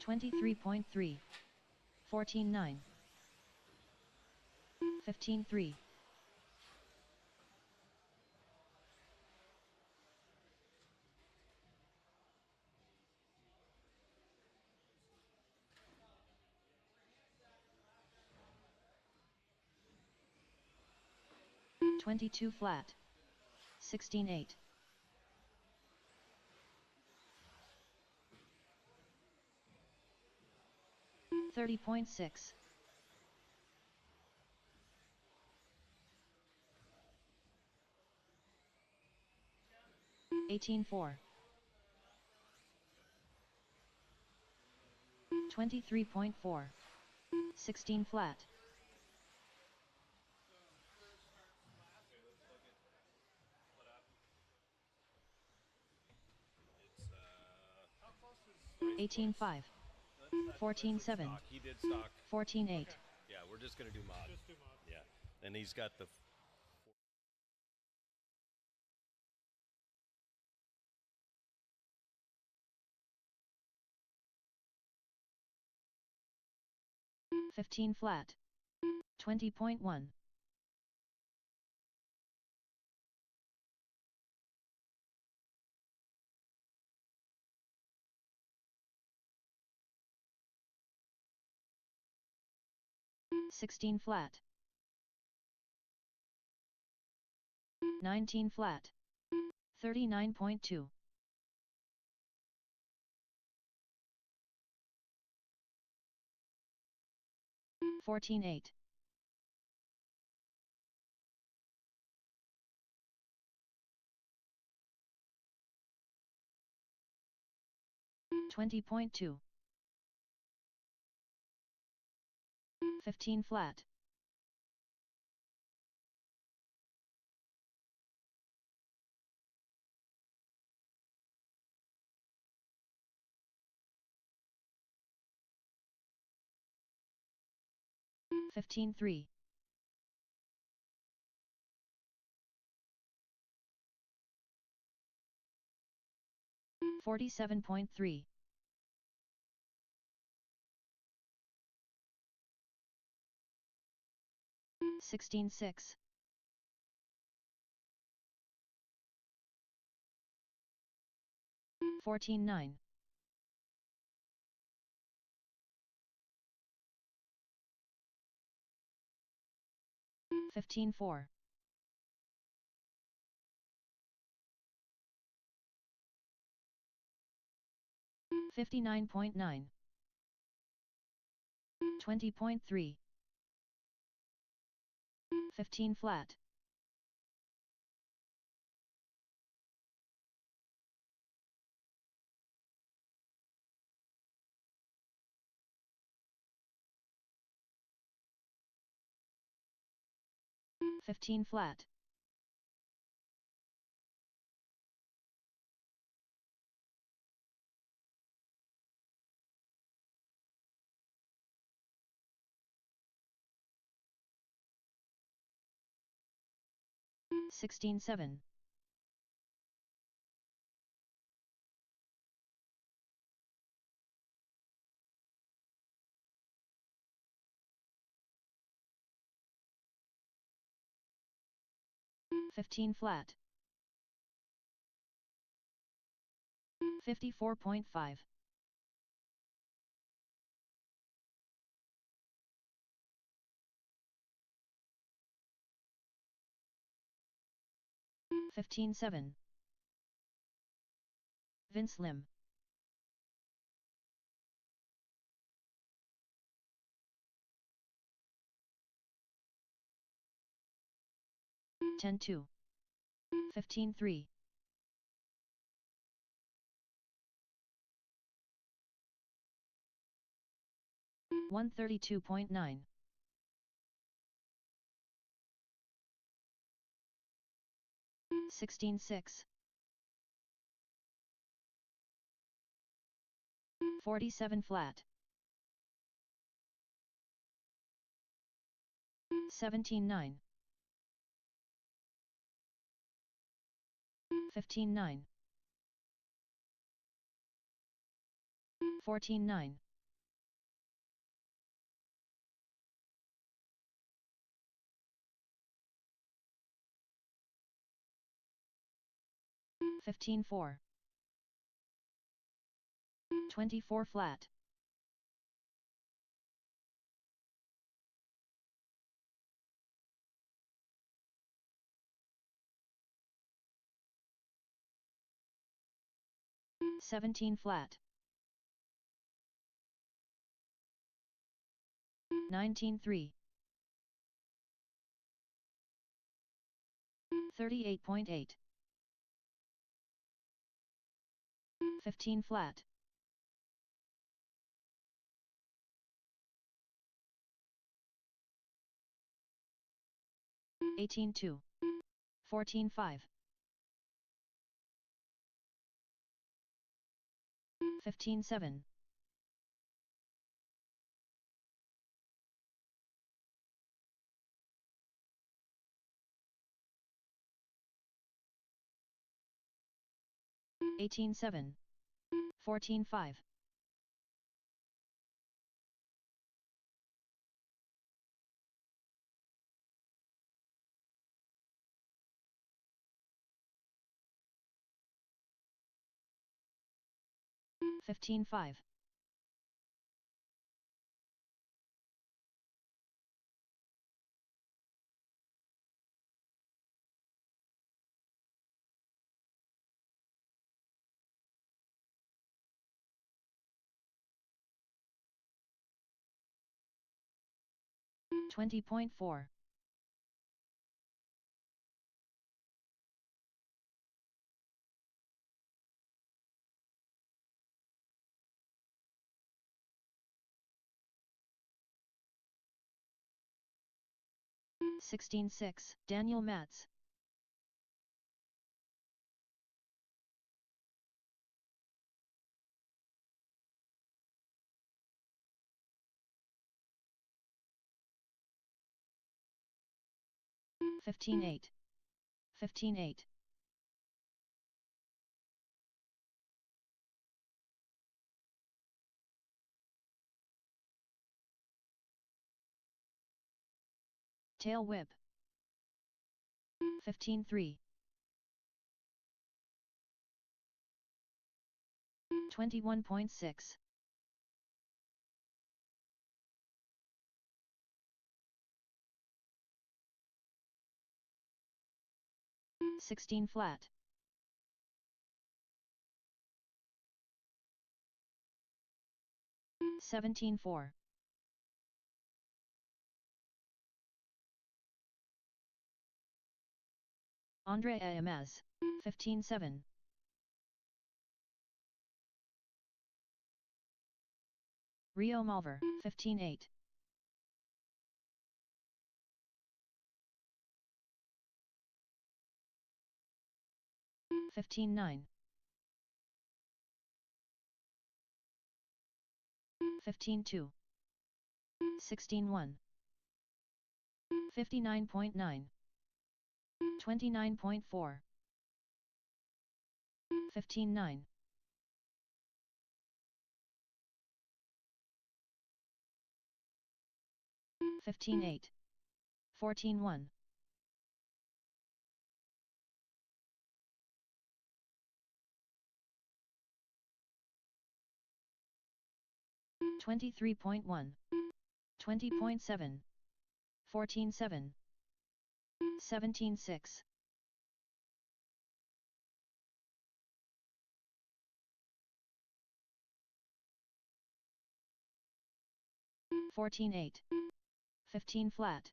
23.3. 14.9. 15.3. "22 flat. 16.8. 30.6. 18.4. 23.4. 16 flat. How close is 18.5. 14.7. He did stock. 14.8. Yeah, we're just gonna do mod. Just do mod. Yeah, and he's got the. "15 flat. 20.1. "16 flat. 19 flat. 39.2. 14.8. 20.2. 15 flat. Fifteen three. 47.3. 16.6. 14.9. 15.4. 59.9. 20.3. 15 flat. 15 flat. 16.7. 15 flat. 54.5. 15.7. Vince Lim. 10.2. 15.3. 132.9. 16.6. 47 flat. 17.9. 15.9. 14.9. 15.4. 24 flat. 17 flat. 19.3. 38.8. 15 flat. 18.2. 14.5. 15.7. 18.7. 14.5. Fifteen five. $20.4. 16-6, Daniel Matz. Fifteen eight. 15-8. Tail whip. 15-3. 21.6. 16 flat. 17-4. 'Andre Amaz. 15-7. 'Rio Malver. 15-8. 15-9. 15-2. 16-1. 59.9. 29.4. 15-9. 15-8. 14-1. 23.1. 20.7. 14-7. 17-6. 14-8. 15 flat.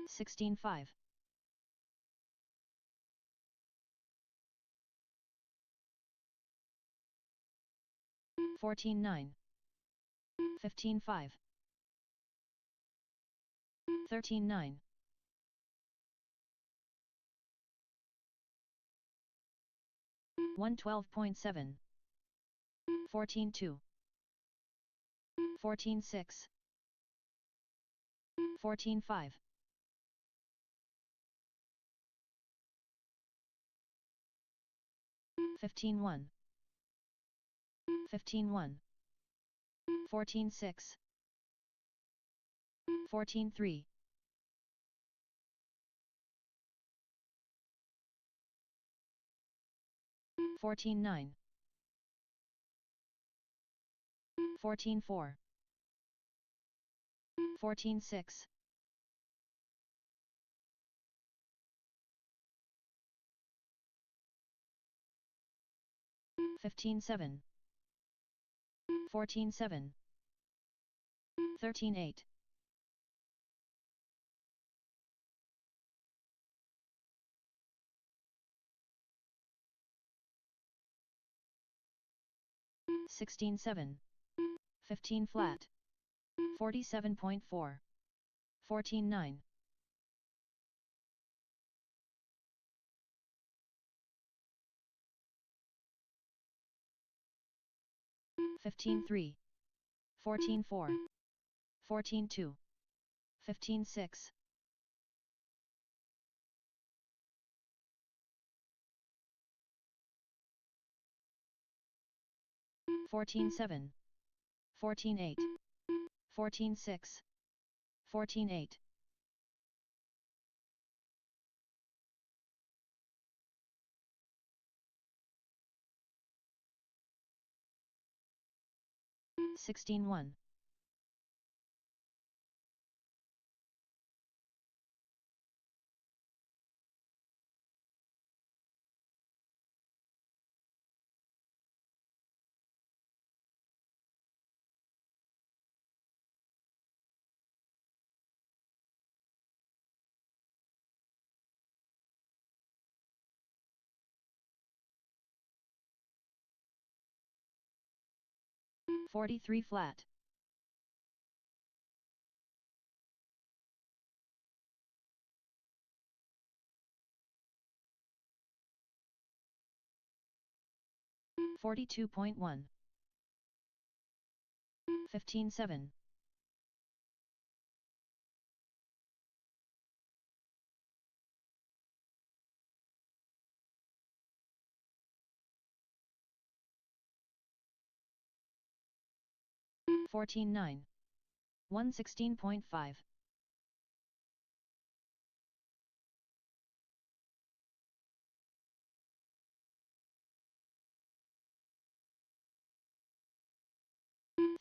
16-5. 14-9. 15-5. 13-9. 112.7. 14-2. 14-6. 14-5. 15-1. 15-1. 14-6. 14-3. 14-9. 14-4. 14-6. 15-7. 14-7. 13-8. 16-7. 15 flat. 47.4. 14-9. 15-3. 14-4. 14-2. 15-6. 14-7. 14-8. 14-6. 14-8. 16-1. 43 flat. 42.1. 15.7. 14.9. 116.5.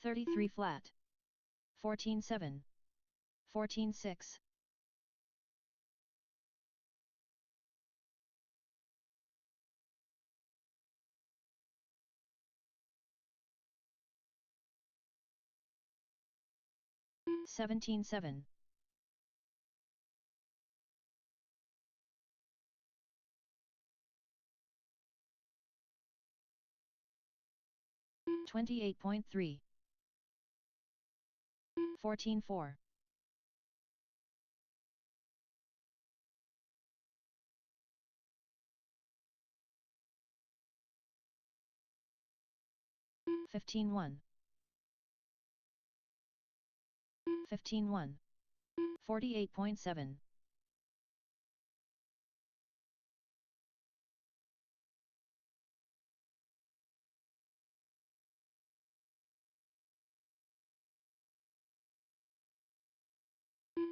33 flat. 14.7. 14.6. 17.7. 28.3. 14.4. 15.1. 15.1. 48.7.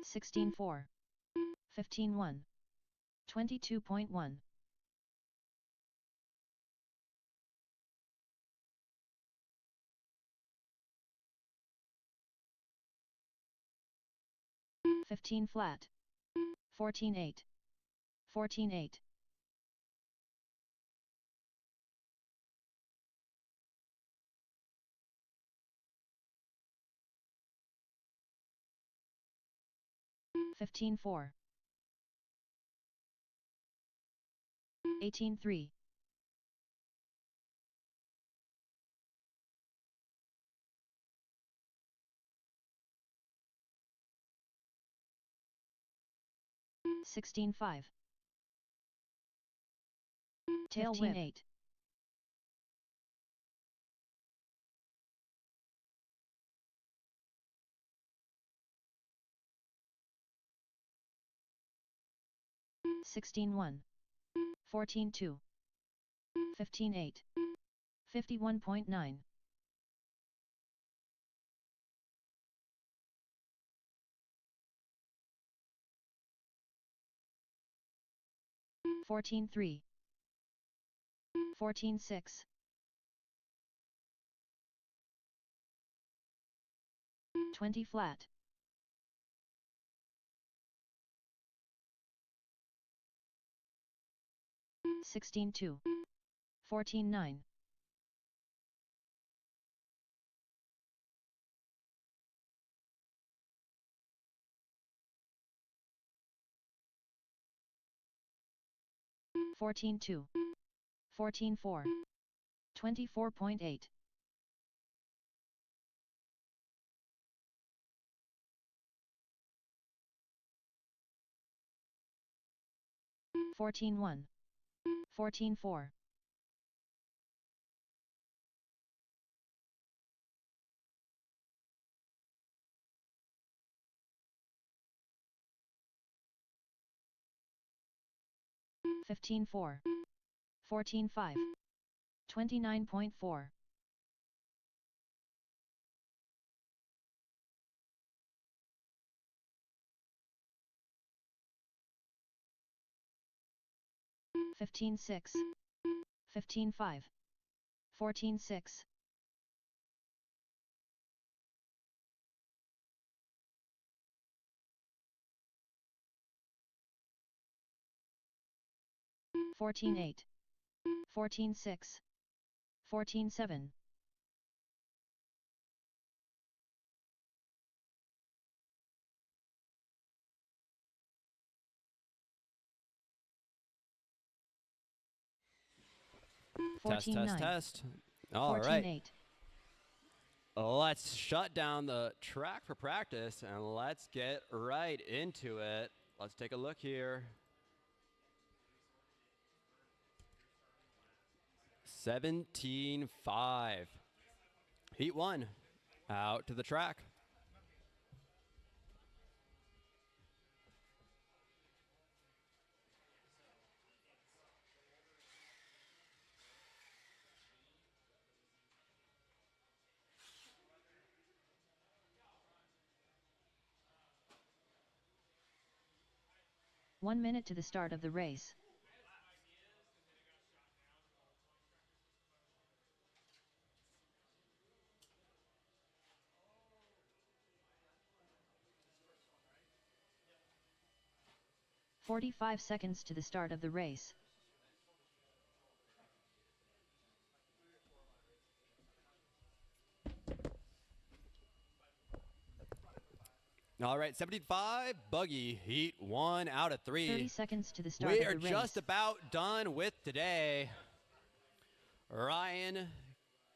16.4. 15.1. 22.1. 15 flat. 14.8. 14.8. 15.4. 18.3. 16.5. Tail whip. 8. 16.1. 14.2. 15.8. 51.9. 14.3. 14.6. 20 flat. 16.2. 14.9. 14.2. 14.4. 24.8. 14.1. 14.4. 15.4. 14.5. 29.4. 15.6. 15.5. 14.6. 14.8. 14.6. 14.7. 14.9. Test. All right. 14.8. Let's shut down the track for practice and let's get right into it. Let's take a look here. 17-5. Heat 1 out to the track. One minute to the start of the race. "45 seconds to the start of the race. All right, 75, Buggy, Heat 1 out of 3. 30 seconds to the start We of are the race. just about done with today. Ryan,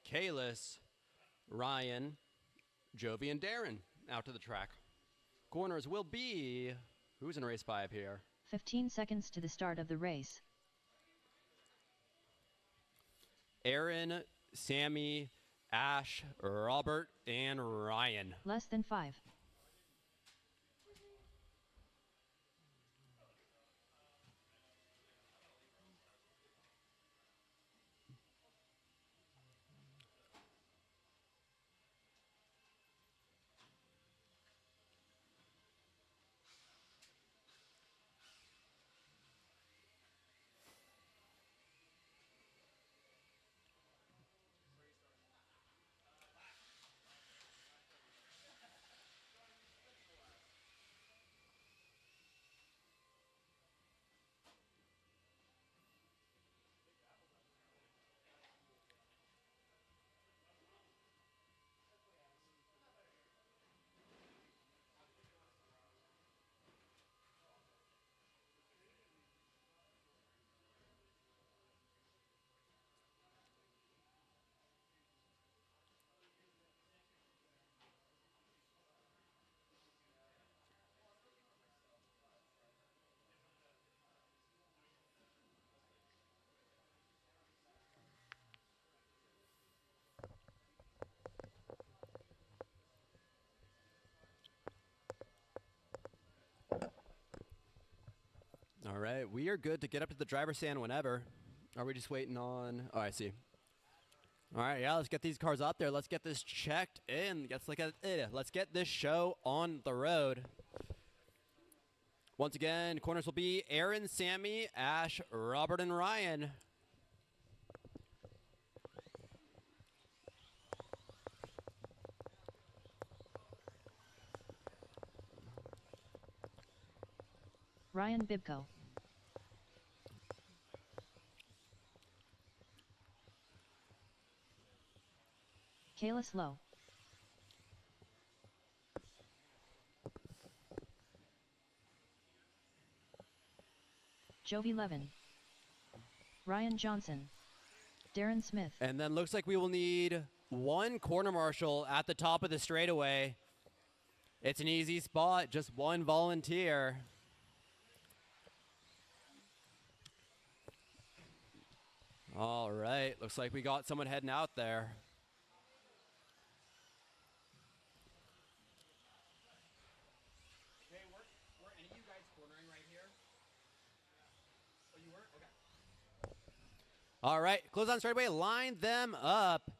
Kalis, Ryan, Jovi, and Darren out to the track. Corners will be, who's in race 5 here? 15 seconds to the start of the race. Aaron, Sammy, Ash, Robert, and Ryan. Less than 5. All right, we are good to get up to the driver's stand whenever. Are we just waiting on? Oh, I see. All right, yeah, let's get these cars out there. Let's get this checked in. Let's get this show on the road. Once again, corners will be Aaron, Sammy, Ash, Robert, and Ryan. Ryan Bibko. Kalis Lowe. Jovi Levin. Ryan Johnson. Darren Smith. And then looks like we will need one corner marshal at the top of the straightaway. It's an easy spot, just one volunteer. All right, looks like we got someone heading out there. Okay, were any of you guys cornering right here? Oh, you were? Okay. All right, close on straightaway, line them up.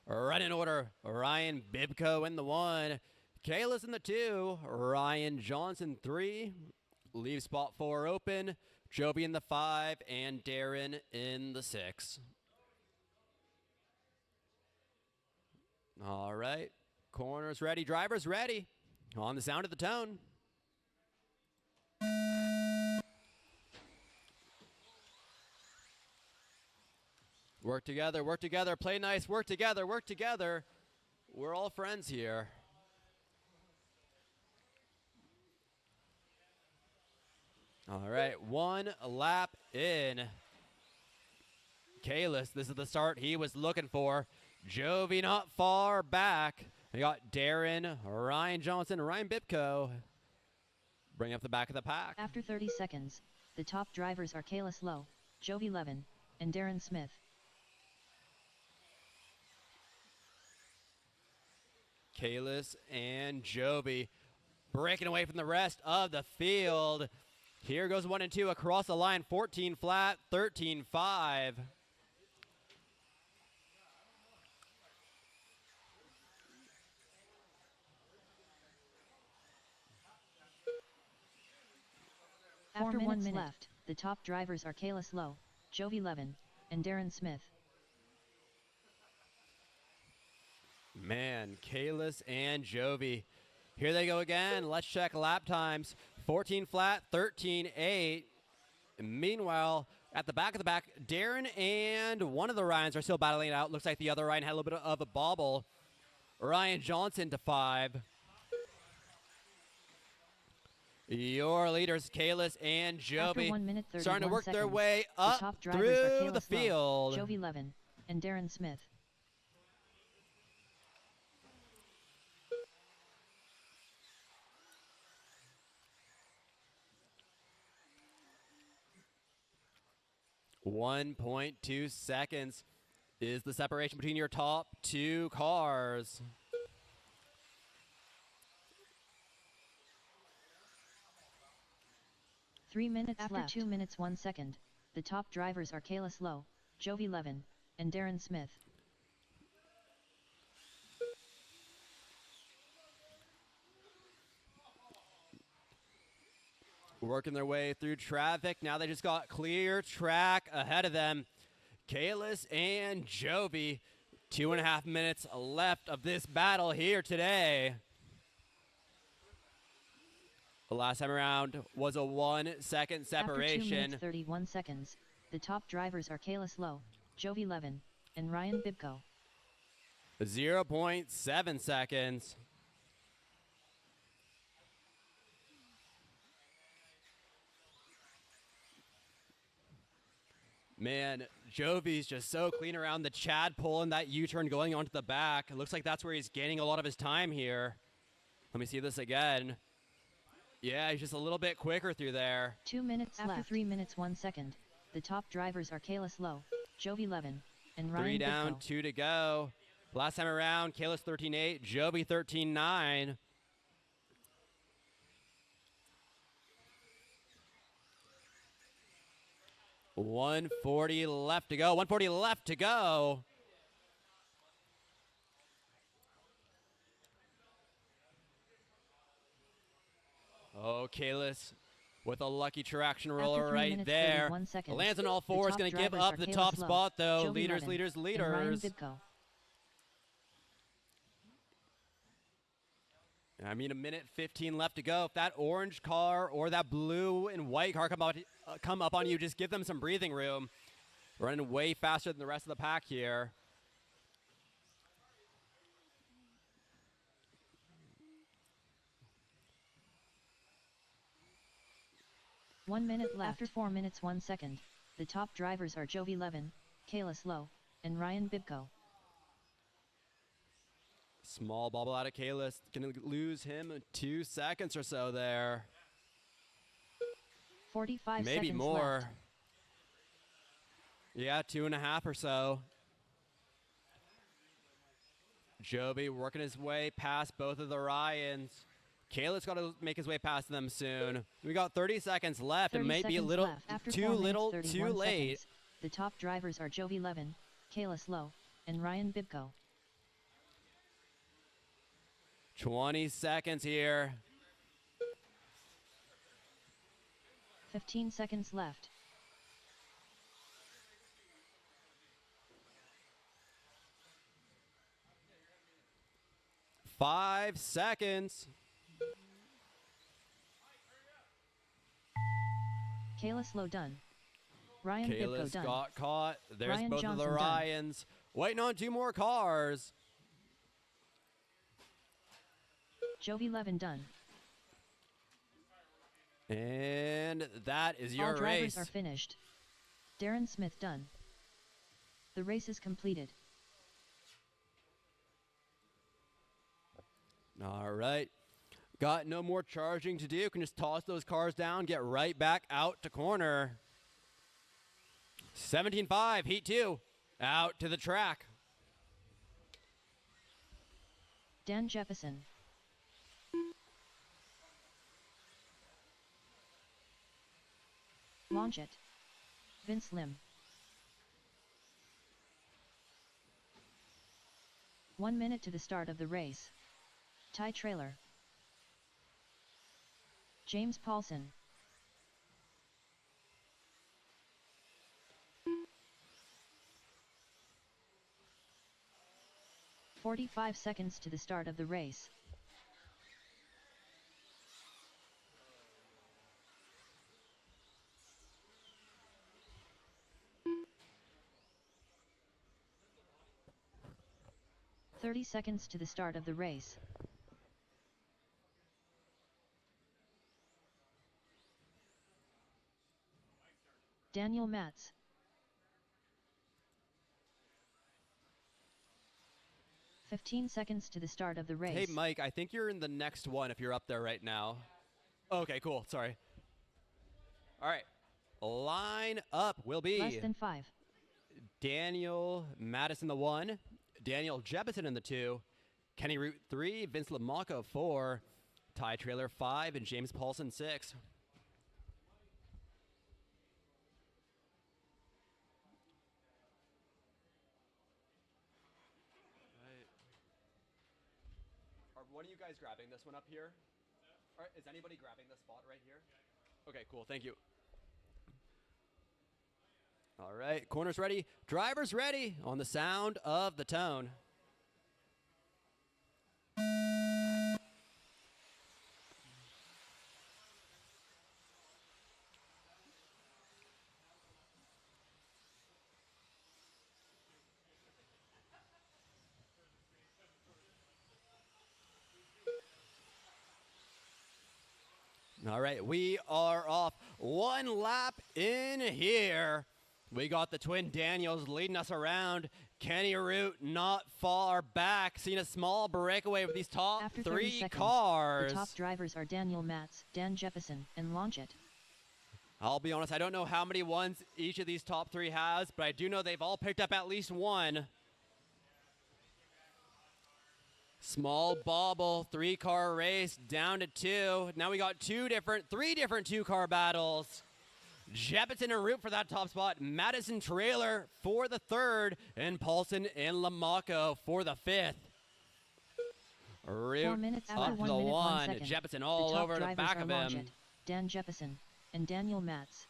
Run in order, Ryan Bibko in the 1, Kalis in the 2, Ryan Johnson 3, leave spot 4 open, Jovi in the 5, and Darren in the 6. All right, corners ready, drivers ready, on the sound of the tone. Work together, play nice, work together. We're all friends here. All right, one lap in. Kalis, this is the start he was looking for. Jovi not far back. We got Darren, Ryan Johnson, Ryan Bibko. Bring up the back of the pack. After 30 seconds, the top drivers are Kalis Lowe, Jovi Levin, and Darren Smith. Kalis and Joby breaking away from the rest of the field. Here goes 1 and 2 across the line, 14 flat, 13-5. After 1 minute left, the top drivers are Kalis Lowe, Jovi Levin, and Darren Smith. Man, Kalis and Jovi. Here they go again. Let's check lap times. 14 flat, 13-8. Meanwhile, at the back of the pack, Darren and one of the Ryans are still battling it out. Looks like the other Ryan had a little bit of a bobble. Ryan Johnson to 5. Your leaders, Kalis and After Joby, 1 minute 31 starting to work their seconds, way the up top drivers are through the Kalis Lowe, field. Jovi Levin, and Darren Smith. .2 seconds is the separation between your top 2 cars. After 2 minutes 1 second, the top drivers are Kalis Lowe, Jovi Levin, and Darren Smith. Working their way through traffic. Now they just got clear track ahead of them. Kalis and Joby. 2.5 minutes left of this battle here today. The last time around was a 1 second separation. After 2 minutes 31 seconds, the top drivers are Kalis Lowe, Jovi Levin, and Ryan Bibko. 0.7 seconds. Man, Jovi's just so clean around the Chad pulling that U-turn going onto the back. It looks like that's where he's gaining a lot of his time here. Let me see this again. Yeah, he's just a little bit quicker through there. 2 minutes After left. 3 minutes 1 second, the top drivers are Kalis Lowe, Jovi Levin, and Ryan 3 down, Bibko. 2 to go. Last time around, Kalis 13.8, Joby 13.9. .140 left to go. 140 left to go. Oh, Kalis with a lucky traction roller After 3 right minutes, there. 31 seconds, Lands on all the fours, top going to give drivers up are the Kalis top Lowe, spot though. Jovi Leaders, Levin, leaders, and Ryan leaders. Bibko. I mean, 1:15 left to go. If that orange car or that blue and white car come up on you, just give them some breathing room. Running way faster than the rest of the pack here. One minute left. After 4 minutes 1 second, the top drivers are Jovi Levin, Kalis Lowe, and Ryan Bibko. Small bobble out of Kalis. Gonna lose him 2 seconds or so there. 45 Maybe seconds more. left. Yeah, 2.5 or so. Joby working his way past both of the Ryans. Kalis got to make his way past them soon. We got 30 seconds left. It 30 may be a seconds little left. After too 4 minutes, little, 31 too late. seconds, the top drivers are Jovi Levin, Kalis Lowe, and Ryan Bibko. 20 seconds here. 15 seconds left. Five seconds. Kalis Lowe done. Ryan Bibko Kalis done. got caught. There's Ryan both Johnson of the done. Ryans. Waiting on 2 more cars. Jovi Levin done. And that is your All drivers race. are finished. Darren Smith done. The race is completed. All right. Got no more charging to do. Can just toss those cars down, get right back out to corner. 17.5, heat 2, out to the track. Dan Jefferson. Launch it. Vince Lim. 1 minute to the start of the race. Ty Trailer. James Paulson. "45 seconds to the start of the race. "30 seconds to the start of the race. Daniel Matz. "15 seconds to the start of the race. Hey, Mike, I think you're in the next one if you're up there right now. Okay, cool. Sorry. All right. Line up will be Less than 5. Daniel Madison the 1, Daniel Jefferson in the 2, Kenny Root 3, Vince Lamacco 4, Ty Trailer 5, and James Paulson 6. Are one of you guys grabbing this one up here? All right, is anybody grabbing this spot right here? Okay, cool. Thank you. All right, corners ready, drivers ready on the sound of the tone. All right, we are off. 1 lap in here. We got the twin Daniels leading us around. Kenny Root not far back. Seeing a small breakaway with these top After 30 three seconds, cars. the top drivers are Daniel Matz, Dan Jefferson, and Launch It. I'll be honest, I don't know how many ones each of these top 3 has, but I do know they've all picked up at least one. Small bobble, 3-car race, down to 2. Now we got 3 different 2-car battles. Jefferson and Root for that top spot. Madison Trailer for the 3rd, and Paulson and Lamacco for the 5th. Root 4 minutes up after to 1 the minute, 1 1. second. Jefferson The all top over the drivers back are of Launch him. It, Dan Jefferson, and Daniel Matz.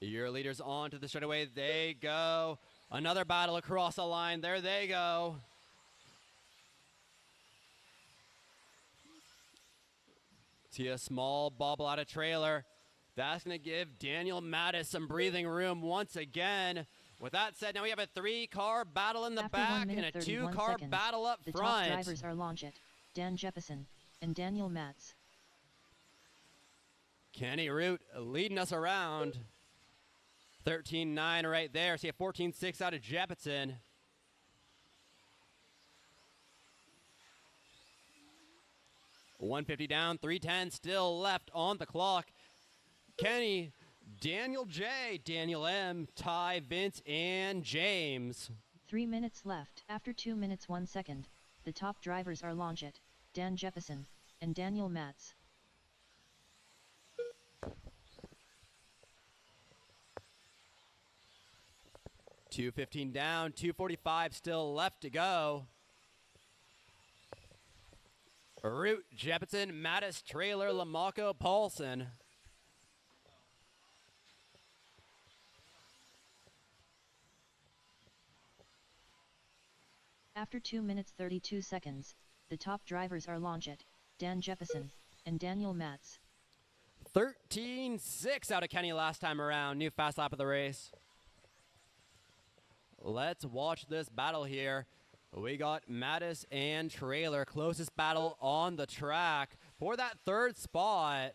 Your leaders on to the straightaway. They go. Another battle across the line. There they go. See a small bobble out of Trailer. That's going to give Daniel Mattis some breathing room once again. With that said, now we have a 3-car battle in the After 1 back and minute, a 31 2-car seconds, battle up the front. top drivers are Launch It, Dan Jefferson, and Daniel Matz. Kenny Root leading us around. 13-9 right there. See a 14-6 out of Jefferson. $150 down, 310 still left on the clock. Kenny, Daniel J, Daniel M, Ty, Vince, and James. 3 minutes left. After 2 minutes 1 second, the top drivers are Launch It, Dan Jefferson, and Daniel Matz. $215 down, 245 still left to go. Root, Jefferson, Mattis, Trailer, Lamacco, Paulson. After 2 minutes 32 seconds, the top drivers are Launch It, Dan Jefferson, and Daniel Matz. 13-6 out of Kenny last time around. New fast lap of the race. Let's watch this battle here. We got Mattis and Trailer. Closest battle on the track for that 3rd spot.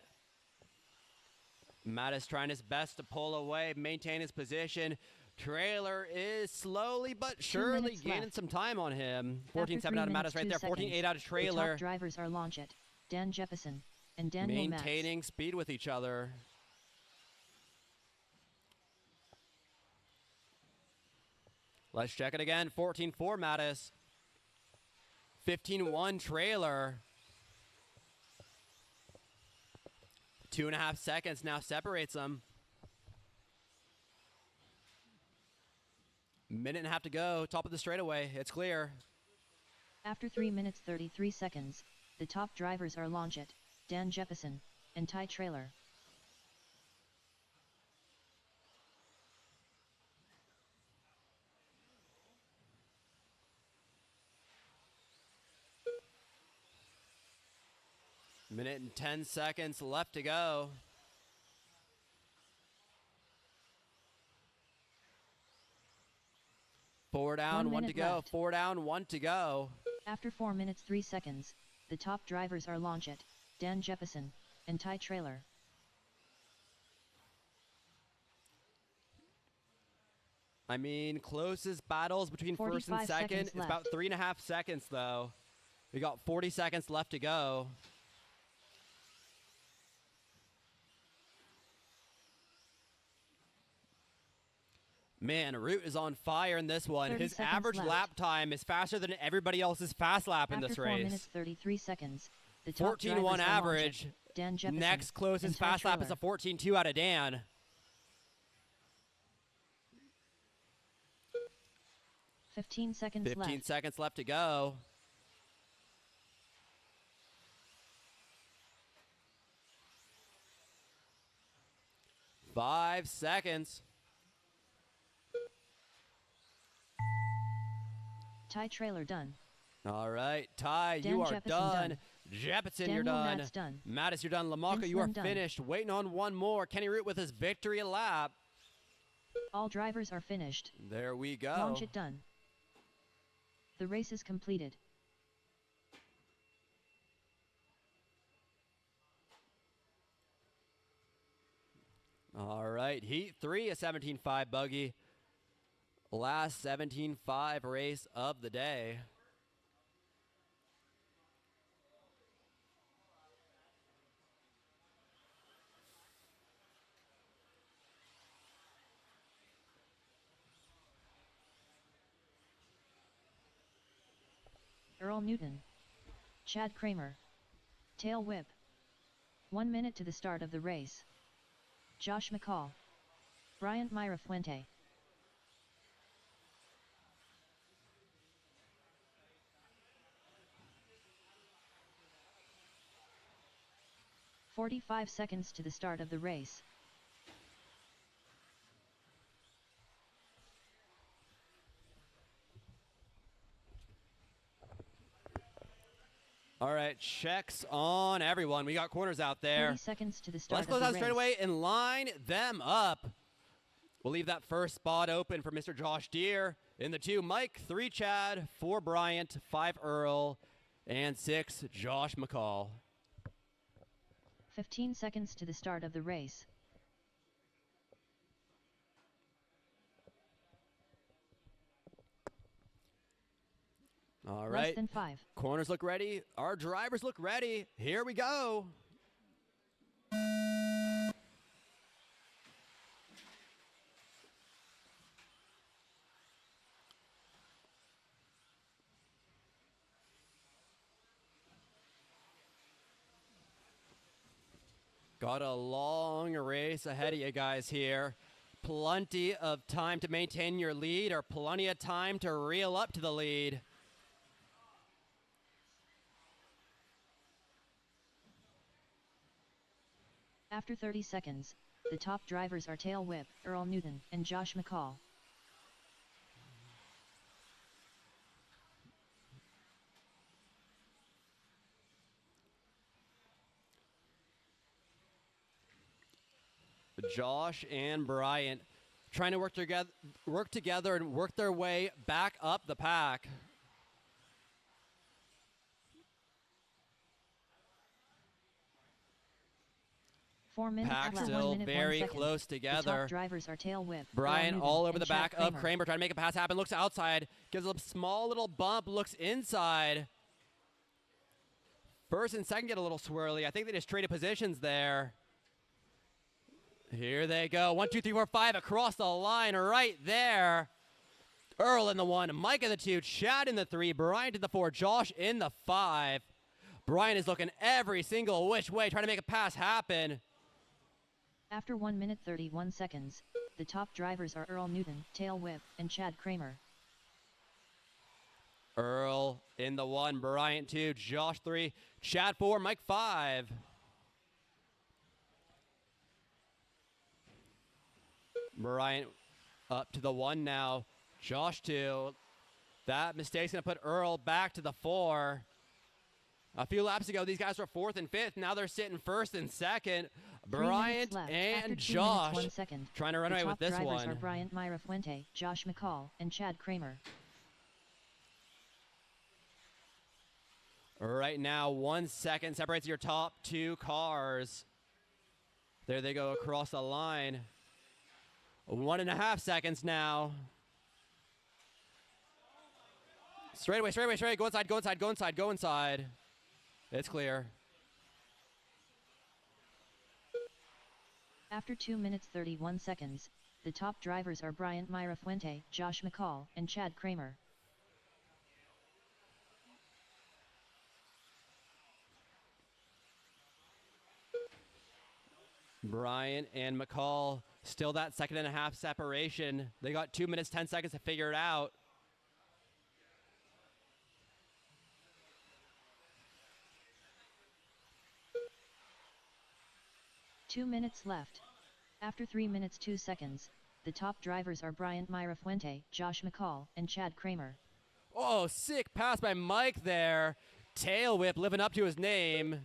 Mattis trying his best to pull away, maintain his position. Trailer is slowly but surely minutes gaining left. some time on him. After 14-7 3 out of minutes, Mattis right 2 there. seconds, 14-8 out of the Trailer. top drivers are Launch It, Dan Jefferson, and Daniel Matz. Maintaining speed with each other. Let's check it again. 14-4 Mattis. 15-1 trailer. 2.5 seconds now separates them. Minute and a half to go. Top of the straightaway. It's clear. After 3 minutes 33 seconds, the top drivers are Longit, Dan Jeppesen, and Ty Trailer. Minute and 10 seconds left to go. Four down, 1 one to minute go. left. 4 down, 1 to go. After 4 minutes 3 seconds, the top drivers are Longit, Dan Jeppesen, and Ty Trailer. I mean, closest battles between first and 45 second. seconds It's about left. 3.5 seconds, though. We got 40 seconds left to go. Man, Root is on fire in this one. 30 His seconds average left. lap time is faster than everybody else's fast lap in After this 4 race. minutes 33 seconds, the top 14-1 drivers are average. Longit, Dan Jeppesen, Next and closest Ty fast lap is Trailer. a 14-2 out of Dan. 15 seconds 15 left. seconds left to go. Five seconds. Ty Trailer done. All right, Ty, Dan you are Jeppesen done. done. Jeppesen, Daniel you're done. Matz done. Mattis, you're done. Lamaka, Vince you are Lin done. finished. Waiting on one more. Kenny Root with his victory lap. All drivers are finished. There we go. Launch it done. The race is completed. All right, Heat 3, a 17.5 buggy. Last 17.5 race of the day. Earl Newton. Chad Kramer. Tail whip. 1 minute to the start of the race. Josh McCall. Bryant Myra Fuente. "45 seconds to the start of the race. All right, checks on everyone. We got corners out there. 30 seconds to the start Let's of close the out race. straight away and line them up. We'll leave that first spot open for Mr. Josh Deere. In the 2, Mike, 3, Chad, 4, Bryant, 5, Earl, and 6, Josh McCall. 15 seconds to the start of the race. All Less right, than 5. corners look ready. Our drivers look ready. Here we go. Got a long race ahead of you guys here. Plenty of time to maintain your lead or plenty of time to reel up to the lead. After 30 seconds, the top drivers are Tail Whip, Earl Newton, and Josh McCall. Josh and Bryant trying to work together and work their way back up the pack. Four minutes Pack left. still 1 minute, 1 very second. close The together. top drivers are Tail Whip, Earl Bryant Newton, all over and the Chad back of Kramer, trying to make a pass happen. Looks outside, gives a small little bump, looks inside. First and second get a little swirly. I think they just traded positions there. Here they go. 1, 2, 3, 4, 5 across the line right there. Earl in the 1, Mike in the 2, Chad in the 3, Brian in the 4, Josh in the 5. Brian is looking every single which way, trying to make a pass happen. After 1 minute 31 seconds, the top drivers are Earl Newton, Tail Whip, and Chad Kramer. Earl in the 1, Bryant 2, Josh 3, Chad 4, Mike 5. Bryant up to the 1 now, Josh 2. That mistake's going to put Earl back to the 4. A few laps ago, these guys were 4th and 5th. Now they're sitting 1st and 2nd. 3 Bryant minutes left. and After 2 Josh minutes, 1 second, trying to run the away top with this drivers one. are Bryant Myra Fuente, Josh McCall, and Chad Kramer. Right now, 1 second separates your top 2 cars. There they go across the line. 1.5 seconds now. Straight away, straight away, straight away. Go inside, go inside, go inside, go inside. It's clear. After 2 minutes 31 seconds, the top drivers are Bryant Myra Fuente, Josh McCall, and Chad Kramer. Bryant and McCall, still that 1.5 separation. They got 2 minutes, 10 seconds to figure it out. Two minutes left. After 3 minutes 2 seconds, the top drivers are Bryant Myra Fuente, Josh McCall, and Chad Kramer. Oh, sick pass by Mike there. Tail whip living up to his name.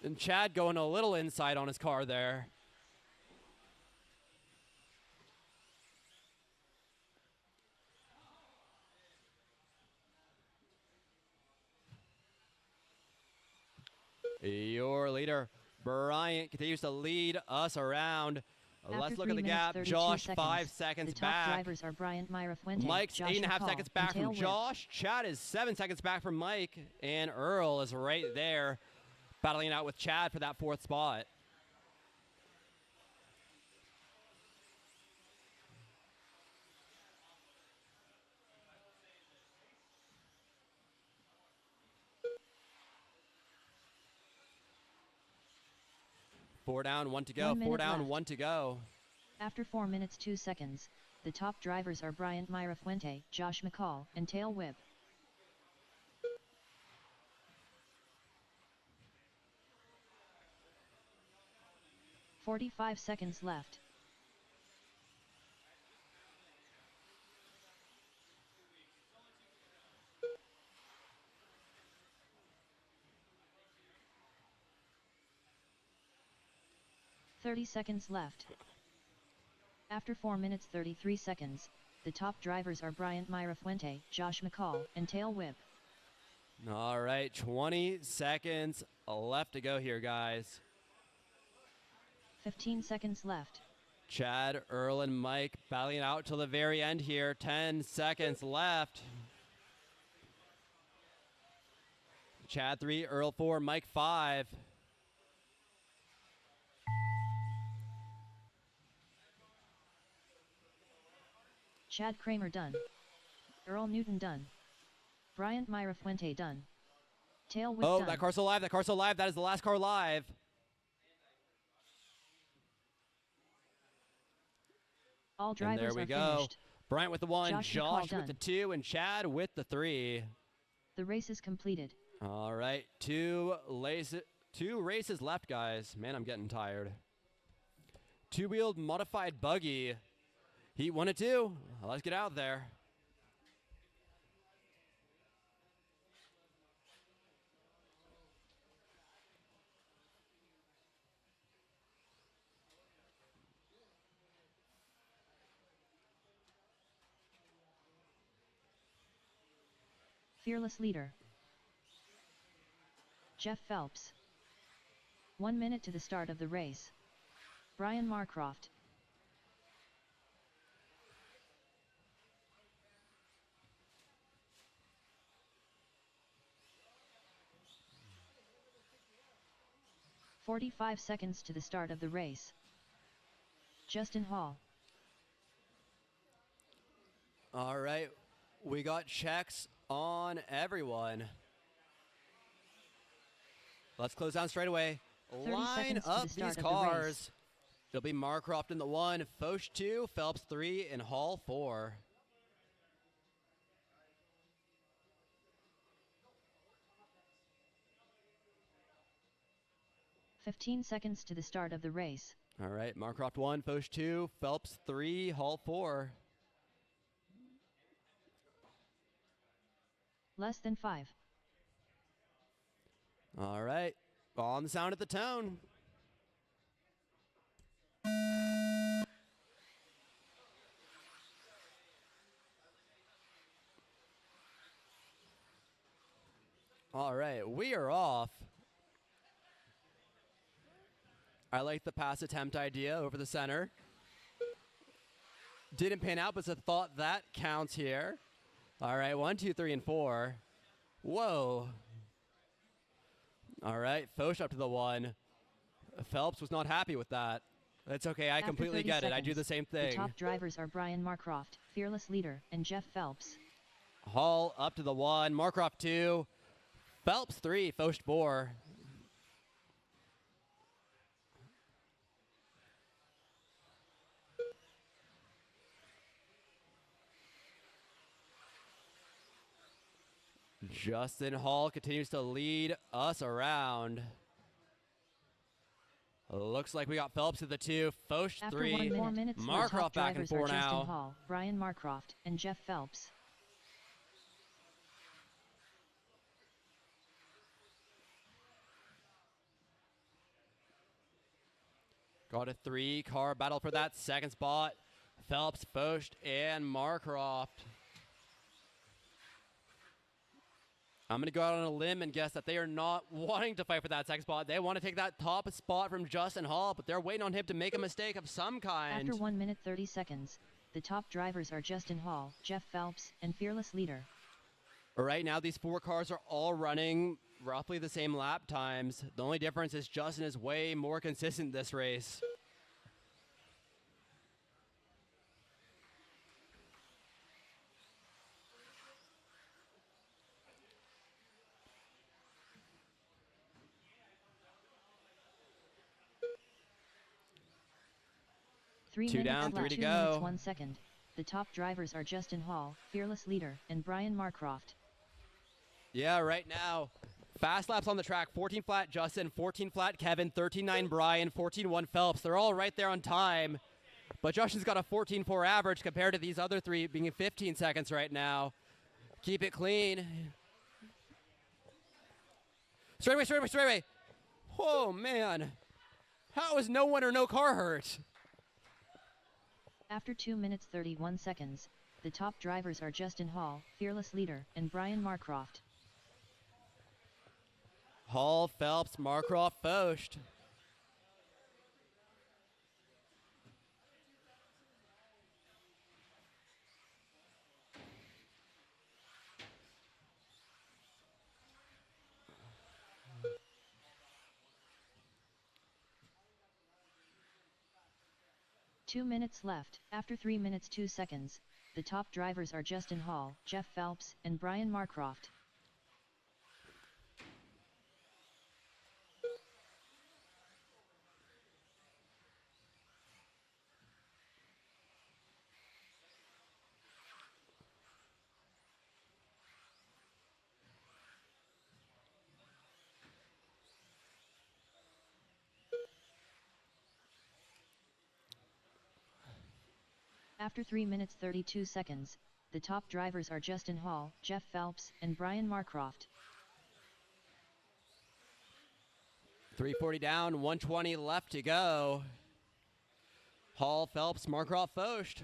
And Chad going a little inside on his car there. Your leader, Bryant, continues to lead us around. Let's After look 3 at the minutes, gap. 32 Josh, seconds, 5 seconds the top back. drivers are Bryant Myra Fuente, Mike's Josh 8.5 McCall, seconds back and Tail from Whip. Josh. Chad is 7 seconds back from Mike. And Earl is right there, battling it out with Chad for that 4th spot. Four down, 1 to go. 1 minute 4 down, left. 1 to go. After 4 minutes 2 seconds, the top drivers are Bryant Myra Fuente, Josh McCall, and Tail Whip. "45 seconds left. "30 seconds left. After 4 minutes 33 seconds, the top drivers are Bryant Myra Fuente, Josh McCall, and Tail Whip. All right, 20 seconds left to go here, guys. 15 seconds left. Chad, Earl, and Mike battling it out till the very end here. 10 seconds left. Chad 3, Earl 4, Mike 5. Chad Kramer done. Earl Newton done. Bryant Myra Fuente done. Tail Whip Oh, done. that car's still live. That car's still live. That is the last car live. All And drivers there we are go. finished. Bryant with the 1, Josh Josh McCall with the done. 2, and Chad with the 3. The race is completed. All right, two races left, guys. Man, I'm getting tired. Two-wheeled modified buggy. Heat 1 and 2. Let's get out there. Fearless leader. Jeff Phelps. 1 minute to the start of the race. Brian Marcroft. "45 seconds to the start of the race. Justin Hall. All right. We got checks on everyone. Let's close down straight away. 30 Line seconds to up the start these of the race. cars. It'll be Marcroft in the 1, Foch 2, Phelps 3, and Hall 4. "15 seconds to the start of the race. All right, Marcroft 1, Foch 2, Phelps 3, Hall 4. Less than 5. All right, on the sound of the tone. All right, we are off. I like the pass attempt idea over the center. Didn't pan out, but it's a thought that counts here. All right, 1, 2, 3, and 4. Whoa. All right, Foch up to the 1. Phelps was not happy with that. That's okay, I After completely 30 get it. I do seconds, the same The thing. top drivers are Brian Marcroft, fearless leader, and Jeff Phelps. Hall up to the 1, Marcroft 2, Phelps 3, Foch 4. Justin Hall continues to lead us around. Looks like we got Phelps at the 2, Foch After 3, 1 minute, 4 minutes, the top Marcroft back in drivers are 4 Justin now. Hall, Brian Marcroft, and Jeff Phelps. Got a 3-car battle for that second spot. Phelps, Foch, and Marcroft. I'm going to go out on a limb and guess that they are not wanting to fight for that second spot. They want to take that top spot from Justin Hall, but they're waiting on him to make a mistake of some kind. After 1 minute 30 seconds, the top drivers are Justin Hall, Jeff Phelps, and fearless leader. Right now, these 4 cars are all running roughly the same lap times. The only difference is Justin is way more consistent this race. Three Two minutes down, left, 3 to 2 go. minutes 1 second. The top drivers are Justin Hall, fearless leader, and Brian Marcroft. Yeah, right now, fast laps on the track, 14 flat Justin, 14 flat Kevin, 13.9 Brian, 14.1 Phelps. They're all right there on time, but Justin's got a 14.4 average compared to these other 3 being in 15 seconds right now. Keep it clean. Straightaway, straightaway, straightaway. Oh, man. How is no one or no car hurt? After 2 minutes 31 seconds, the top drivers are Justin Hall, fearless leader, and Brian Marcroft. Hall, Phelps, Marcroft, Foch. Two minutes left. After 3 minutes 2 seconds, the top drivers are Justin Hall, Jeff Phelps, and Brian Marcroft. After 3 minutes 32 seconds, the top drivers are Justin Hall, Jeff Phelps, and Brian Marcroft. 340 down, 120 left to go. Hall, Phelps, Marcroft, Foch.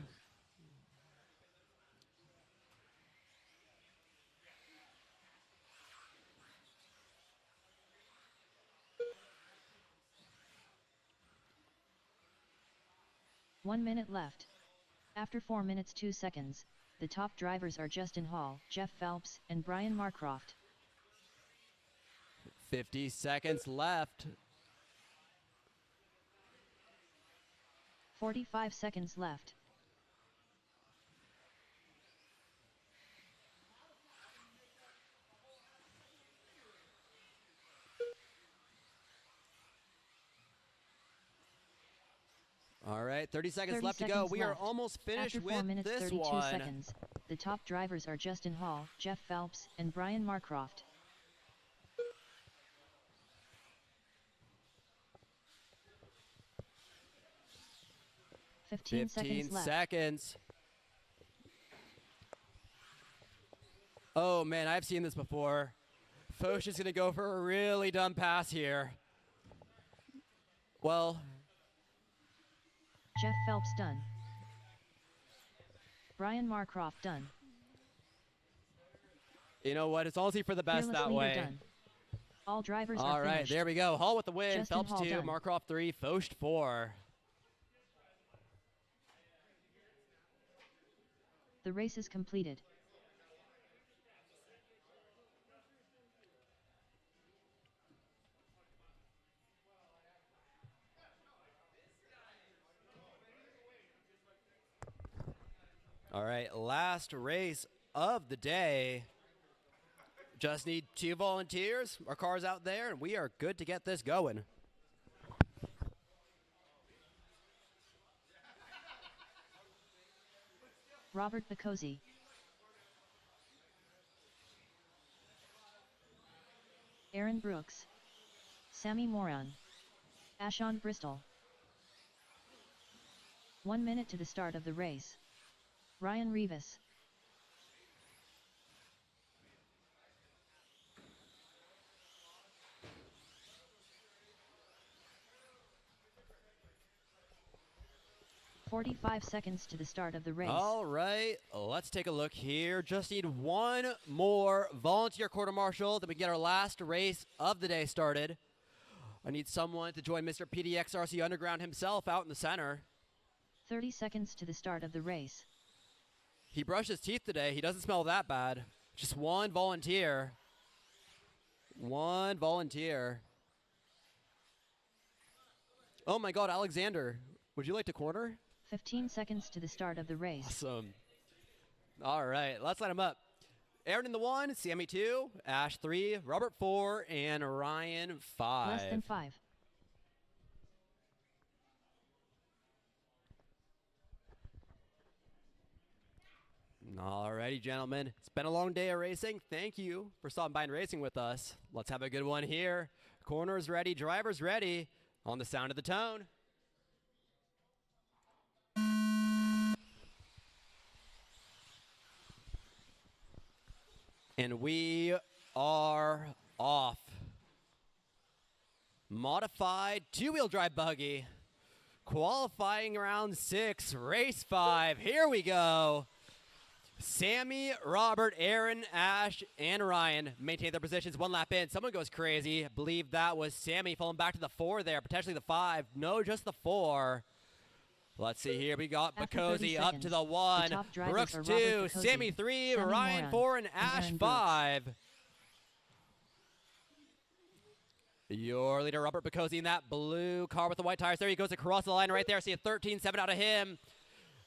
One minute left. After 4 minutes 2 seconds, the top drivers are Justin Hall, Jeff Phelps, and Brian Marcroft. 50 seconds left. 45 seconds left. right, 30 seconds 30 left to go. seconds We are left. almost finished After 4 with minutes this 32 one. seconds, the top drivers are Justin Hall, Jeff Phelps, and Brian Marcroft. 15 seconds left. seconds. Oh man, I've seen this before. Foch is going to go for a really dumb pass here. Well, Jeff Phelps done. Brian Marcroft done. you know what? It's honestly for the best Fearless that leader way. done. All drivers All are right, finished. there we go. Hall with the win. Justin Phelps Hall 2, done. Marcroft 3, Foch 4. The race is completed. All right, last race of the day. Just need 2 volunteers. Our car's out there, and we are good to get this going. Robert Bacozzi. Aaron Brooks. Sammy Moran. Ashon Bristol. 1 minute to the start of the race. Ryan Rivas. "45 seconds to the start of the race. All right, let's take a look here. Just need 1 more volunteer quarter marshal, then we get our last race of the day started. I need someone to join Mr. PDXRC Underground himself out in the center. 30 seconds to the start of the race. He brushed his teeth today. He doesn't smell that bad. Just 1 volunteer. 1 volunteer. Oh my God, Alexander, would you like to corner? 15 seconds to the start of the race. Awesome. All right, let's light him up. Aaron in the 1, Sammy 2, Ash 3, Robert 4, and Ryan 5. Less than 5. Alrighty, gentlemen. It's been a long day of racing. Thank you for stopping by and racing with us. Let's have a good one here. Corners ready, drivers ready. On the sound of the tone. And we are off. Modified 2-wheel drive buggy. Qualifying round 6, race 5. Here we go. Sammy, Robert, Aaron, Ash, and Ryan maintain their positions 1 lap in. Someone goes crazy. I believe that was Sammy falling back to the 4 there, potentially the 5. No, just the 4. Let's see here. We got After 30 Bacozzi up to the 1. top drivers Brooks are 2, Robert Bacozzi, Sammy 3, Sammy Ryan Moran, 4, and and Ash Aaron Brooks. 5. Your leader, Robert Bacozzi, in that blue car with the white tires. There he goes across the line right there. See a 13.7 out of him.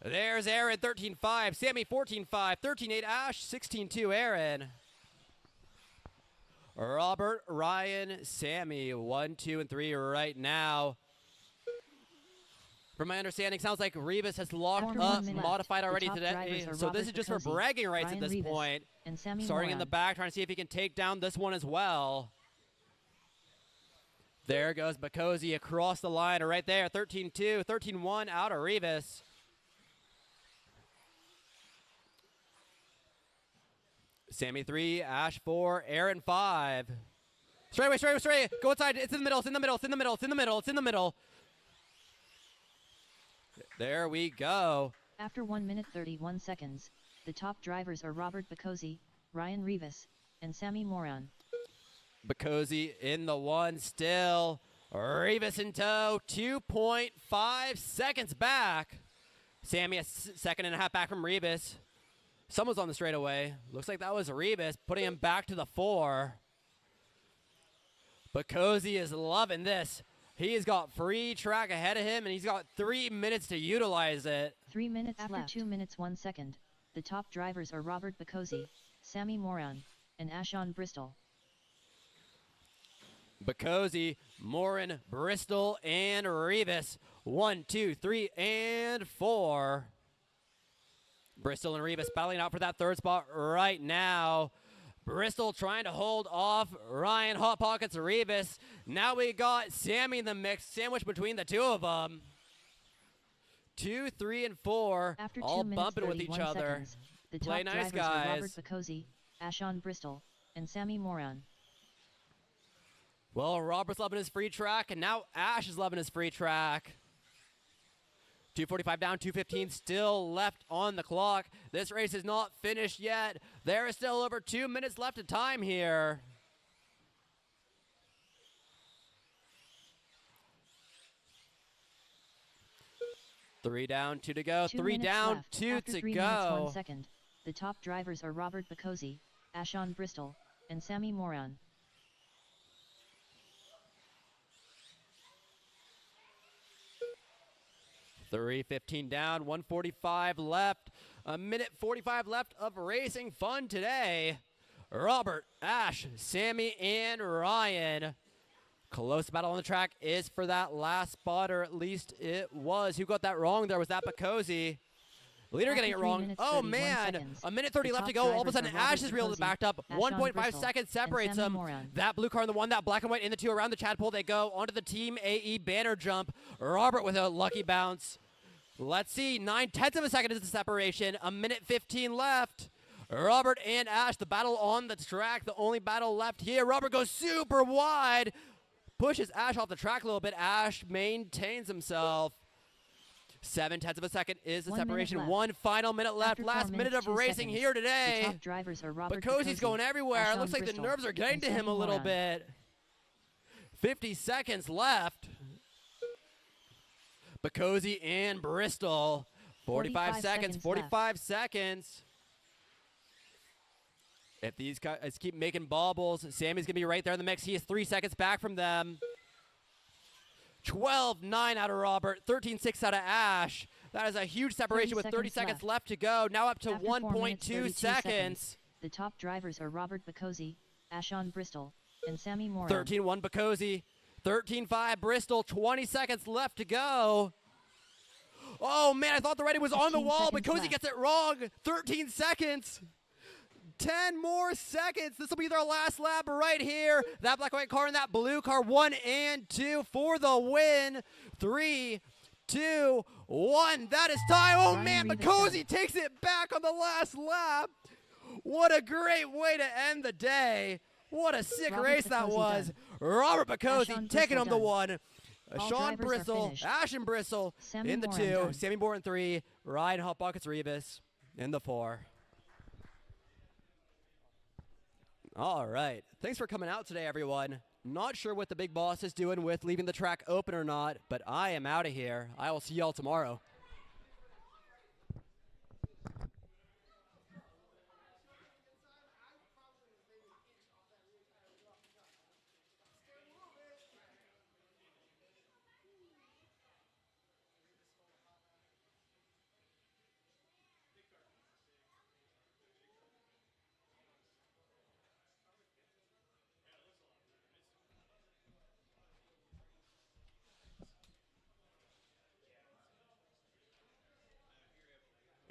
There's Aaron, 13.5. Sammy, 14.5. 13.8, Ash. 16.2, Aaron. Robert, Ryan, Sammy, 1, 2, and 3 right now. From my understanding, sounds like Rivas has locked 4 up minutes. Modified The already top today. drivers are So this Robert is just for Bacozzi, bragging rights Ryan at this Rivas, point. and Sammy Starting in the Moran. back, trying to see if he can take down this one as well. There goes Bacozzi across the line right there. 13.2, 13.1 out of Rivas. Sammy 3, Ash 4, Aaron 5. Straight. Go inside. It's in the middle. It's in the middle. It's in the middle. It's in the middle. It's in the middle. There we go. After 1 minute 31 seconds, the top drivers are Robert Bacozzi, Ryan Rivas, and Sammy Moran. Bacozzi in the 1 still. Rivas in tow. 2.5 seconds back. Sammy a second and a half back from Rivas. Someone's on the straightaway. Looks like that was Rivas, putting him back to the 4. Bacozzi is loving this. He's got free track ahead of him, and he's got 3 minutes to utilize it. 3 minutes after left. 2 minutes 1 second, the top drivers are Robert Bacozzi, Sammy Moran, and Ashon Bristol. Bacosi, Morin, Bristol, and Rivas. 1, 2, 3, and 4. Bristol and Rivas battling out for that third spot right now. Bristol trying to hold off Ryan Hot Pockets Rivas. Now we got Sammy in the mix, sandwiched between the two of them. 2, 3, and 4, After 2 all minutes bumping with 31 each other. seconds, the Play top nice, drivers are Robert guys. Bacosi, Ashon Bristol, and Sammy Moran. Well, Robert's loving his free track, and now Ash is loving his free track. 2:45 down, 2:15 still left on the clock. This race is not finished yet. There is still over 2 minutes left of time here. Three down, 2 to go. 2 Three minutes down, left. 2 After to 3 minutes 1 go. second, the top drivers are Robert Bacosi, Ashon Bristol, and Sammy Moran. $3:15 down, 1:45 left. A minute 45 left of racing fun today. Robert, Ash, Sammy, and Ryan. Close battle on the track is for that last spot, or at least it was. Who got that wrong there? Was that Bacosi? Leader getting it After 3 wrong. minutes, Oh 31 man, seconds, a minute 30 the left to top go. All of a drivers sudden, are Robert Ash is really Bacosi, backed up. Ashon 1.5 Bristol, seconds and separates Sammy them. Moran. That blue car in the one, that black and white in the two. Around the Chad pole they go. Onto the Team AE banner jump. Robert with a lucky bounce. Let's see, 9/10 of a second is the separation. A minute 15 left. Robert and Ash, the battle on the track, the only battle left here. Robert goes super wide, pushes Ash off the track a little bit. Ash maintains himself. 7/10 of a second is the 1 minute separation. left. 1 final minute left. After 4 Last minute minutes, of 2 racing seconds, here The today. top drivers are Robert Bacosi's Bacosi, going everywhere. It Ashon looks like Bristol, the nerves are getting and to him a Sammy little Moran. bit. 50 seconds left. Bacosi and Bristol. 45 seconds. 45 seconds. If these guys keep making baubles, Sammy's going to be right there in the mix. He is 3 seconds back from them. 12-9 out of Robert. 13-6 out of Ash. That is a huge separation 30 with 30 seconds seconds left to go. Now up to After 4 minutes, 1.2 32 seconds. The top drivers are Robert Bacosi, Ashon Bristol, and Sammy Moran. 13-1 Bacosi. 13-5 Bristol. 20 seconds left to go. Oh, man, I thought the rating was on the 15 wall. seconds Bacosi left. gets it wrong. 13 seconds. 10 more seconds. This will be their last lap right here. That black and white car and that blue car. 1 and 2 for the win. 3, 2, 1. That is time. Oh, Ryan man, Rivas Bacosi takes it back on the last lap. What a great way to end the day. What a sick Robert race that Bacosi was. done. Robert Bacosi Ashon taking Bristol home the done. one. All Sean drivers are Bristol, finished. Ash and Bristol Sammy in the Moran 2, done. Sammy Moran 3, Ryan Hot Buckets Rivas in the 4. All right. Thanks for coming out today, everyone. Not sure what the big boss is doing with leaving the track open or not, but I am out of here. I will see y'all tomorrow.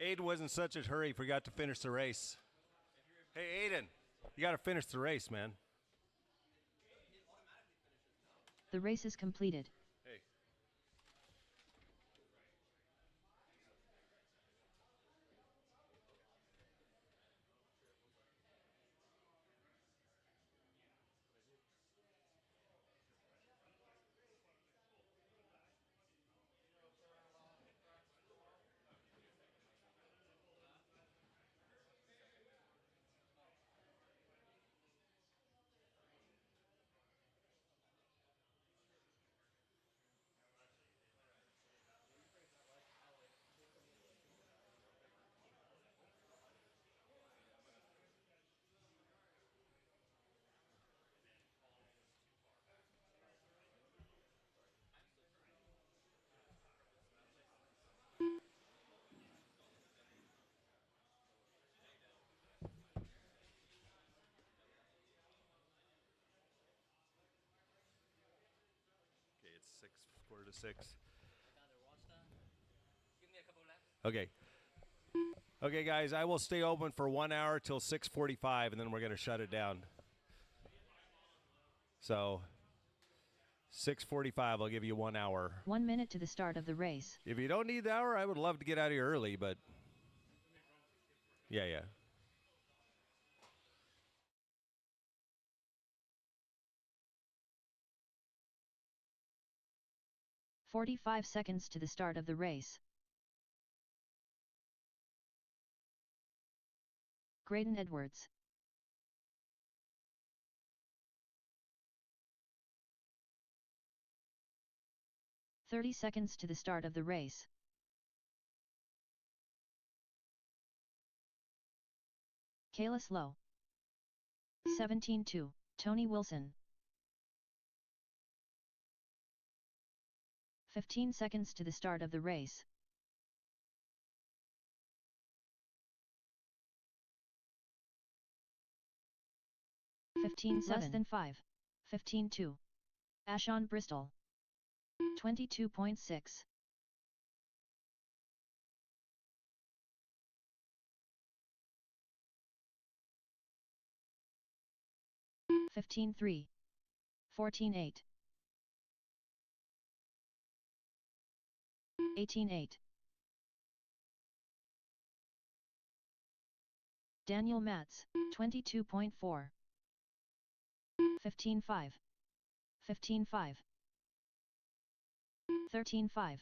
Aiden was in such a hurry, he forgot to finish the race. Hey, Aiden, you got to finish the race, man. The race is completed. Hey. quarter to six. Okay. Okay, guys, I will stay open for 1 hour till 6:45, and then we're going to shut it down. So 6:45, I'll give you 1 hour. 1 minute to the start of the race. If you don't need the hour, I would love to get out of here early, but yeah. 45 seconds to the start of the race. Graydon Edwards. "30 seconds to the start of the race. Kalis Lowe. 17-2, Tony Wilson. 15 seconds to the start of the race. Less than 5. 15-2. Ashon Bristol. 22.6. (15-3). 14-8. 18-8. Daniel Matz, 22.4. 15-5. 15-5. 13-5.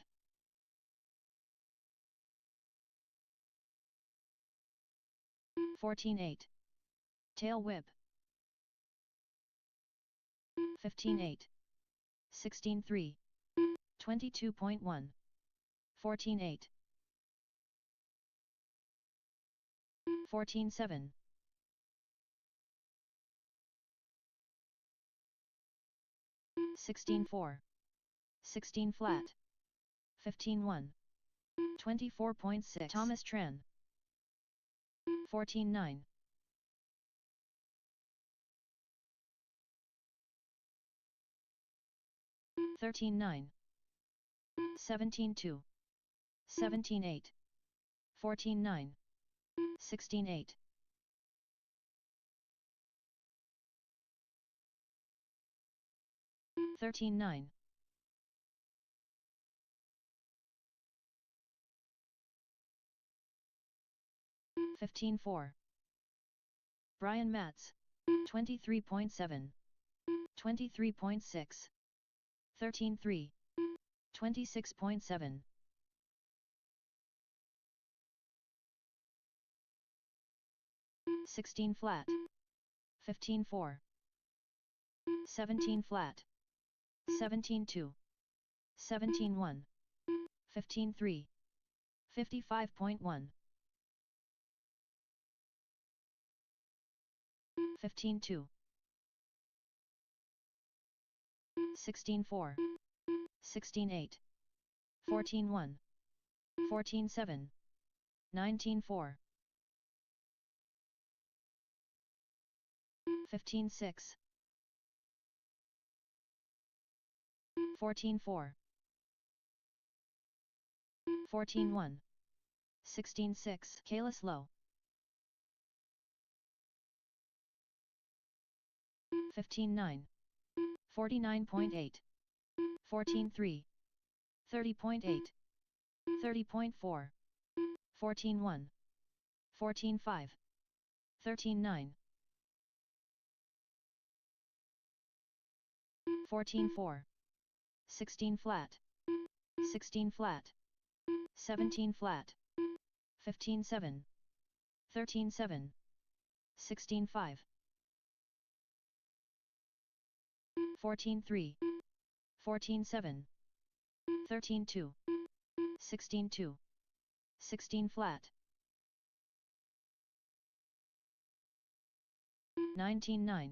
14-8. Tail whip. 15-8. 16-3. 22.1. 14-8. 14-7. 16-4. 16 flat. 15-1. 24.6. Thomas Tran. 14-9. 13-9. 17-2. 17-8. 14-9. 16-8. 13-9. 15-4. Brian Matz. 23.7. 23.6. 13-3. 26.7. 16 flat. 15-4. 17 flat. 17-2. 17-1. 15-3. 55.1. 15-2. 16-4. 16-8. 14-1. 14-7. 19-4. 15-6. 14-4. 14-1. 16-6. Kalis Lowe. 15-9. 49.8. 14-3. 30.8. 30.4. 14-1. 14-5. 13-9. 14-4. 16 flat. 16 flat. 17 flat. 15-7. 13-7. 16-5. 14-3. 14-7. 13-2. 16-2. 16 flat. 19-9.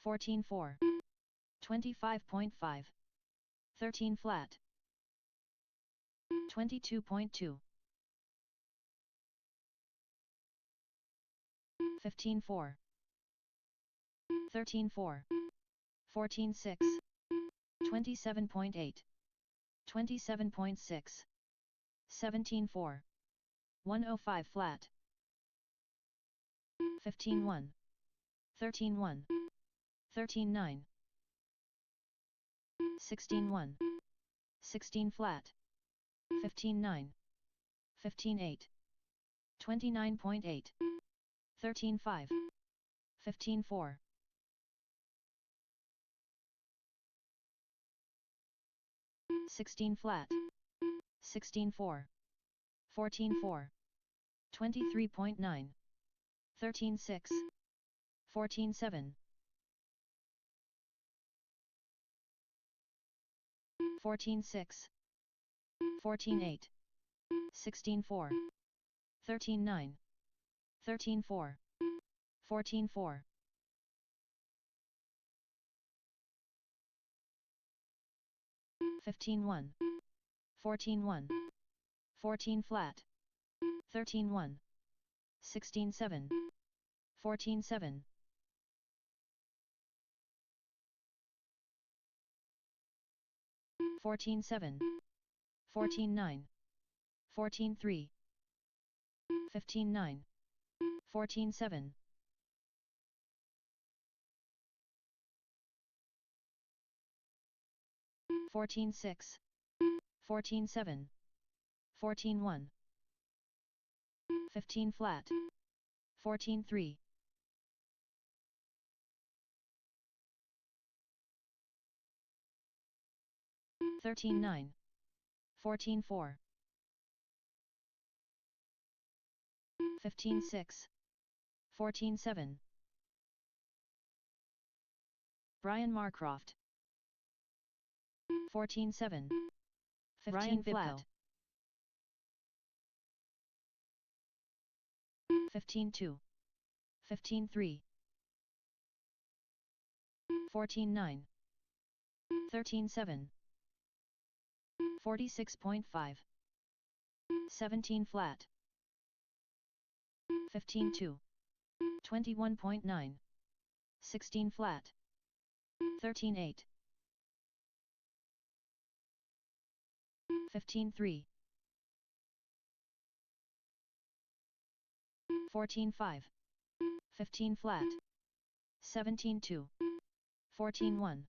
14-4. 25.5. 13 flat. 22.2. 15-4. 13-4. 14.6. 27.8. 27.6. 17.4. 105 flat. 15.1. 13.1. 13.9. 16.1. 16 flat. 15.9. 15.8. 29.8. 13.5. 15.4. 16 flat. 16.4. 14.4. 23.9. 13.6. 14.7. 14.6. 14.8. 16.4. 13.9. 13.4. 14.4. 15.1. 14.1. 14 flat. 13.1. 16.7. 14.7. 14.7. 14.9. 14.3. 15.9. 14.7. 14.6. 14.7. 14.1. 15 flat. 14.3. 13.9. 14.4. 15.6. 14.7. Brian Marcroft. 14.7. 15 flat. 15.2. 15.3. 14.9. 13.7. 46.5. 17 flat. 15.2. 21.9. 16 flat. 13.8. 15.3. 14.5. 15 flat. 17.2. 14.1.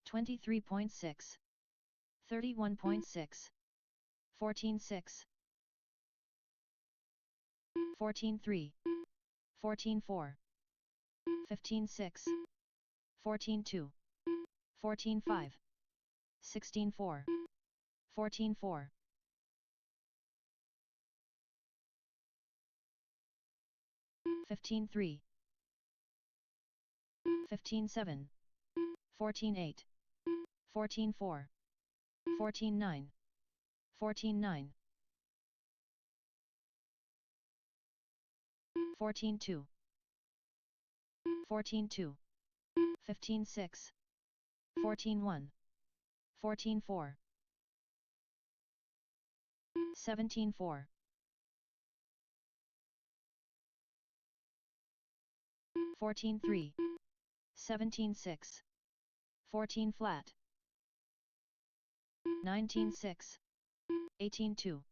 23.6. 31.6. 14.6. 14.3. 14.4. 15.6. 14.2. 14.5. 16.4. 14.4. 15.3. 15.7. 14.8. 14.4. 14.9. 14.9. 14.2. 14.2. 15.6. 14.1. 14.4. 17.4. 14.3. 17.6. 14 flat. 19.6. 18.2.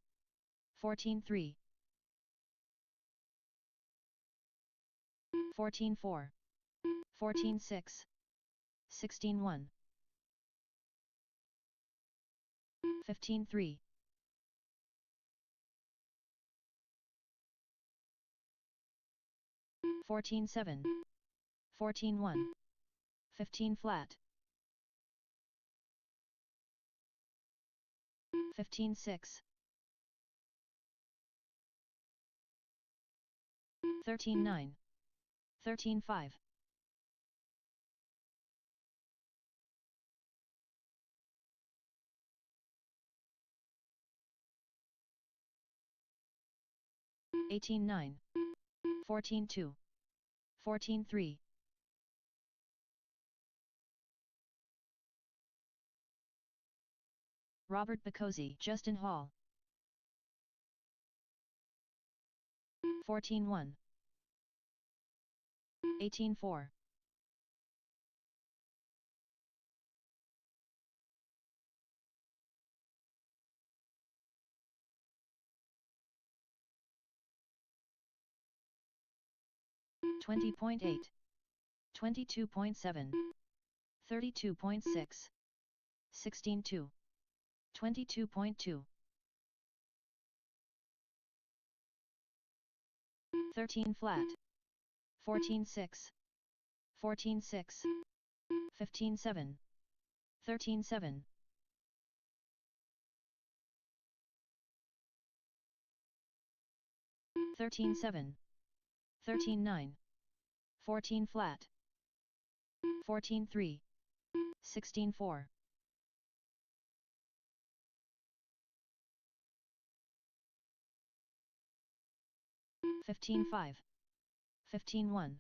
14.3. 14.4. 14.6. 16.1. 15.3. 14.7. 14.1. 15 flat. 15.6. 13.9. 13.5. 18.9. 14.2. 14.3. Robert Bacozzi, Justin Hall. 14.1. 18.4. 20.8, 22.7, 32.6, 16.2, 22.2, 13 flat, 14.6, 14.6, 15.7, 13.7, 13.7, 13.9, 14 flat, 14.3, 16.4, 15.5, 15.1,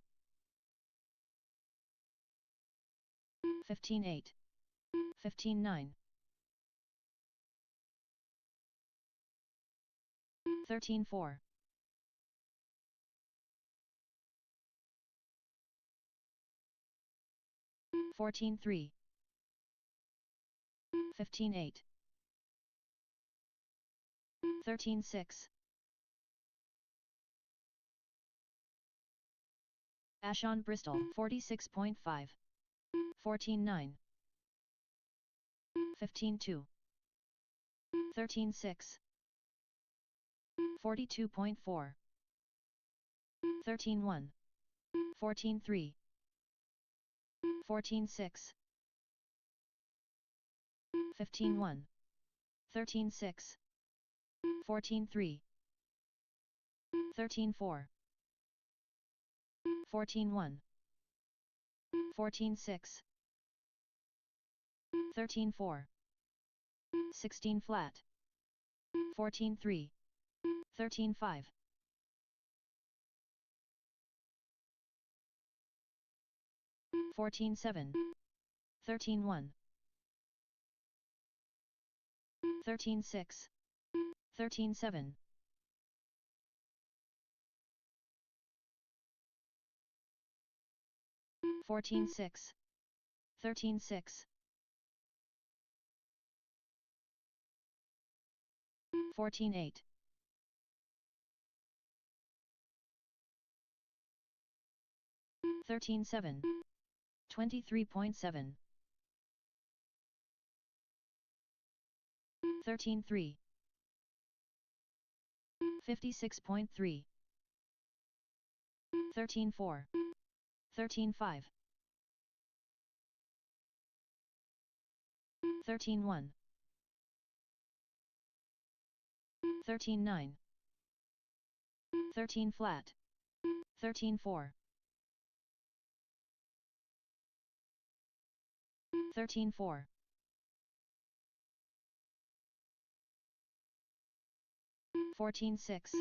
15.8, 15.9, 13.4, 14.3, 15.8, 13.6, Ashan Bristol 46.5, 14.9, 15.2, 13.6, 42.4, 13.1, 14.3, 14.6, 15.1, 13.6, 14.3, 13.4, 14.1, 14.6, 13.4, 16 flat, 14.3, 13.5, 14.7, 13.1, 13.6, 13.7, 14.6, 13.6, 14.8, 13.7, 23.7, 13.3, 56.3, 13.4, 13.5, 13.1, 13.9, 13 flat, 13.4, 13.4, 14.6,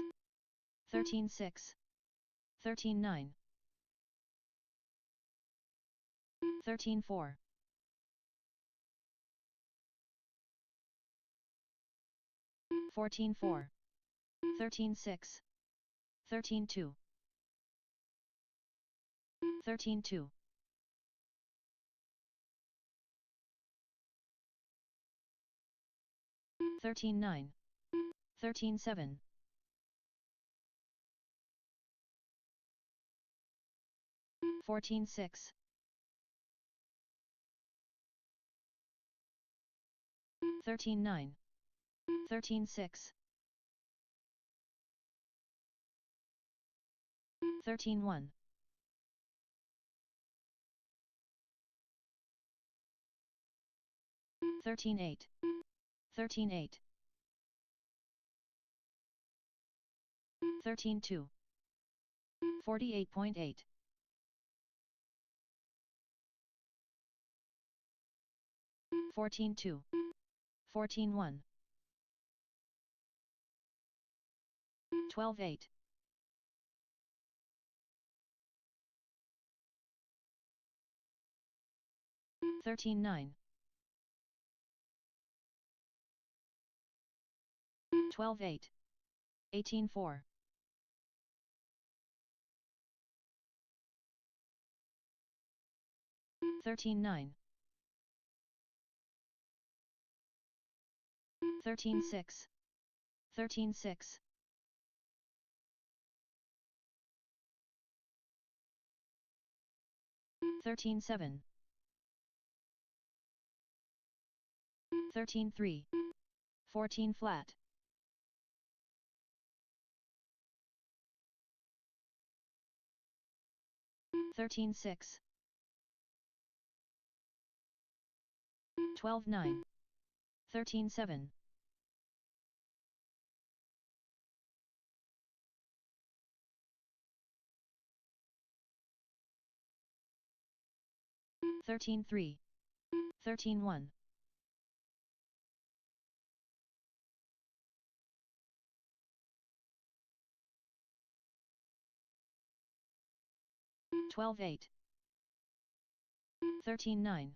13.6, 13.9, 13.4, 14.4, 13.6, 13.2, 13.2, 13.9, 13.7, 14.6, 13.9, 13.6, 13.1, 13.8, 13.8, 13.2, 48.8, 14.2, 14.1, 12.8, 13.9, 12.8, 18.4, 13.9, 13.6, 13.6, 13-7. 13-3. 14 flat. 13-6. 12-9. 13-7. 13-3. 13-1. 12-8. 13-9.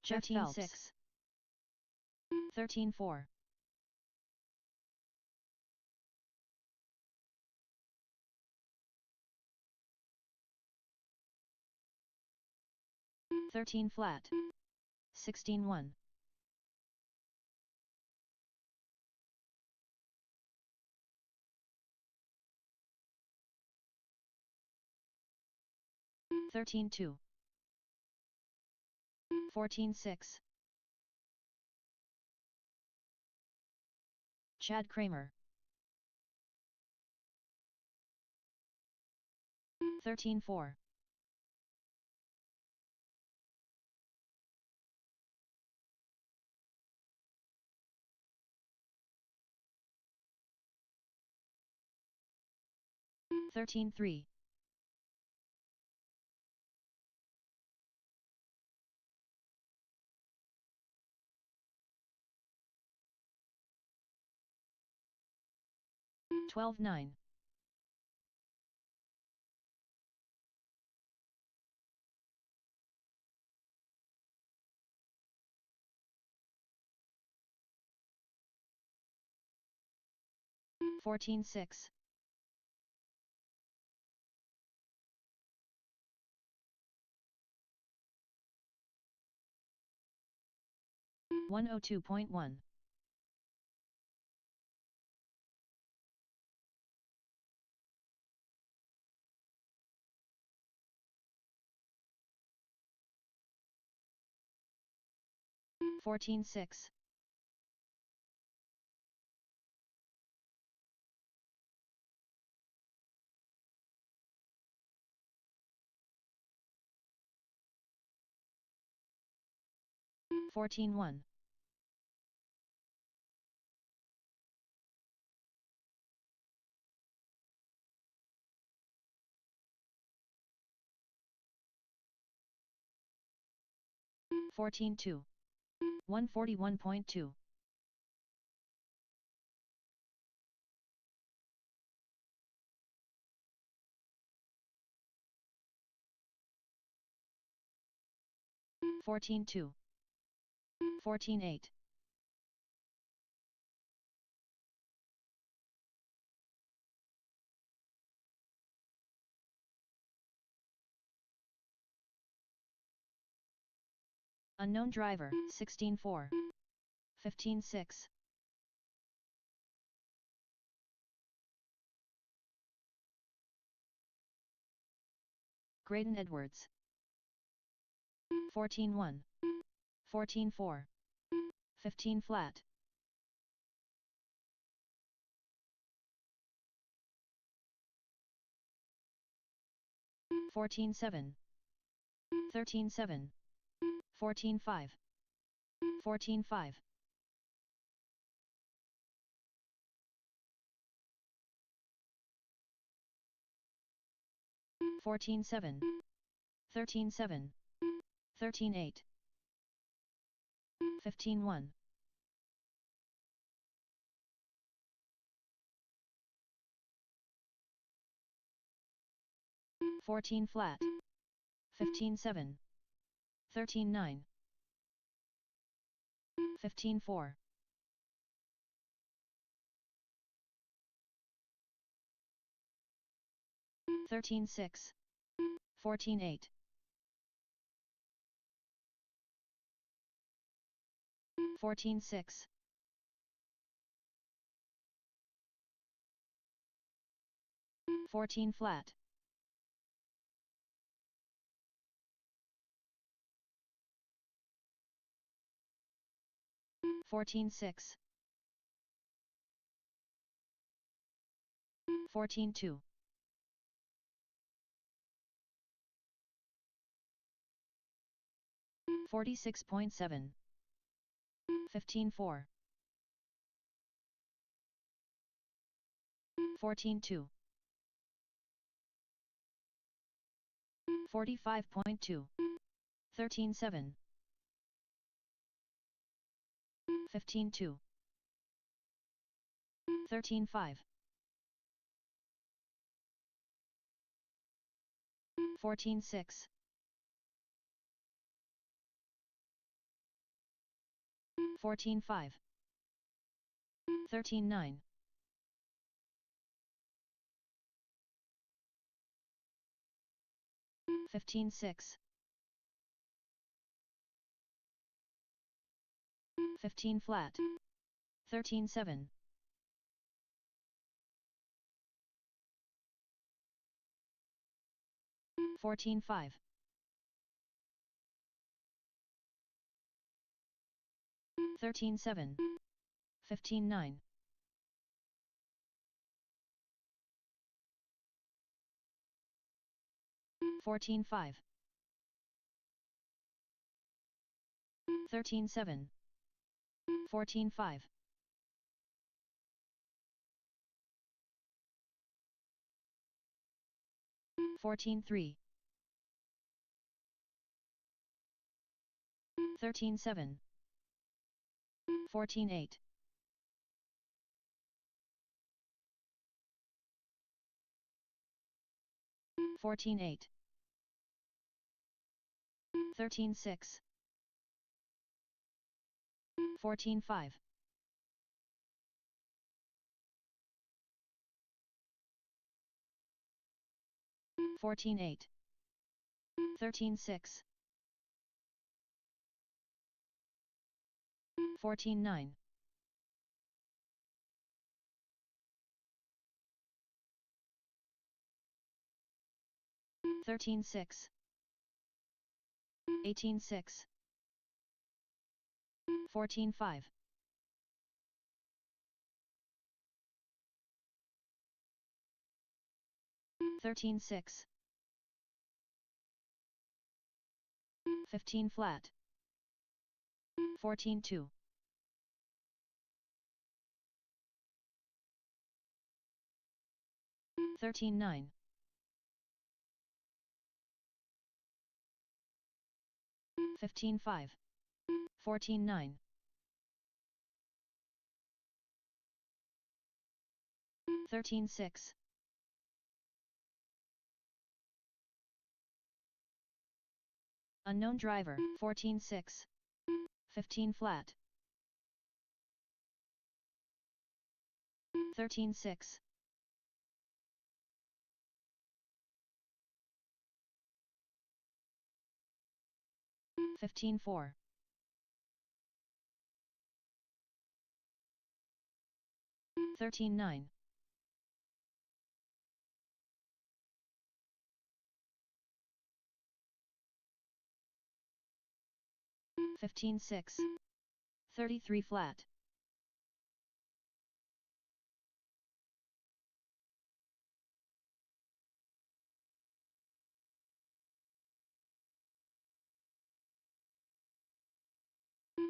13-6. 13-4. 13 flat. 16-1. 13-2. 14-6. Chad Kramer. 13-4. 13-3. 12-9. 14-6. 102.1. 14-6. 14-1. 14-2. 141.2. 14-2. 14-8. 'Unknown driver, 16-4. 15-6. 'Graydon Edwards. 14-1. 14-4. 15 flat. 14-7. 13-7. 14-5. 14-5. 14-7. 13-7. 13-8. 15-1. 14 flat. 15-7. 13-9. 15-4. 13-6. 14-8. 14-6. 14 flat. 14-6. 14-2. 46.7. 15-4. 14-2. 45.2. 13-7. 15-2. 13-5. 14-6. 14-5. 13-9. 15-6. 15 flat. 13-7. 14-5. 13-7. 15-9. 14-5. 13-7. 14-5. 14-3. 13-7. 14-8. 14-8. 13-6. 14-5. 14-8. 13-6. 14-9. 13-6. 18-6. 14-5. 13-6. 15 flat. 14-2. 13-9. 15-5. 14-9. 13-6. 'Unknown driver, 14-6. 15 flat. 13-6. 15-4. 13-9. 15-6. 33 flat.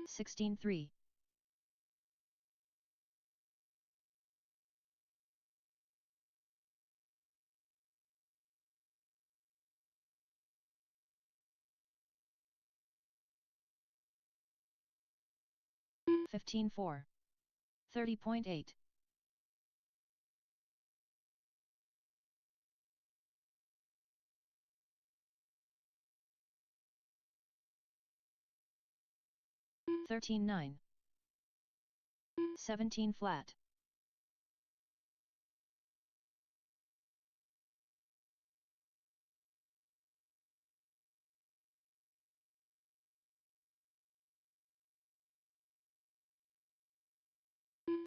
16-3. 15-4. 30.8. 13-9. 17 flat.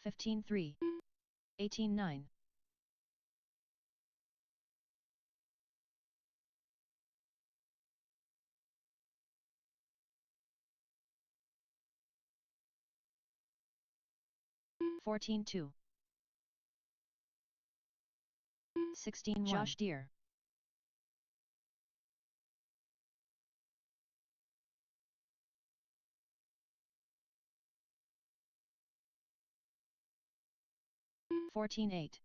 15-3. 18-9. 14-2. 16-1. Josh Deere. 14-8.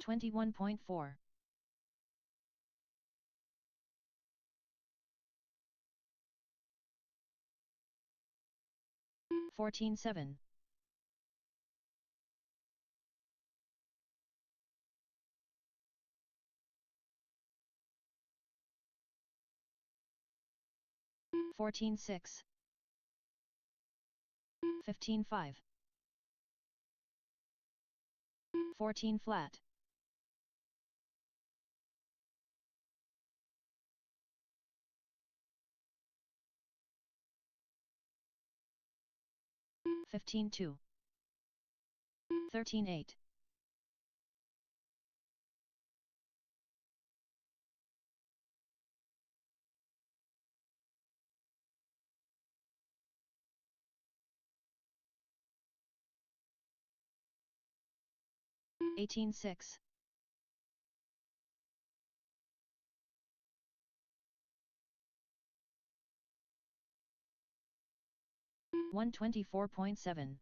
21.4. 14-7. 14-6. 15-5. 14 flat. 15-2. 13-8. 18-6. 124.7.